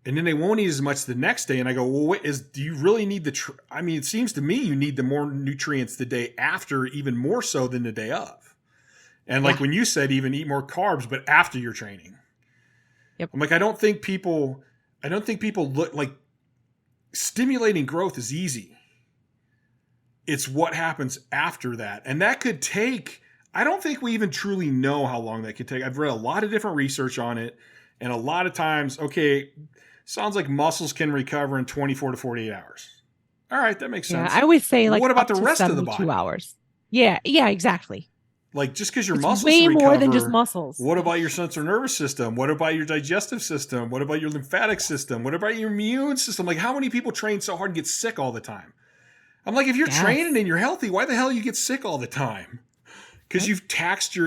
S2: and then they won't eat as much the next day. And I go, well, do you really need it seems to me you need the more nutrients the day after, even more so than the day of. And like when you said, even eat more carbs, but after your training.
S3: Yep.
S2: I'm like, I don't think people look like stimulating growth is easy. It's what happens after that. And that could take, I don't think we even truly know how long that could take. I've read a lot of different research on it. And a lot of times, okay, sounds like muscles can recover in 24 to 48 hours. All right, that makes sense.
S3: I always say like,
S2: what about the rest of the body?
S3: 2 hours. Yeah, exactly.
S2: Like just because your
S3: it's
S2: muscles
S3: way
S2: recover,
S3: more than just muscles.
S2: What about your sensory nervous system? What about your digestive system? What about your lymphatic system? What about your immune system? Like how many people train so hard and get sick all the time? I'm like, if you're training and you're healthy, why the hell you get sick all the time? Because you've taxed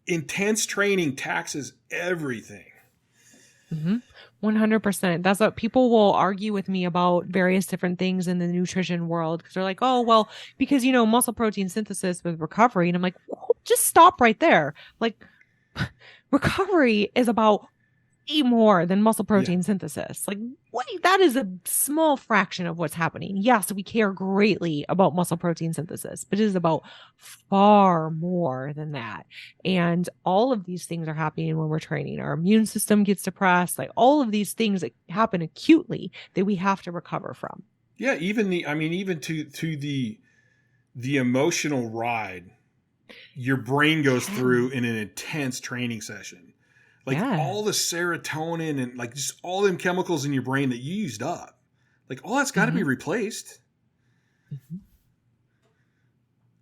S2: intense training taxes everything.
S3: 100%. That's what people will argue with me about various different things in the nutrition world. Because they're like, oh, well, because, muscle protein synthesis with recovery. And I'm like, well, just stop right there. Like recovery is about way more than muscle protein synthesis. Like, wait, that is a small fraction of what's happening. Yes, we care greatly about muscle protein synthesis, but it is about far more than that. And all of these things are happening when we're training. Our immune system gets depressed, like all of these things that happen acutely that we have to recover from.
S2: Yeah, even to the emotional ride your brain goes through in an intense training session. Like all the serotonin and like just all them chemicals in your brain that you used up. Like all that's got to be replaced.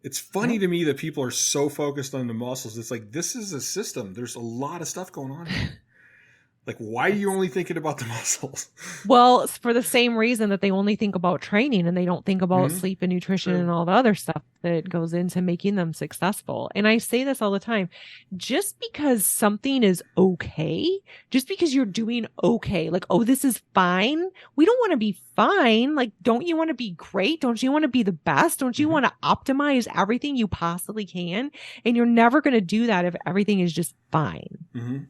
S2: It's funny to me that people are so focused on the muscles. It's like, this is a system. There's a lot of stuff going on here. Like, why are you only thinking about the muscles?
S3: Well, it's for the same reason that they only think about training and they don't think about sleep and nutrition and all the other stuff that goes into making them successful. And I say this all the time, just because something is okay, just because you're doing okay, like, oh, this is fine. We don't want to be fine. Like, don't you want to be great? Don't you want to be the best? Don't you want to optimize everything you possibly can? And you're never going to do that if everything is just fine.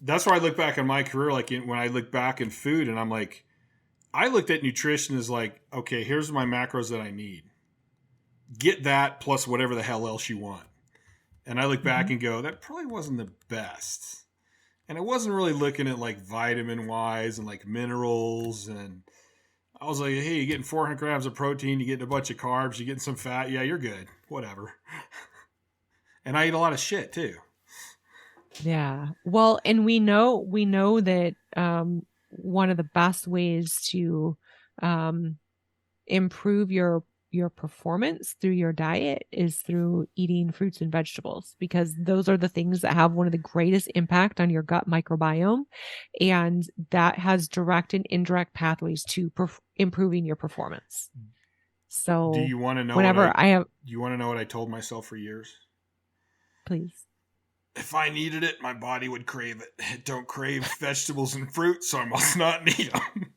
S2: That's why I look back on my career, like when I look back in food, and I'm like, I looked at nutrition as like, okay, here's my macros that I need. Get that plus whatever the hell else you want. And I look back and go, that probably wasn't the best. And I wasn't really looking at like vitamin wise and like minerals. And I was like, hey, you're getting 400 grams of protein, you're getting a bunch of carbs, you're getting some fat. Yeah, you're good. Whatever. And I eat a lot of shit too.
S3: Yeah. Well, and we know that one of the best ways to improve your performance through your diet is through eating fruits and vegetables, because those are the things that have one of the greatest impact on your gut microbiome, and that has direct and indirect pathways to improving your performance. So,
S2: do you want to know? Do you want to know what I told myself for years?
S3: Please.
S2: If I needed it, my body would crave it. It don't crave vegetables and fruit, so I must not need them.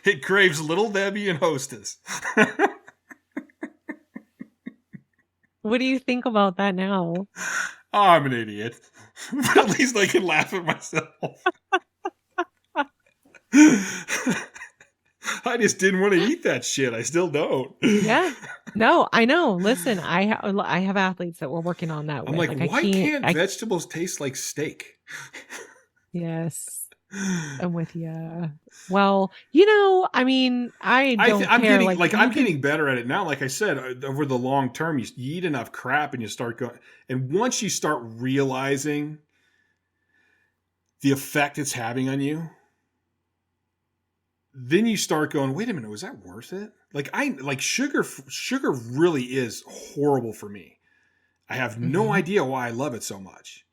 S2: It craves Little Debbie and Hostess.
S3: What do you think about that now?
S2: Oh, I'm an idiot. But at least I can laugh at myself. I just didn't want to eat that shit. I still don't.
S3: Yeah. No, I know. Listen, I have athletes that we're working on that.
S2: I'm like why can't vegetables taste like steak?
S3: Yes. I'm with you. Well, I mean, I'm
S2: care. I'm getting better at it now. Like I said, over the long term, you eat enough crap and you start going. And once you start realizing the effect it's having on you, then you start going, wait a minute, was that worth it? Like sugar really is horrible for me. I have no idea why I love it so much.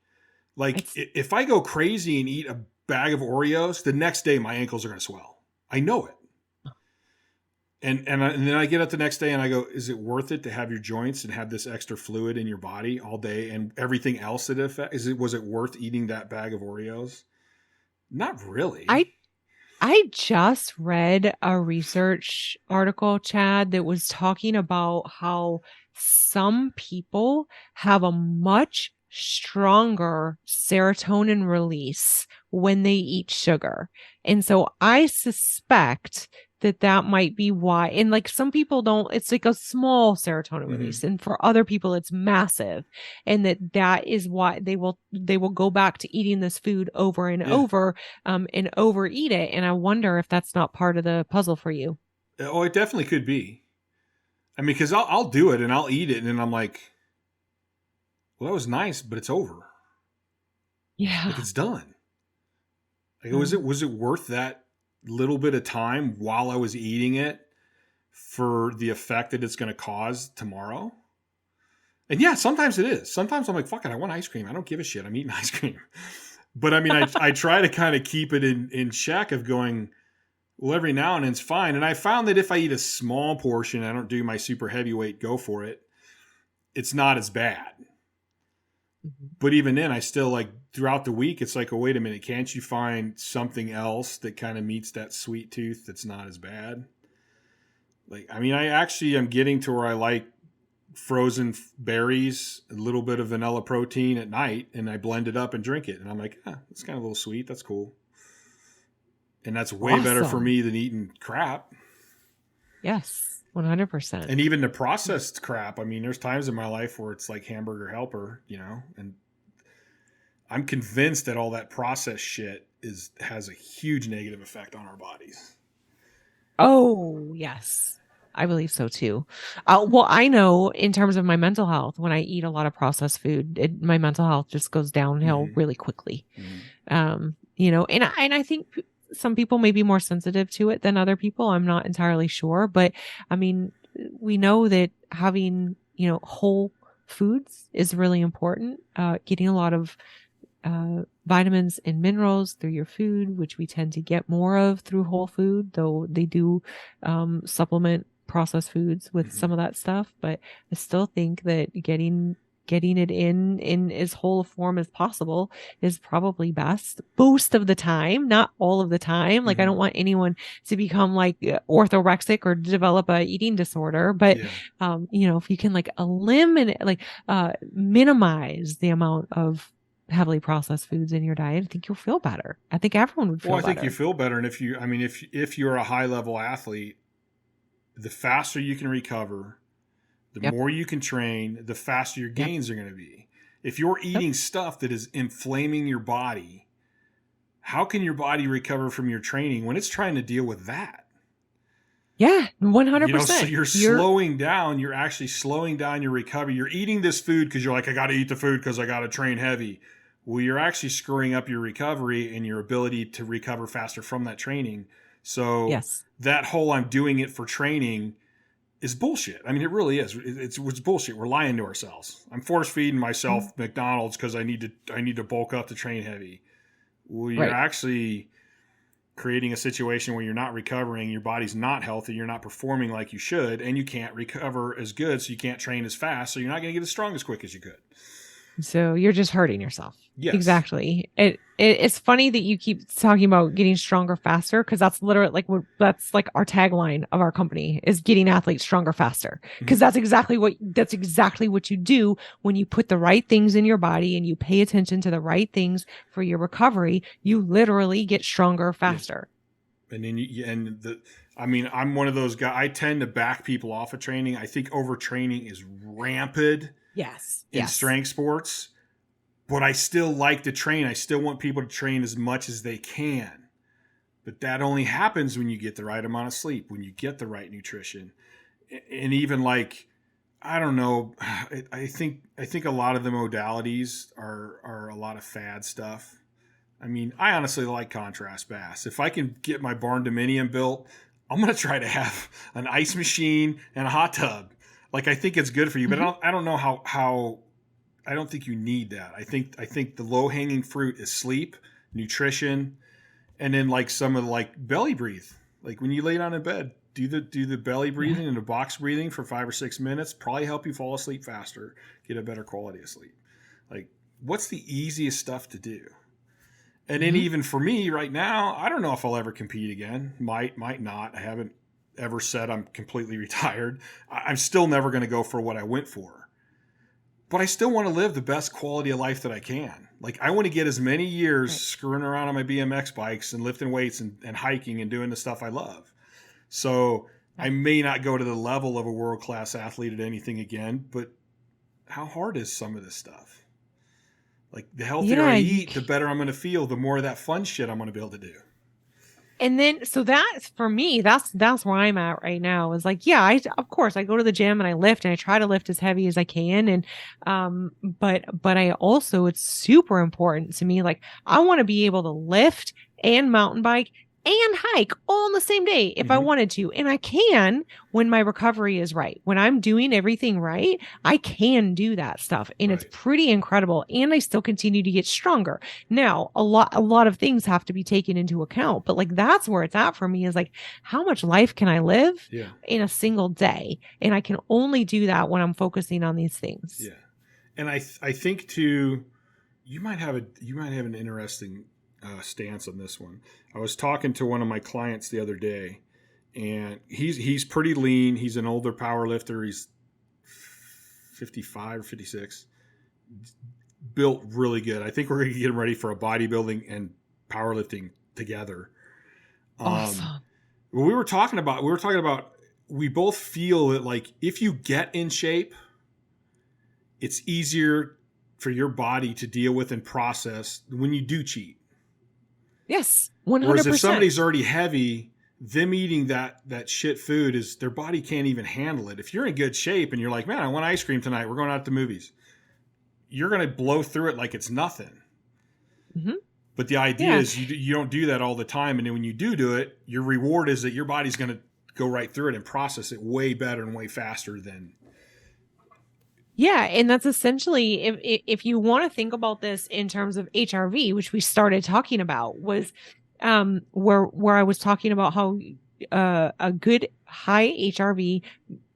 S2: Like if I go crazy and eat a bag of Oreos, the next day my ankles are going to swell. I know it. And then I get up the next day and I go, is it worth it to have your joints and have this extra fluid in your body all day and everything else that it affects? Was it worth eating that bag of Oreos? Not really.
S3: I just read a research article, Chad, that was talking about how some people have a much stronger serotonin release when they eat sugar. And so I suspect that might be why. And like some people don't, it's like a small serotonin release. And for other people, it's massive. And that is why they will go back to eating this food over and over, and overeat it. And I wonder if that's not part of the puzzle for you.
S2: Oh, it definitely could be. I mean, because I'll do it and I'll eat it, and then I'm like, well, that was nice, but it's over.
S3: Yeah.
S2: Like, it's done. Like, was it worth that little bit of time while I was eating it for the effect that it's going to cause tomorrow? And yeah, sometimes it is. Sometimes I'm like, fuck it, I want ice cream. I don't give a shit. I'm eating ice cream. But I mean, I try to kind of keep it in check of going, well, every now and then it's fine. And I found that if I eat a small portion, I don't do my super heavyweight, go for it, it's not as bad. But even then, I still like throughout the week, it's like, oh, wait a minute. Can't you find something else that kind of meets that sweet tooth that's not as bad? Like, I mean, I actually am getting to where I like frozen berries, a little bit of vanilla protein at night, and I blend it up and drink it. And I'm like, it's kind of a little sweet. That's cool. And that's way better for me than eating crap.
S3: Yes, 100%.
S2: And even the processed crap. I mean, there's times in my life where it's like hamburger helper, and I'm convinced that all that processed shit has a huge negative effect on our bodies.
S3: Oh, yes. I believe so too. Well, I know in terms of my mental health, when I eat a lot of processed food, my mental health just goes downhill really quickly. And I think some people may be more sensitive to it than other people. I'm not entirely sure, but I mean, we know that having, whole foods is really important. Getting a lot of vitamins and minerals through your food, which we tend to get more of through whole food, though they do supplement processed foods with some of that stuff. But I still think that getting it in as whole a form as possible is probably best most of the time, not all of the time. Like I don't want anyone to become like orthorexic or develop a eating disorder, but if you can like eliminate, like minimize the amount of heavily processed foods in your diet, I think you'll feel better. I think everyone would feel better.
S2: Well, I think you feel better. And if you're a high level athlete, the faster you can recover, the more you can train, the faster your gains are going to be. If you're eating stuff that is inflaming your body, how can your body recover from your training when it's trying to deal with that?
S3: Yeah, 100%.
S2: So you're slowing down. You're actually slowing down your recovery. You're eating this food because you're like, I got to eat the food because I got to train heavy. Well, you're actually screwing up your recovery and your ability to recover faster from that training. So that whole I'm doing it for training is bullshit. I mean, it really is. It's bullshit. We're lying to ourselves. I'm force feeding myself McDonald's because I need to bulk up to train heavy. Well, you're actually creating a situation where you're not recovering. Your body's not healthy. You're not performing like you should, and you can't recover as good. So you can't train as fast. So you're not going to get as strong as quick as you could.
S3: So you're just hurting yourself.
S2: Yes.
S3: Exactly. It's funny that you keep talking about getting stronger faster, because that's literally that's like our tagline of our company is getting athletes stronger faster. Because that's exactly what you do when you put the right things in your body and you pay attention to the right things for your recovery. You literally get stronger faster.
S2: Yeah. And then I'm one of those guys. I tend to back people off of training. I think overtraining is rampant.
S3: Yes.
S2: In strength sports, but I still like to train. I still want people to train as much as they can. But that only happens when you get the right amount of sleep, when you get the right nutrition. And even like, I don't know, I think a lot of the modalities are a lot of fad stuff. I mean, I honestly like contrast bass. If I can get my barn dominium built, I'm going to try to have an ice machine and a hot tub. Like, I think it's good for you, but I don't know how. I don't think you need that. I think the low hanging fruit is sleep, nutrition, and then like some of the like belly breathe. Like when you lay down in bed, do the belly breathing and the box breathing for 5 or 6 minutes. Probably help you fall asleep faster, get a better quality of sleep. Like, what's the easiest stuff to do? And then even for me right now, I don't know if I'll ever compete again. Might not. I haven't ever said I'm completely retired. I'm still never going to go for what I went for. but I still want to live the best quality of life that I can. Like I want to get as many years screwing around on my BMX bikes and lifting weights and hiking and doing the stuff I love. So I may not go to the level of a world-class athlete at anything again, but how hard is some of this stuff? Like the healthier I eat, the better I'm going to feel, the more of that fun shit I'm going to be able to do.
S3: And then, so that's for me, that's where I'm at right now is like, yeah, of course I go to the gym and I lift and I try to lift as heavy as I can. And, but I also, it's super important to me. Like I want to be able to lift and mountain bike and hike all on the same day if I wanted to. And I can when my recovery is right. When I'm doing everything right, I can do that stuff. And it's pretty incredible. And I still continue to get stronger. Now, a lot of things have to be taken into account, but like that's where it's at for me is like, how much life can I live in a single day? And I can only do that when I'm focusing on these things.
S2: Yeah. And I think too, you might have an interesting stance on this one. I was talking to one of my clients the other day, and he's pretty lean. He's an older power lifter. He's 55 or 56. Built really good. I think we're going to get him ready for a bodybuilding and powerlifting together.
S3: Awesome.
S2: We were talking about, we both feel that like if you get in shape, it's easier for your body to deal with and process when you do cheat.
S3: Yes, 100%.
S2: Whereas if somebody's already heavy, them eating that shit food is their body can't even handle it. If you're in good shape and you're like, man, I want ice cream tonight, we're going out to the movies, you're going to blow through it like it's nothing. Mm-hmm. But the idea is you don't do that all the time. And then when you do it, your reward is that your body's going to go right through it and process it way better and way faster than.
S3: Yeah. And that's essentially, if you want to think about this in terms of HRV, which we started talking about, was where I was talking about how a good high HRV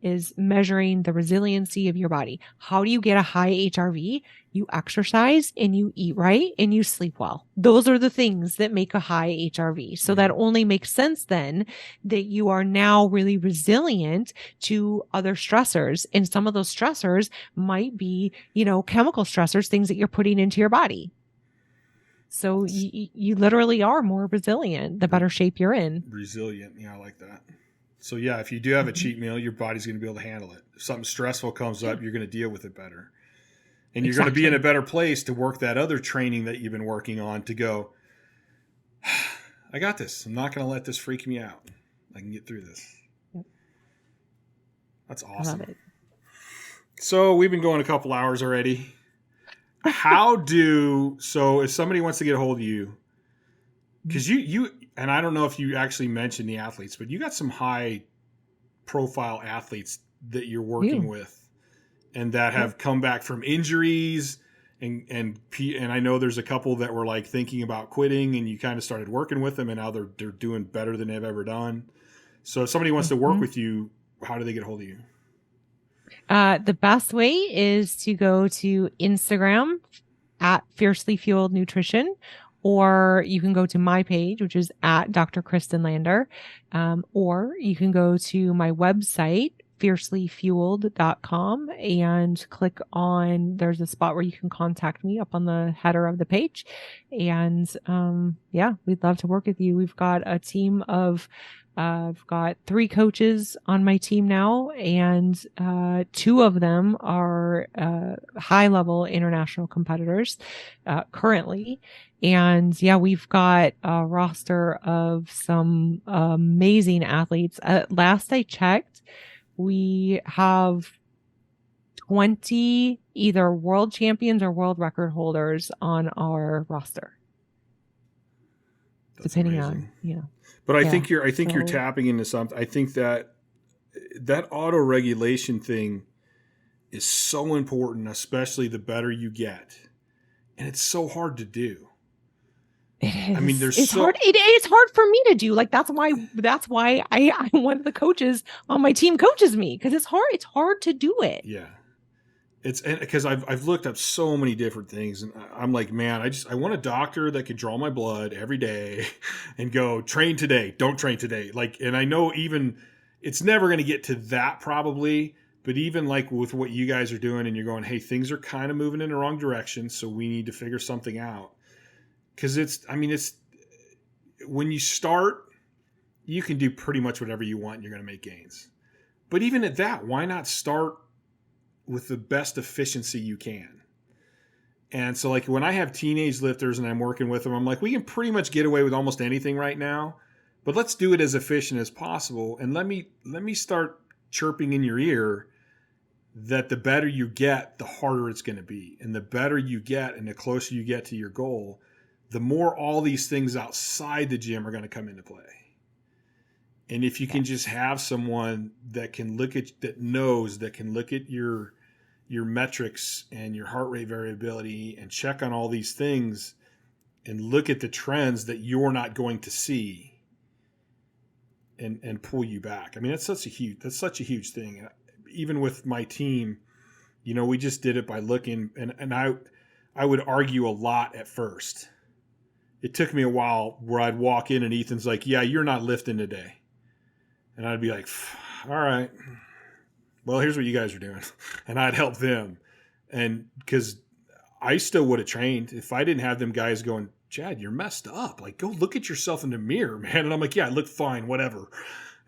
S3: is measuring the resiliency of your body. How do you get a high HRV? You exercise and you eat right and you sleep well. Those are the things that make a high HRV. So that only makes sense then that you are now really resilient to other stressors. And some of those stressors might be, chemical stressors, things that you're putting into your body. So you literally are more resilient the better shape you're in.
S2: Resilient. Yeah, I like that. So yeah, if you do have a cheat meal, your body's going to be able to handle it. If something stressful comes up, you're going to deal with it better. And you're going to be in a better place to work that other training that you've been working on to go, I got this. I'm not going to let this freak me out. I can get through this. That's awesome. Love it. So we've been going a couple hours already. So if somebody wants to get a hold of you, because you, and I don't know if you actually mentioned the athletes, but you got some high profile athletes that you're working with and that have come back from injuries and I know there's a couple that were like thinking about quitting and you kind of started working with them and now they're doing better than they've ever done. So if somebody wants to work with you, how do they get a hold of you?
S3: The best way is to go to Instagram at Fiercely Fueled Nutrition, or you can go to my page, which is at Dr. Kristen Lander, or you can go to my website, fiercelyfueled.com, and click on, there's a spot where you can contact me up on the header of the page. And we'd love to work with you. We've got a team of I've got 3 coaches on my team now, and 2 of them are high-level international competitors currently. And we've got a roster of some amazing athletes. Last I checked, we have 20 either world champions or world record holders on our roster.
S2: That's
S3: depending
S2: amazing.
S3: on,
S2: But I think you're tapping into something. I think that auto regulation thing is so important, especially the better you get. And it's so hard to do.
S3: It is. I mean, it's hard. It's hard for me to do. Like that's why I one of the coaches on my team coaches me, because it's hard. It's hard to do it.
S2: Yeah. It's because I've looked up so many different things and I'm like, man, I want a doctor that could draw my blood every day and go train today, don't train today. Like, and I know even it's never going to get to that probably, But even like with what you guys are doing and you're going, hey, things are kind of moving in the wrong direction. So we need to figure something out. Because it's when you start, you can do pretty much whatever you want and you're going to make gains. But even at that, why not start with the best efficiency you can? And so like when I have teenage lifters and I'm working with them, I'm like, we can pretty much get away with almost anything right now, but let's do it as efficient as possible. And let me start chirping in your ear that the better you get, the harder it's going to be. And the better you get and the closer you get to your goal, the more all these things outside the gym are going to come into play. And if you can just have someone that can look at your metrics and your heart rate variability and check on all these things and look at the trends that you're not going to see and pull you back. I mean, that's such a huge thing. Even with my team, we just did it by looking, and I would argue a lot at first. It took me a while where I'd walk in and Ethan's like, yeah, you're not lifting today. And I'd be like, all right, well, here's what you guys are doing. And I'd help them. And because I still would have trained if I didn't have them guys going, Chad, you're messed up. Like, go look at yourself in the mirror, man. And I'm like, yeah, I look fine, whatever.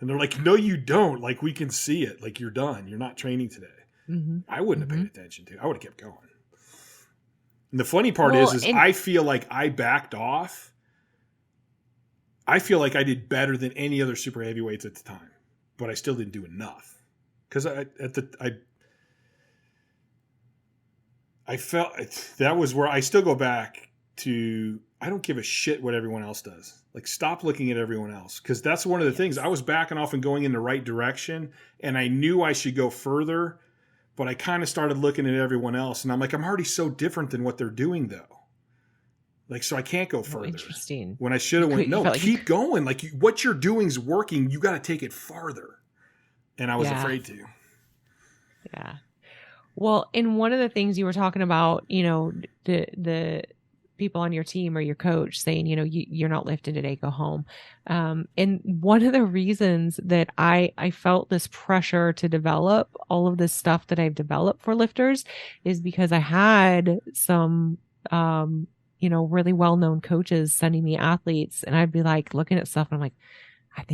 S2: And they're like, no, you don't. Like, we can see it. Like, you're done. You're not training today. Mm-hmm. I wouldn't have paid attention to it. I would have kept going. And the funny part is I feel like I backed off. I feel like I did better than any other super heavyweights at the time, but I still didn't do enough. Because I felt that was where I still go back to, I don't give a shit what everyone else does. Like, stop looking at everyone else. Because that's one of the things. I was backing off and going in the right direction, and I knew I should go further, but I kind of started looking at everyone else, and I'm like, I'm already so different than what they're doing, though. Like, so I can't go further.
S3: Interesting.
S2: When I should have went, no, keep going. Like, what you're doing is working. You got to take it farther. And I was afraid to.
S3: Yeah. Well, and one of the things you were talking about, the people on your team or your coach saying, you're not lifting today, go home. And one of the reasons that I felt this pressure to develop all of this stuff that I've developed for lifters is because I had some, really well-known coaches sending me athletes, and I'd be like looking at stuff and I'm like, I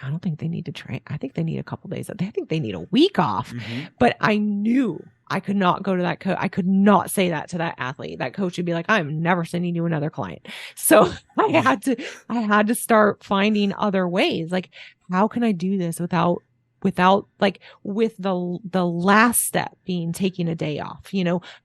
S3: don't think they need to train. I think they need a couple days. I think they need a week off. Mm-hmm. But I knew I could not go to that coach. I could not say that to that athlete. That coach would be like, I'm never sending you another client. So I had to start finding other ways. Like, how can I do this without like with the last step being taking a day off,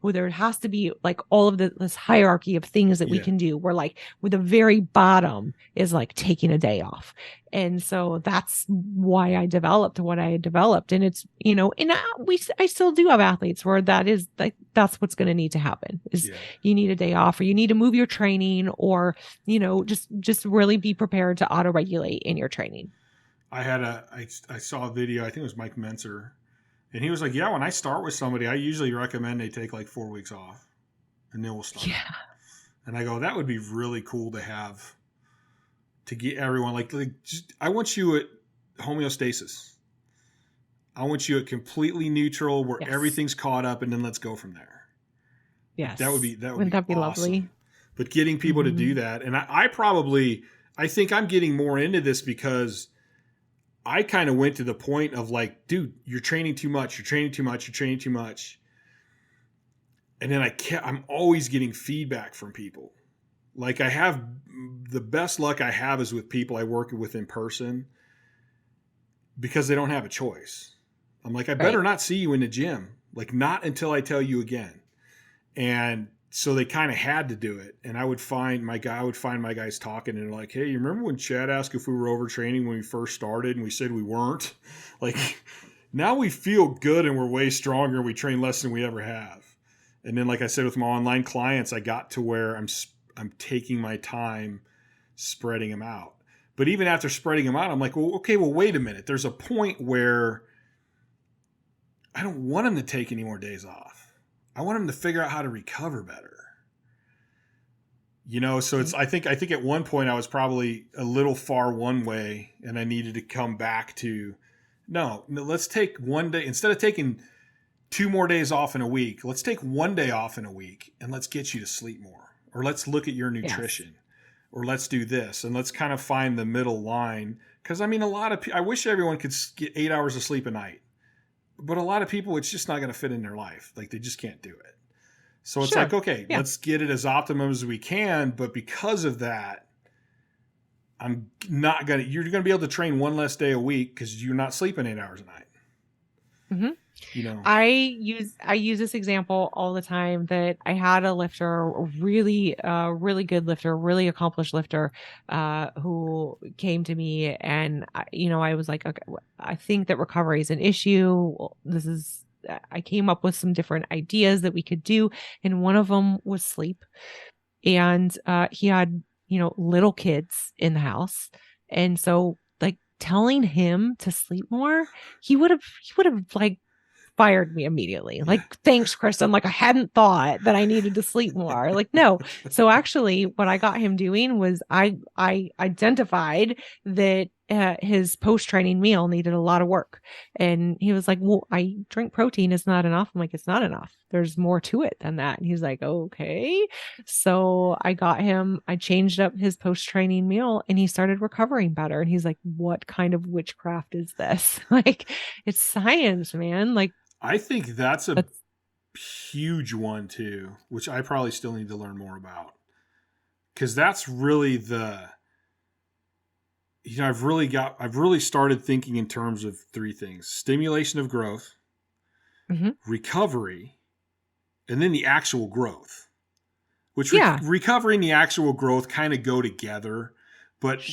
S3: where there has to be like all of this hierarchy of things that we can do. Where like with the very bottom is like taking a day off. And so that's why I developed what I had developed. And it's, I still do have athletes where that is like, that's what's going to need to happen is you need a day off, or you need to move your training, or, just really be prepared to auto-regulate in your training.
S2: I saw a video, I think it was Mike Menser, and he was like, yeah, when I start with somebody, I usually recommend they take like 4 weeks off and then we'll start. Yeah. And I go, that would be really cool to have, to get everyone I want you at homeostasis. I want you at completely neutral where everything's caught up, and then let's go from there.
S3: Yes.
S2: Wouldn't that be
S3: awesome. Lovely?
S2: But getting people to do that. And I think I'm getting more into this because I kind of went to the point of like, dude, you're training too much. And then I'm always getting feedback from people. Like, I have the best luck I have is with people I work with in person because they don't have a choice. I'm like, I better not see you in the gym. Like, not until I tell you again. And so they kind of had to do it. And I would find my guys talking, and they're like, hey, you remember when Chad asked if we were overtraining when we first started and we said we weren't? Like, now we feel good and we're way stronger and we train less than we ever have. And then, like I said, with my online clients, I got to where I'm taking my time spreading them out. But even after spreading them out, I'm like, well, wait a minute. There's a point where I don't want them to take any more days off. I want them to figure out how to recover better. So it's, I think at one point I was probably a little far one way, and I needed to come back to, no, let's take one day. Instead of taking 2 more days off in a week. Let's take 1 day off in a week and let's get you to sleep more. Or let's look at your nutrition. Yes. Or let's do this. And let's kind of find the middle line. Because, I mean, I wish everyone could get 8 hours of sleep a night. But a lot of people, it's just not going to fit in their life. Like, they just can't do it. So it's like, okay, let's get it as optimum as we can. But because of that, you're going to be able to train 1 less day a week because you're not sleeping 8 hours a night.
S3: Mm-hmm.
S2: You know,
S3: I use this example all the time that I had a lifter, really good lifter, really accomplished lifter, who came to me and, I was like, okay, I think that recovery is an issue. I came up with some different ideas that we could do. And one of them was sleep. And, he had, little kids in the house. And so like telling him to sleep more, he would have like fired me immediately. Like, thanks, Kristen. Like, I hadn't thought that I needed to sleep more. Like, no. So actually what I got him doing was I identified that his post-training meal needed a lot of work. And he was like, well, I drink protein. It's not enough. I'm like, it's not enough. There's more to it than that. And he's like, okay. So I changed up his post-training meal and he started recovering better. And he's like, what kind of witchcraft is this? Like, it's science, man. Like,
S2: I think that's a huge one too, which I probably still need to learn more about. Because that's really I've really started thinking in terms of 3 things: stimulation of growth, recovery, and then the actual growth. Which recovery and the actual growth kind of go together. But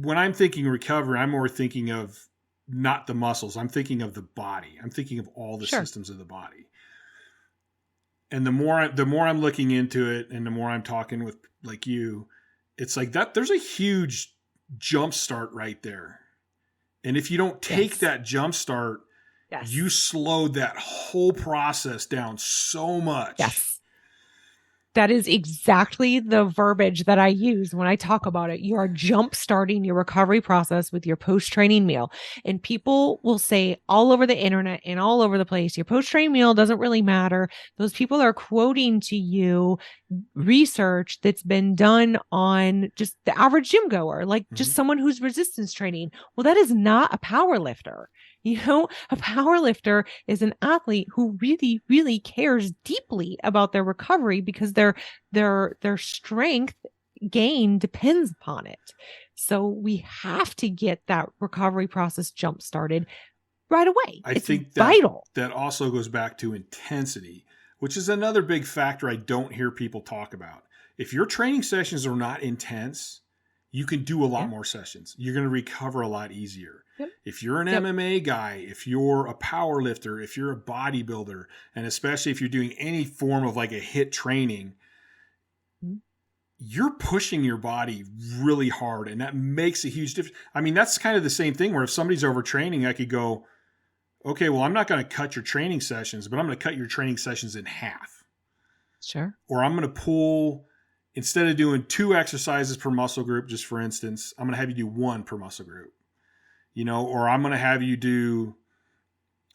S2: when I'm thinking recovery, I'm more thinking of not the muscles. I'm thinking of the body. I'm thinking of all the systems of the body. And the more I'm looking into it and the more I'm talking with like you, it's like that there's a huge jump start right there. And if you don't take that jump start, you slowed that whole process down so much.
S3: Yes. That is exactly the verbiage that I use when I talk about it. You are jump starting your recovery process with your post-training meal. And people will say all over the internet and all over the place, your post-training meal doesn't really matter. Those people are quoting to you research that's been done on just the average gym goer, like just someone who's resistance training. Well, that is not a power lifter. A power lifter is an athlete who really, really cares deeply about their recovery because their strength gain depends upon it. So we have to get that recovery process jump started right away.
S2: I think vital. That also goes back to intensity, which is another big factor I don't hear people talk about. If your training sessions are not intense, you can do a lot more sessions. You're going to recover a lot easier. Yep. If you're an MMA guy, if you're a power lifter, if you're a bodybuilder, and especially if you're doing any form of like a HIIT training, you're pushing your body really hard, and that makes a huge difference. I mean, that's kind of the same thing where if somebody's overtraining, I could go, okay, well, I'm not going to cut your training sessions, but I'm going to cut your training sessions in half.
S3: Sure.
S2: Or I'm going to pull, instead of doing 2 exercises per muscle group, just for instance, I'm going to have you do 1 per muscle group. Or I'm going to have you do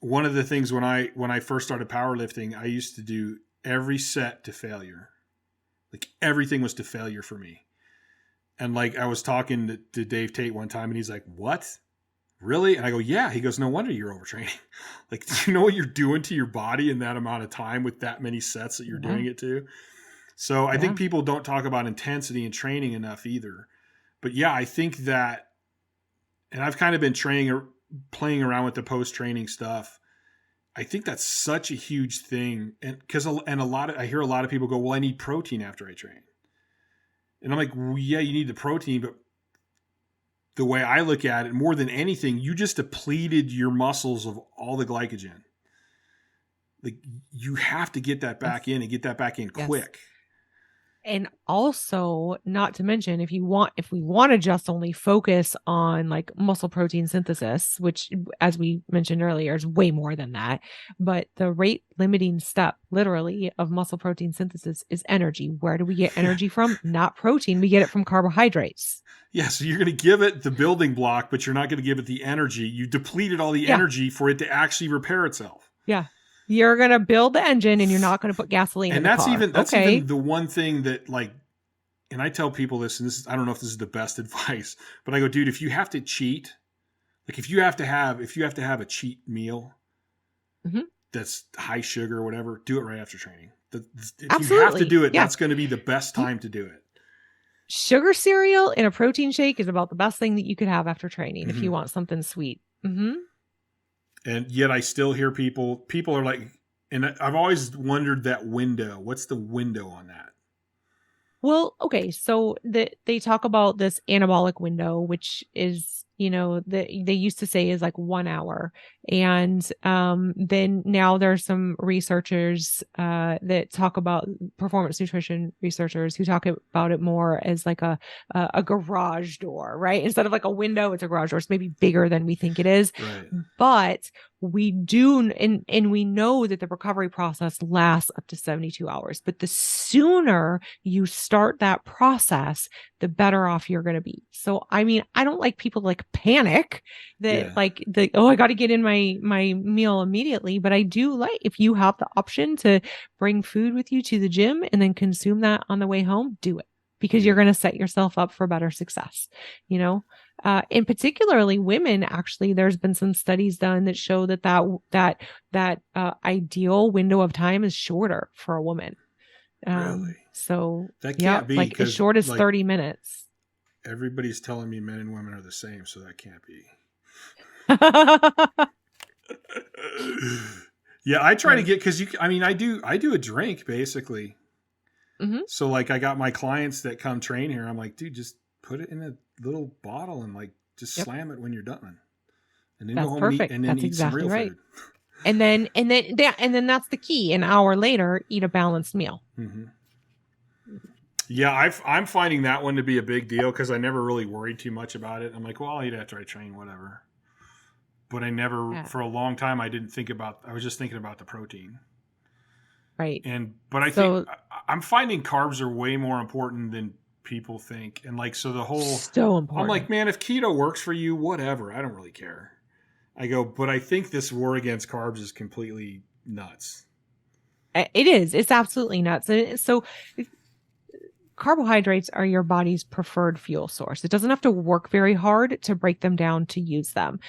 S2: one of the things when I first started powerlifting, I used to do every set to failure. Like everything was to failure for me. And like I was talking to Dave Tate one time and he's like, what? Really? And I go, yeah. He goes, no wonder you're overtraining. Like, do you know what you're doing to your body in that amount of time with that many sets that you're doing it to? So I think people don't talk about intensity and training enough either. But yeah, I think that, and I've kind of been playing around with the post-training stuff. I think that's such a huge thing. And I hear a lot of people go, well, I need protein after I train. And I'm like, well, yeah, you need the protein, but the way I look at it, more than anything, you just depleted your muscles of all the glycogen. Like you have to get that back in and get that back in quick.
S3: And also, not to mention, if we want to just only focus on like muscle protein synthesis, which, as we mentioned earlier, is way more than that. But the rate limiting step, literally, of muscle protein synthesis is energy. Where do we get energy from? Not protein. We get it from carbohydrates.
S2: Yeah, so you're going to give it the building block, but you're not going to give it the energy. You depleted all the energy for it to actually repair itself.
S3: Yeah. You're going to build the engine and you're not going to put gasoline in the car.
S2: That's even the one thing that, like, and I tell people this, and this is, I don't know if this is the best advice, but I go, dude, if you have to cheat, like if you have to have a cheat meal that's high sugar or whatever, do it right after training. If you have to do it, that's going to be the best time to do it.
S3: Sugar cereal in a protein shake is about the best thing that you could have after training if you want something sweet.
S2: And yet I still hear people are like, and I've always wondered that window. What's the window on that?
S3: Well, okay. So they talk about this anabolic window, which is, they used to say is like 1 hour. And then now there's some researchers that talk about, performance nutrition researchers who talk about it more as like a garage door, right? Instead of like a window, it's a garage door. It's maybe bigger than we think it is.
S2: Right.
S3: But we do, and we know that the recovery process lasts up to 72 hours. But the sooner you start that process, the better off you're going to be. So, I mean, I don't like people like panic that I got to get in my meal immediately. But I do like, if you have the option to bring food with you to the gym and then consume that on the way home, do it, because you're going to set yourself up for better success, and particularly women. Actually, there's been some studies done that show that ideal window of time is shorter for a woman.
S2: Really?
S3: So
S2: that can't be
S3: like as short as 30 minutes.
S2: Everybody's telling me men and women are the same, so that can't be. Yeah, I try to get, because I do a drink basically. So like I got my clients that come train here. I'm like, dude, just put it in a little bottle and like just slam it when you're done, and then go home and then eat some real food.
S3: And then that's the key. An hour later, eat a balanced meal.
S2: Yeah, I'm finding that one to be a big deal because I never really worried too much about it. I'm like, well, I'll eat after I train, whatever. But I never, for a long time, I was just thinking about the protein.
S3: Right.
S2: But I think I'm finding carbs are way more important than people think. And like, so the whole,
S3: so important.
S2: I'm like, man, if keto works for you, whatever, I don't really care. I go, but I think this war against carbs is completely nuts.
S3: It is. It's absolutely nuts. And so carbohydrates are your body's preferred fuel source. It doesn't have to work very hard to break them down to use them,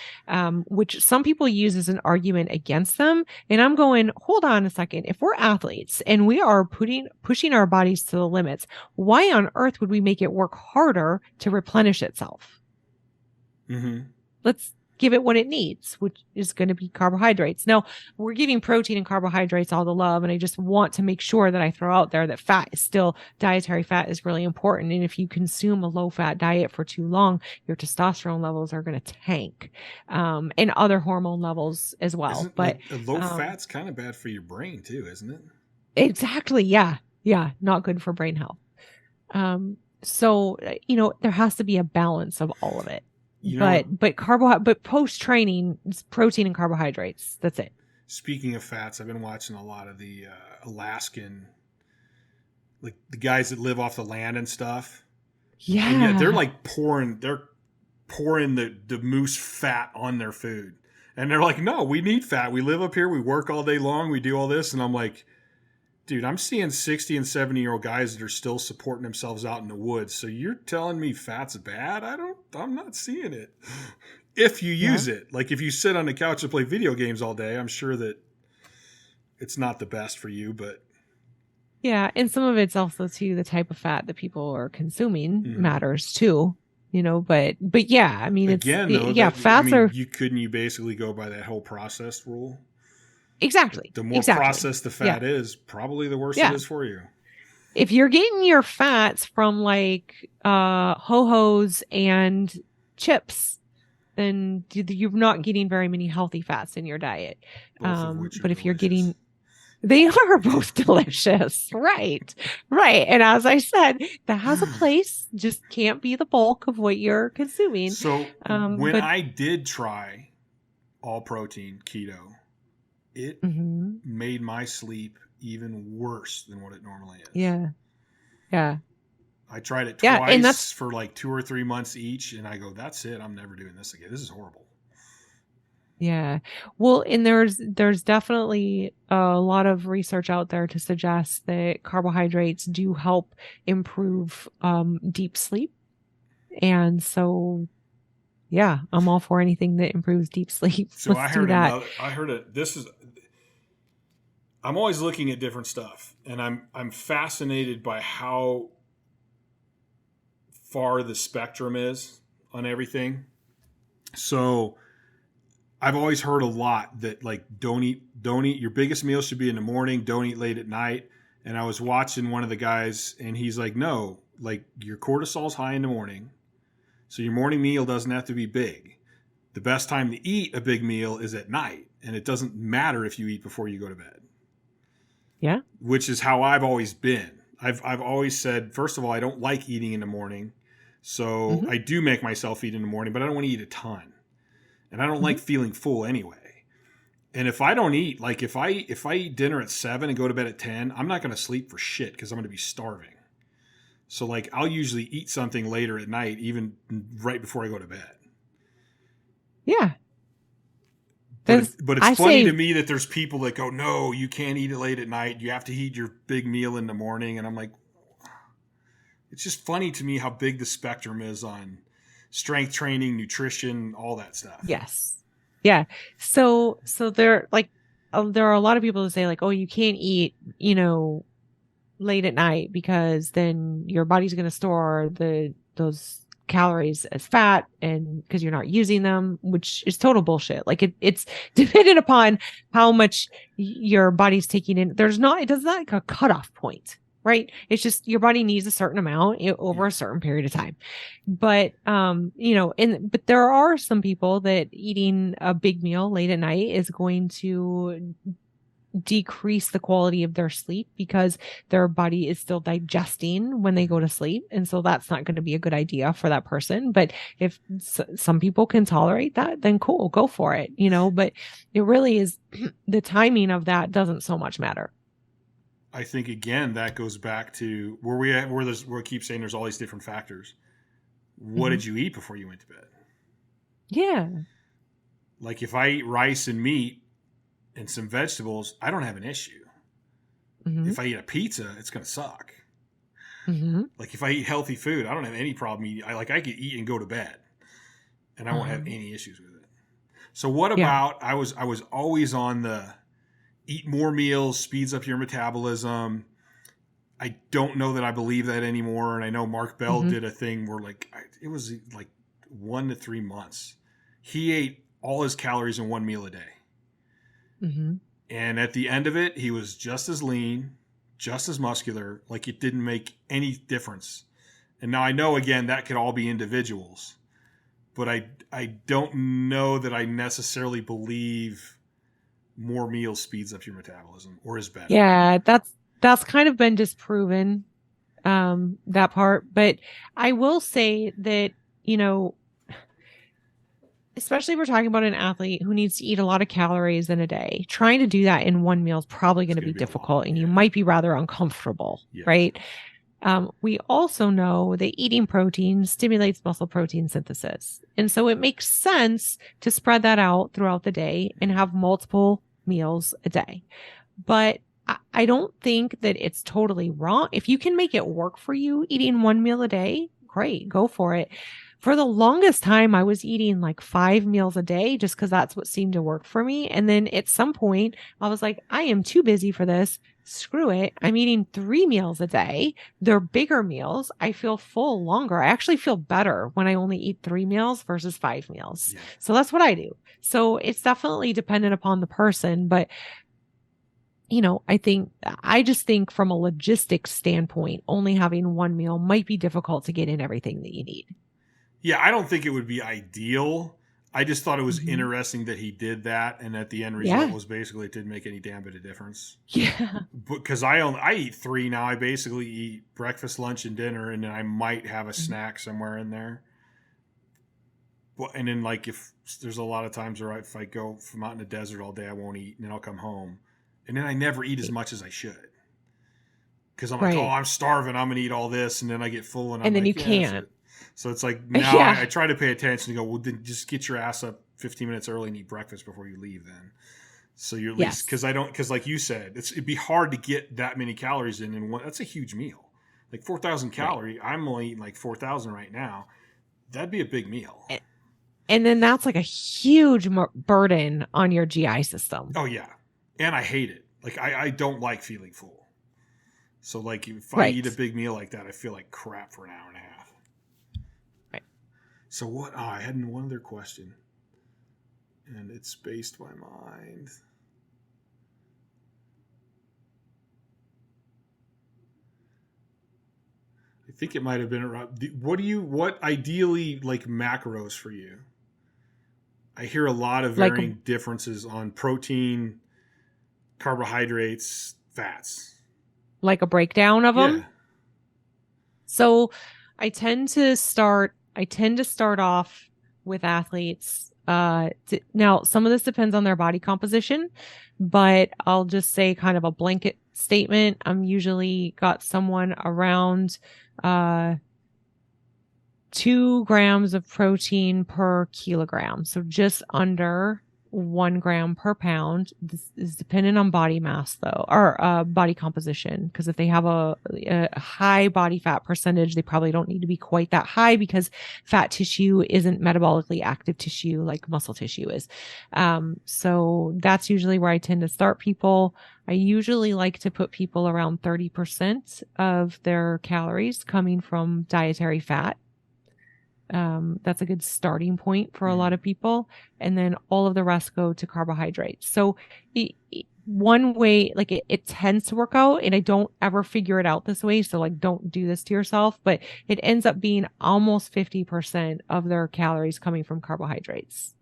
S3: which some people use as an argument against them. And I'm going, hold on a second. If we're athletes and we are pushing our bodies to the limits, why on earth would we make it work harder to replenish itself? Let's give it what it needs, which is going to be carbohydrates. Now, we're giving protein and carbohydrates all the love, and I just want to make sure that I throw out there that dietary fat is really important. And if you consume a low-fat diet for too long, your testosterone levels are going to tank, and other hormone levels as well. But
S2: low fat's kind of bad for your brain too, isn't it?
S3: Exactly. Yeah. Not good for brain health. So, there has to be a balance of all of it. But post training, it's protein and carbohydrates. That's it.
S2: Speaking of fats, I've been watching a lot of the Alaskan, like the guys that live off the land and stuff.
S3: Yeah,
S2: they're like pouring the moose fat on their food, and they're like, no, we need fat. We live up here. We work all day long. We do all this, and I'm like, dude, I'm seeing 60 and 70-year-old guys that are still supporting themselves out in the woods. So you're telling me fat's bad? I'm not seeing it. If you use it, like if you sit on the couch and play video games all day, I'm sure that it's not the best for you, but.
S3: Yeah. And some of it's also too, the type of fat that people are consuming matters too, but yeah, I mean, fats are.
S2: Couldn't you basically go by that whole processed rule?
S3: Exactly.
S2: The more processed the fat is, probably the worse it is for you.
S3: If you're getting your fats from like ho-hos and chips, then you're not getting very many healthy fats in your diet. But if you're getting, they are both delicious. Right. And as I said, that has a place, just can't be the bulk of what you're consuming.
S2: So I did try all protein keto, it made my sleep even worse than what it normally is.
S3: Yeah.
S2: I tried it twice for like 2 or 3 months each, and I go, that's it. I'm never doing this again. This is horrible.
S3: Yeah. Well, and there's definitely a lot of research out there to suggest that carbohydrates do help improve deep sleep. And so yeah, I'm all for anything that improves deep sleep.
S2: So
S3: Let's do that.
S2: I'm always looking at different stuff, and I'm fascinated by how far the spectrum is on everything. So I've always heard a lot that like don't eat your biggest meal should be in the morning, don't eat late at night. And I was watching one of the guys and he's like, no, like your cortisol's high in the morning. So your morning meal doesn't have to be big. The best time to eat a big meal is at night. And it doesn't matter if you eat before you go to bed.
S3: Yeah.
S2: Which is how I've always been. I've always said, first of all, I don't like eating in the morning. So I do make myself eat in the morning, but I don't want to eat a ton. And I don't like feeling full anyway. And if I don't eat, like if I eat dinner at 7 and go to bed at 10, I'm not going to sleep for shit because I'm going to be starving. So like I'll usually eat something later at night, even right before I go to bed.
S3: Yeah.
S2: But it's funny to me that there's people that go, no, you can't eat it late at night. You have to eat your big meal in the morning. And I'm like, it's just funny to me how big the spectrum is on strength training, nutrition, all that stuff.
S3: Yes. Yeah. So there there are a lot of people that say like, oh, you can't eat, late at night because then your body's going to store those calories as fat and because you're not using them, which is total bullshit. Like it's dependent upon how much your body's taking in. It does not like a cutoff point, right? It's just your body needs a certain amount over a certain period of time. But but there are some people that eating a big meal late at night is going to decrease the quality of their sleep because their body is still digesting when they go to sleep. And so that's not going to be a good idea for that person. But if some people can tolerate that, then cool, go for it, but it really is the timing of that doesn't so much matter.
S2: I think again, that goes back to where we keep saying there's all these different factors. What did you eat before you went to bed?
S3: Yeah.
S2: Like if I eat rice and meat and some vegetables, I don't have an issue. If I eat a pizza, it's going to suck. Like if I eat healthy food, I don't have any problem eating. I could eat and go to bed and I won't have any issues with it. So what about, I was always on the eat more meals, speeds up your metabolism. I don't know that I believe that anymore. And I know Mark Bell did a thing where it was like 1 to 3 months. He ate all his calories in one meal a day. And at the end of it, he was just as lean, just as muscular, like it didn't make any difference. And now I know, again, that could all be individuals, but I don't know that I necessarily believe more meals speeds up your metabolism or is better.
S3: Yeah, that's kind of been disproven, that part. But I will say that, especially if we're talking about an athlete who needs to eat a lot of calories in a day, trying to do that in one meal is probably going to be difficult and you might be rather uncomfortable, right? We also know that eating protein stimulates muscle protein synthesis. And so it makes sense to spread that out throughout the day and have multiple meals a day. But I don't think that it's totally wrong. If you can make it work for you, eating one meal a day, great, go for it. For the longest time, I was eating like 5 meals a day just because that's what seemed to work for me. And then at some point, I was like, I am too busy for this. Screw it. I'm eating 3 meals a day. They're bigger meals. I feel full longer. I actually feel better when I only eat 3 meals versus 5 meals. Yeah. So that's what I do. So it's definitely dependent upon the person. But I just think from a logistics standpoint, only having one meal might be difficult to get in everything that you need.
S2: Yeah, I don't think it would be ideal. I just thought it was interesting that he did that, and that the end result was basically it didn't make any damn bit of difference.
S3: Yeah.
S2: Because I eat 3 now. I basically eat breakfast, lunch, and dinner, and then I might have a snack somewhere in there. Well, and then if there's a lot of times where if I go from out in the desert all day, I won't eat, and then I'll come home. And then I never eat as much as I should. Because I'm like, oh, I'm starving. I'm going to eat all this. And then I get full. And then
S3: you can't.
S2: So it's like now I try to pay attention and go, well, then just get your ass up 15 minutes early and eat breakfast before you leave then. So you're at
S3: Yes.
S2: least, because like you said, it'd be hard to get that many calories in one. That's a huge meal. Like 4,000 calorie. Right. I'm only eating like 4,000 right now. That'd be a big meal.
S3: And then that's like a huge burden on your GI system.
S2: Oh yeah. And I hate it. Like I don't like feeling full. So like if I eat a big meal like that, I feel like crap for an hour and a half.
S3: Right.
S2: So what? Oh, I had one other question. And it spaced my mind. I think it might have been around. What ideally like macros for you? I hear a lot of varying differences on protein, carbohydrates, fats.
S3: Like a breakdown of them? So I tend to start off with athletes. Now, some of this depends on their body composition, but I'll just say kind of a blanket statement. I'm usually got someone around 2 grams of protein per kilogram. So just under 1 gram per pound. This is dependent on body mass though, or body composition. Because if they have a high body fat percentage, they probably don't need to be quite that high because fat tissue isn't metabolically active tissue like muscle tissue is. So that's usually where I tend to start people. I usually like to put people around 30% of their calories coming from dietary fat. That's a good starting point for a lot of people. And then all of the rest go to carbohydrates. So one way, like it tends to work out, and I don't ever figure it out this way. So like, don't do this to yourself, but it ends up being almost 50% of their calories coming from carbohydrates.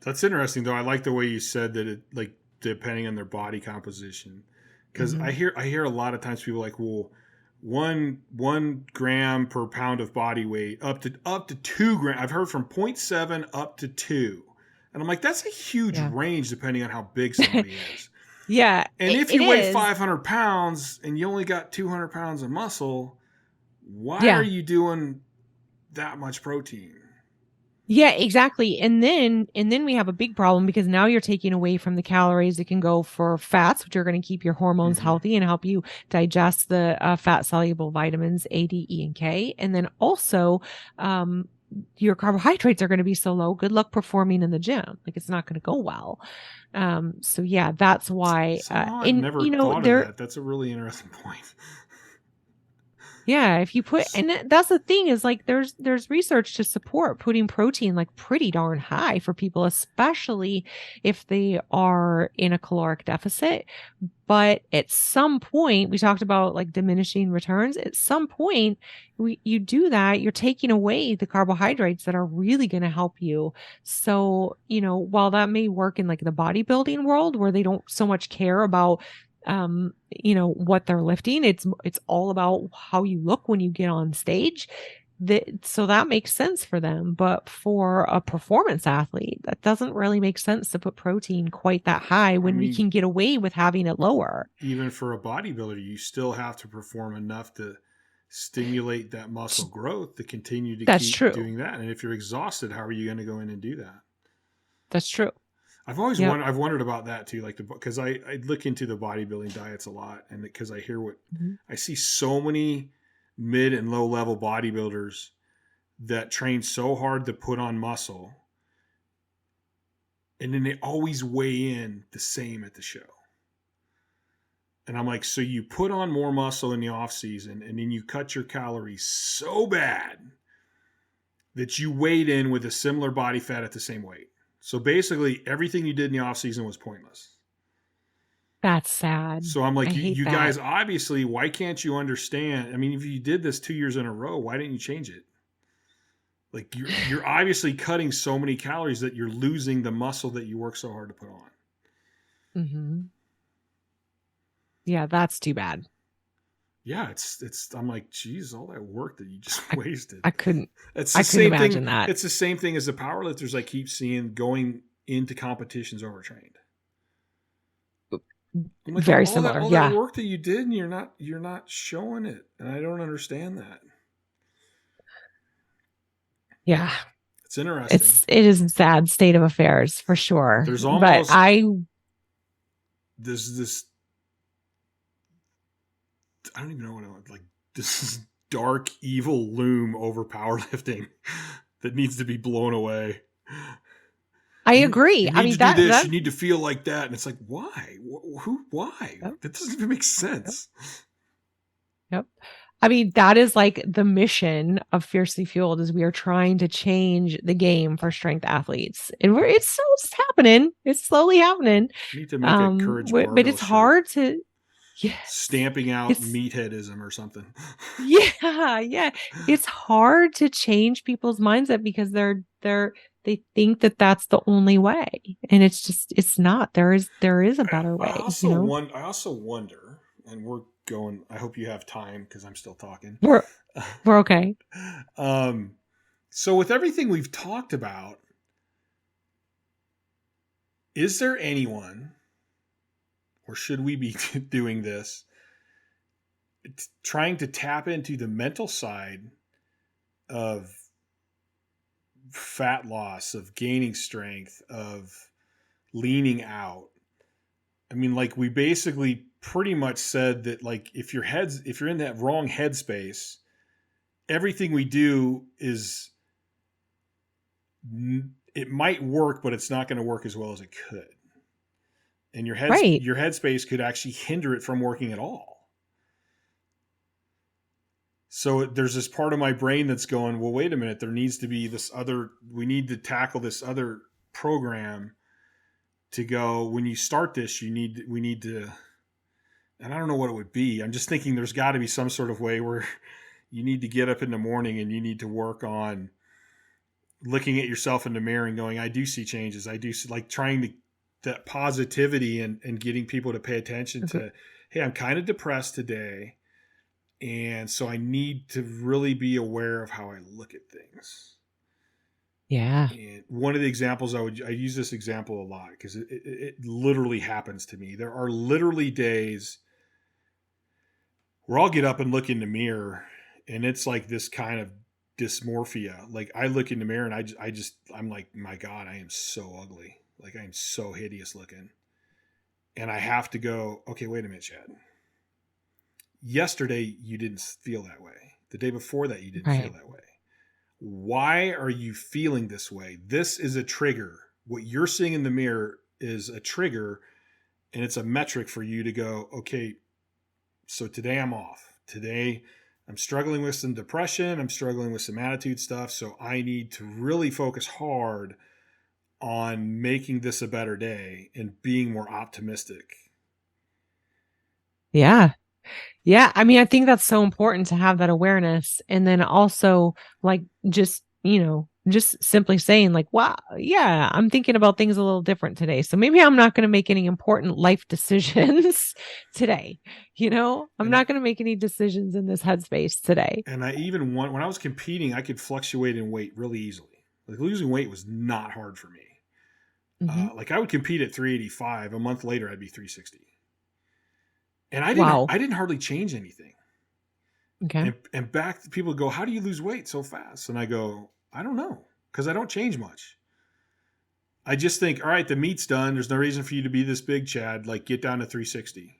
S2: That's interesting though. I like the way you said that it, like, depending on their body composition. Cause I hear a lot of times people like, well, one gram per pound of body weight up to 2 grams. I've heard from 0.7 up to 2. And I'm like, that's a huge range depending on how big somebody is.
S3: Yeah.
S2: And if you weigh 500 pounds and you only got 200 pounds of muscle, why are you doing that much protein?
S3: Yeah, exactly. And then we have a big problem because now you're taking away from the calories that can go for fats, which are going to keep your hormones healthy and help you digest the fat soluble vitamins A, D, E, and K. And then also, your carbohydrates are going to be so low. Good luck performing in the gym. Like it's not going to go well. So yeah, that's why.
S2: I've never thought of that. That's a really interesting point.
S3: Yeah, if you put, and that's the thing is like there's research to support putting protein like pretty darn high for people, especially if they are in a caloric deficit. But at some point, we talked about like diminishing returns. At some point, you do that, you're taking away the carbohydrates that are really going to help you. So, while that may work in like the bodybuilding world where they don't so much care about what they're lifting, it's all about how you look when you get on stage. So that makes sense for them. But for a performance athlete, that doesn't really make sense to put protein quite that high when we can get away with having it lower.
S2: Even for a bodybuilder, you still have to perform enough to stimulate that muscle growth to continue to keep doing that. And if you're exhausted, how are you going to go in and do that?
S3: That's true.
S2: I've always wondered about that too, like because I look into the bodybuilding diets a lot, and because I hear I see so many mid and low level bodybuilders that train so hard to put on muscle, and then they always weigh in the same at the show. And I'm like, so you put on more muscle in the off season, and then you cut your calories so bad that you weighed in with a similar body fat at the same weight. So basically, everything you did in the off season was pointless.
S3: That's sad.
S2: So I'm like, you guys, obviously, why can't you understand? I mean, if you did this 2 years in a row, why didn't you change it? Like you're obviously cutting so many calories that you're losing the muscle that you work so hard to put on.
S3: Mm-hmm. Yeah, that's too bad.
S2: Yeah, it's. I'm like, geez, all that work that you just wasted.
S3: I couldn't.
S2: It's the
S3: I
S2: same
S3: couldn't imagine
S2: thing.
S3: that.
S2: It's the same thing as the powerlifters I keep seeing going into competitions overtrained. Like,
S3: very similar.
S2: All that work that you did, and you're not showing it, and I don't understand that.
S3: Yeah,
S2: It's interesting.
S3: It is a sad state of affairs for sure.
S2: There's almost this I don't even know what I want, like this dark evil loom over powerlifting that needs to be blown away.
S3: I agree.
S2: You need to do this. You need to feel like that, and it's like, why? Who? Why? Yep. That doesn't even make sense.
S3: Yep. I mean, that is like the mission of Fiercely Fueled, is we are trying to change the game for strength athletes. And it's happening. It's slowly happening.
S2: You need to make a courage barbell
S3: but it's hard to,
S2: stamping out meatheadism or something.
S3: Yeah. It's hard to change people's mindset because they think that that's the only way. And it's not. There is a better way.
S2: I also wonder, and we're going, I hope you have time because I'm still talking.
S3: We're okay.
S2: So with everything we've talked about, is there anyone, or should we be doing this, trying to tap into the mental side of fat loss, of gaining strength, of leaning out? I mean, like, we basically pretty much said that, like, if you're in that wrong headspace, everything we do it might work, but it's not going to work as well as it could. And your headspace could actually hinder it from working at all. So there's this part of my brain that's going, well, wait a minute, there needs to be we need to tackle this other program to go, when you start this, we need to, and I don't know what it would be. I'm just thinking there's got to be some sort of way where you need to get up in the morning and you need to work on looking at yourself in the mirror and going, I do see changes. I do see, like, trying to, that positivity and getting people to pay attention to, hey, I'm kind of depressed today. And so I need to really be aware of how I look at things.
S3: Yeah.
S2: And one of the examples I use this example a lot because it literally happens to me. There are literally days where I'll get up and look in the mirror and it's like this kind of dysmorphia. Like, I look in the mirror and I'm like, my God, I am so ugly. Like, I am so hideous looking. And I have to go, okay, wait a minute, Chad. Yesterday, you didn't feel that way. The day before that, you didn't feel that way. Why are you feeling this way? This is a trigger. What you're seeing in the mirror is a trigger, and it's a metric for you to go, okay, so today I'm off. Today I'm struggling with some depression. I'm struggling with some attitude stuff. So I need to really focus hard on making this a better day and being more optimistic.
S3: Yeah. Yeah. I mean, I think that's so important to have that awareness. And then also, like, just simply saying, like, wow, yeah, I'm thinking about things a little different today. So maybe I'm not going to make any important life decisions today. I'm not going to make any decisions in this headspace today.
S2: And I even when I was competing, I could fluctuate in weight really easily. Like, losing weight was not hard for me. Mm-hmm. Like, I would compete at 385. A month later, I'd be 360. And I didn't hardly change anything.
S3: Okay.
S2: And back, people go, how do you lose weight so fast? And I go, I don't know, because I don't change much. I just think, all right, the meat's done. There's no reason for you to be this big, Chad. Like, get down to 360.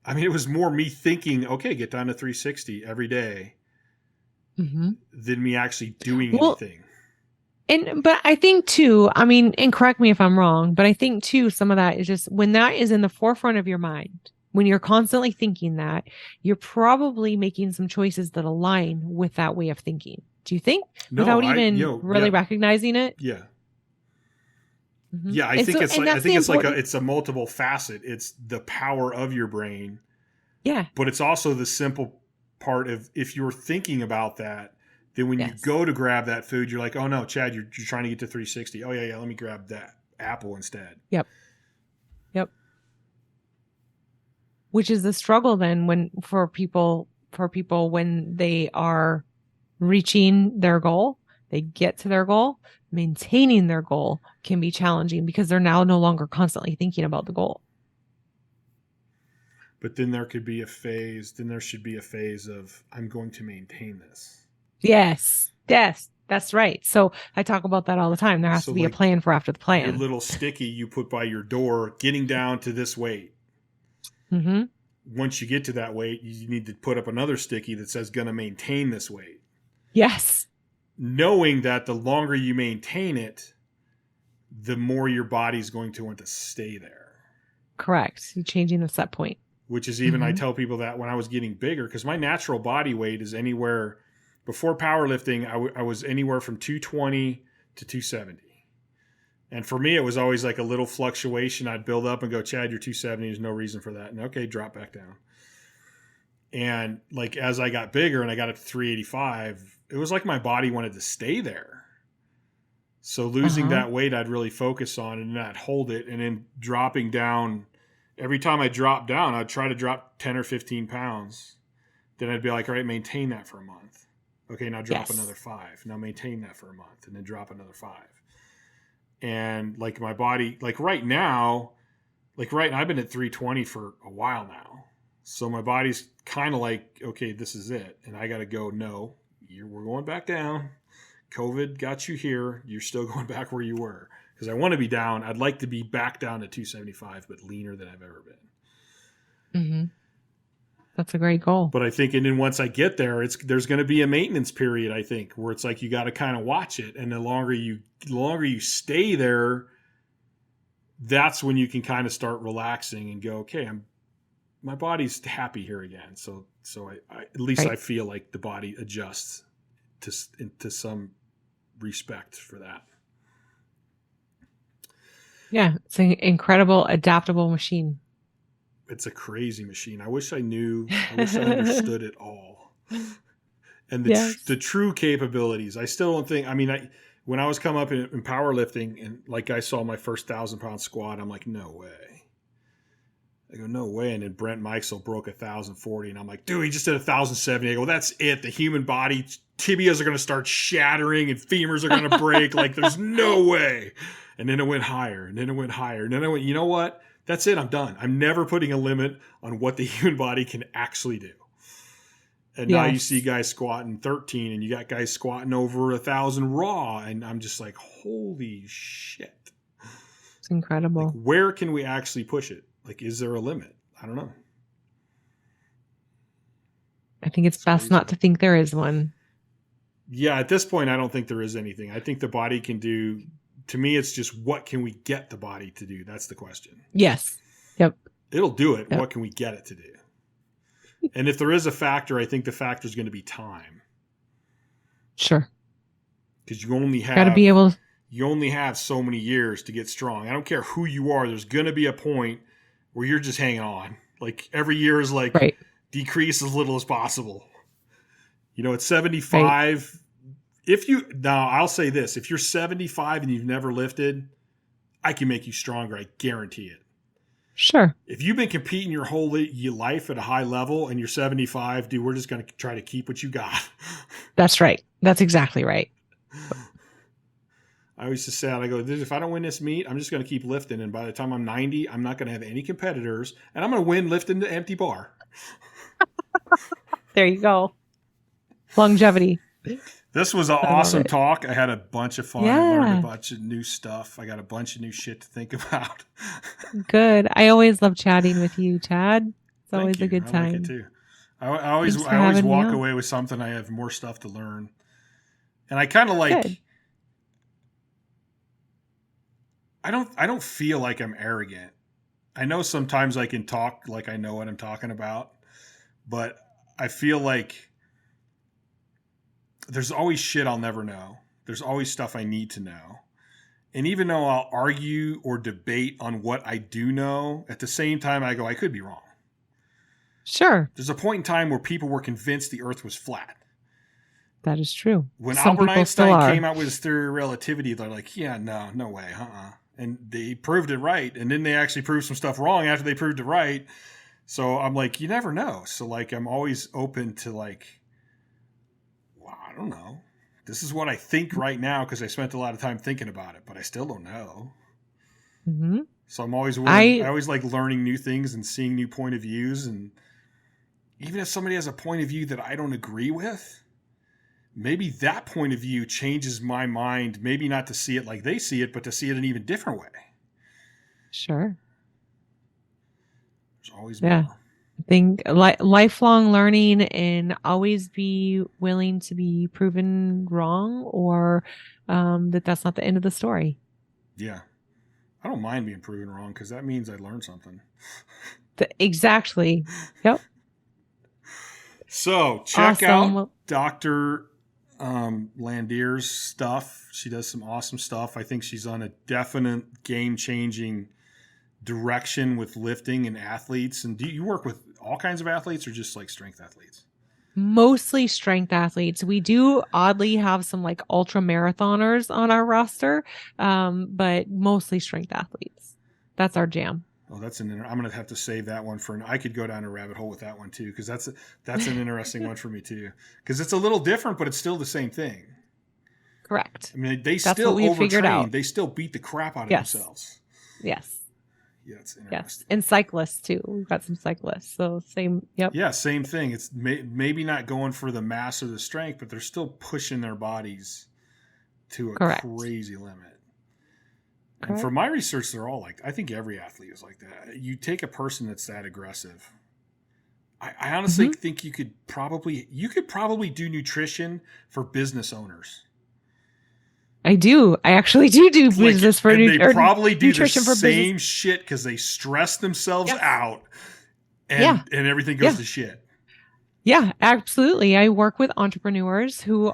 S2: I mean, it was more me thinking, okay, get down to 360 every day, mm-hmm. than me actually doing anything.
S3: But I think too, I mean, and correct me if I'm wrong, but I think too, some of that is just when that is in the forefront of your mind, when you're constantly thinking that, you're probably making some choices that align with that way of thinking. Do you think?
S2: No,
S3: without even really recognizing it?
S2: Yeah. Mm-hmm. Yeah, I think it's a multiple facet. It's the power of your brain.
S3: Yeah.
S2: But it's also the simple part of, if you're thinking about that, then when you go to grab that food, you're like, oh no, Chad, you're trying to get to 360. Oh yeah, let me grab that apple instead.
S3: Yep. Which is the struggle then for people when they are reaching their goal, they get to their goal, maintaining their goal can be challenging because they're now no longer constantly thinking about the goal.
S2: But then there should be a phase of, I'm going to maintain this.
S3: Yes. That's right. So I talk about that all the time. There has to be a plan for after the plan.
S2: Your little sticky you put by your door, getting down to this weight.
S3: Mm-hmm.
S2: Once you get to that weight, you need to put up another sticky that says going to maintain this weight.
S3: Yes.
S2: Knowing that the longer you maintain it, the more your body's going to want to stay there.
S3: Correct. You're changing the set point.
S2: Which is even, I tell people that when I was getting bigger, because my natural body weight is anywhere, before powerlifting, I was anywhere from 220 to 270. And for me, it was always like a little fluctuation. I'd build up and go, Chad, you're 270. There's no reason for that. And okay, drop back down. And like as I got bigger and I got up to 385, it was like my body wanted to stay there. So losing that weight, I'd really focus on and not hold it. And then dropping down, every time I dropped down, I'd try to drop 10 or 15 pounds. Then I'd be like, all right, maintain that for a month. Okay, now drop another 5. Now maintain that for a month and then drop another 5. And like my body, like right now, I've been at 320 for a while now. So my body's kind of like, okay, this is it. And I got to go, no, we're going back down. COVID got you here. You're still going back where you were. Because I want to be down. I'd like to be back down to 275, but leaner than I've ever been.
S3: Mm-hmm. That's a great goal.
S2: But I think, and then once I get there, there's going to be a maintenance period, I think, where it's like you got to kind of watch it. And the longer you stay there, that's when you can kind of start relaxing and go, okay, my body's happy here again. So I at least I feel like the body adjusts to some respect for that. Yeah,
S3: it's an incredible, adaptable machine.
S2: It's a crazy machine. I wish I understood it all. And the true capabilities. I still don't think, when I was coming up in powerlifting and like I saw my first 1,000-pound squat, I'm like, no way. I go, no way. And then Brent Mikesell broke 1,040 and I'm like, dude, he just did 1,070. I go, that's it. The human body, tibias are going to start shattering and femurs are going to break. Like there's no way. And then it went higher and then it went higher. And then I went, you know what? That's it. I'm done. I'm never putting a limit on what the human body can actually do. And now you see guys squatting 13 and you got guys squatting over 1,000 raw. And I'm just like, holy shit.
S3: It's incredible.
S2: Like, where can we actually push it? Like, is there a limit? I don't know.
S3: I think it's best crazy not to think there is one.
S2: Yeah. At this point, I don't think there is anything. I think the body can do. To me, it's just what can we get the body to do? That's the question.
S3: Yes. Yep.
S2: It'll do it. Yep. What can we get it to do? And if there is a factor, I think the factor is going to be time.
S3: Sure.
S2: Because you only have so many years to get strong. I don't care who you are. There's going to be a point where you're just hanging on. Like every year is like decrease as little as possible. At 75. Now I'll say this, if you're 75 and you've never lifted, I can make you stronger. I guarantee it.
S3: Sure.
S2: If you've been competing your whole life at a high level and you're 75, dude, we're just going to try to keep what you got.
S3: That's right. That's exactly right.
S2: I always just say, I go, if I don't win this meet, I'm just going to keep lifting. And by the time I'm 90, I'm not going to have any competitors and I'm going to win lifting the empty bar.
S3: There you go. Longevity.
S2: This was an awesome talk. I had a bunch of fun. I learned a bunch of new stuff. I got a bunch of new shit to think about.
S3: Good. I always love chatting with you, Chad. It's always a good time. I like it too.
S2: I always walk away with something. I have more stuff to learn. And I kind of like, good. I don't feel like I'm arrogant. I know sometimes I can talk like I know what I'm talking about, but I feel like there's always shit I'll never know. There's always stuff I need to know. And even though I'll argue or debate on what I do know, at the same time I go, I could be wrong.
S3: Sure.
S2: There's a point in time where people were convinced the earth was flat.
S3: That is true.
S2: When Albert Einstein came out with his theory of relativity, they're like, yeah, no way, And they proved it right. And then they actually proved some stuff wrong after they proved it right. So I'm like, you never know. So like, I'm always open to like, I don't know. This is what I think right now because I spent a lot of time thinking about it, but I still don't know.
S3: Mm-hmm.
S2: So I'm always willing, I always like learning new things and seeing new point of views. And even if somebody has a point of view that I don't agree with, maybe that point of view changes my mind, maybe not to see it like they see it, but to see it an even different way.
S3: Sure.
S2: There's always
S3: Yeah.
S2: more.
S3: I think lifelong learning and always be willing to be proven wrong or that's not the end of the story.
S2: Yeah. I don't mind being proven wrong because that means I learned something.
S3: Exactly. Yep.
S2: So check out Dr. Lander's stuff. She does some awesome stuff. I think she's on a definite game-changing direction with lifting and athletes. And do you work with all kinds of athletes or just like strength athletes?
S3: Mostly strength athletes. We do oddly have some like ultra marathoners on our roster, but mostly strength athletes. That's our jam.
S2: Oh, I'm going to have to save that one I could go down a rabbit hole with that one too, because that's an interesting one for me too, because it's a little different, but it's still the same thing.
S3: Correct.
S2: I mean, they
S3: That's
S2: still
S3: overtrain.
S2: They still beat the crap out of themselves.
S3: Yes.
S2: Yeah, it's interesting.
S3: Yes, and cyclists too. We've got some cyclists, so same. Yep.
S2: Yeah, same thing. It's maybe not going for the mass or the strength, but they're still pushing their bodies to a crazy limit. And for my research, they're all like, I think every athlete is like that. You take a person that's that aggressive. I honestly think you could probably do nutrition for business owners.
S3: I do. I actually do business for
S2: nutrition. They probably do the
S3: for
S2: same
S3: business.
S2: shit because they stress themselves out, and everything goes to shit.
S3: Yeah, absolutely. I work with entrepreneurs who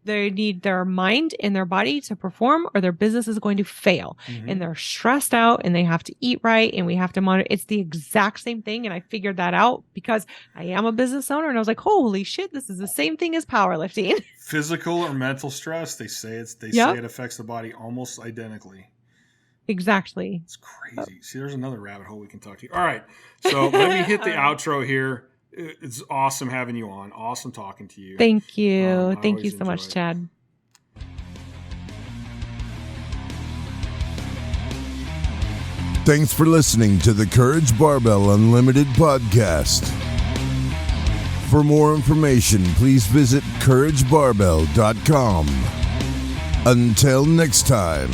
S3: they need their mind and their body to perform or their business is going to fail. And they're stressed out and they have to eat right and we have to monitor. It's the exact same thing. And I figured that out because I am a business owner and I was like, holy shit, this is the same thing as powerlifting.
S2: Physical or mental stress, they say say it affects the body almost identically.
S3: Exactly.
S2: It's crazy. See, there's another rabbit hole we can talk to you. All right. So let me hit the outro here. It's awesome having you on. Awesome talking to you.
S3: Thank you. Thank you so much, Chad.
S1: Thanks for listening to the Courage Barbell Unlimited podcast. For more information, please visit couragebarbell.com. Until next time.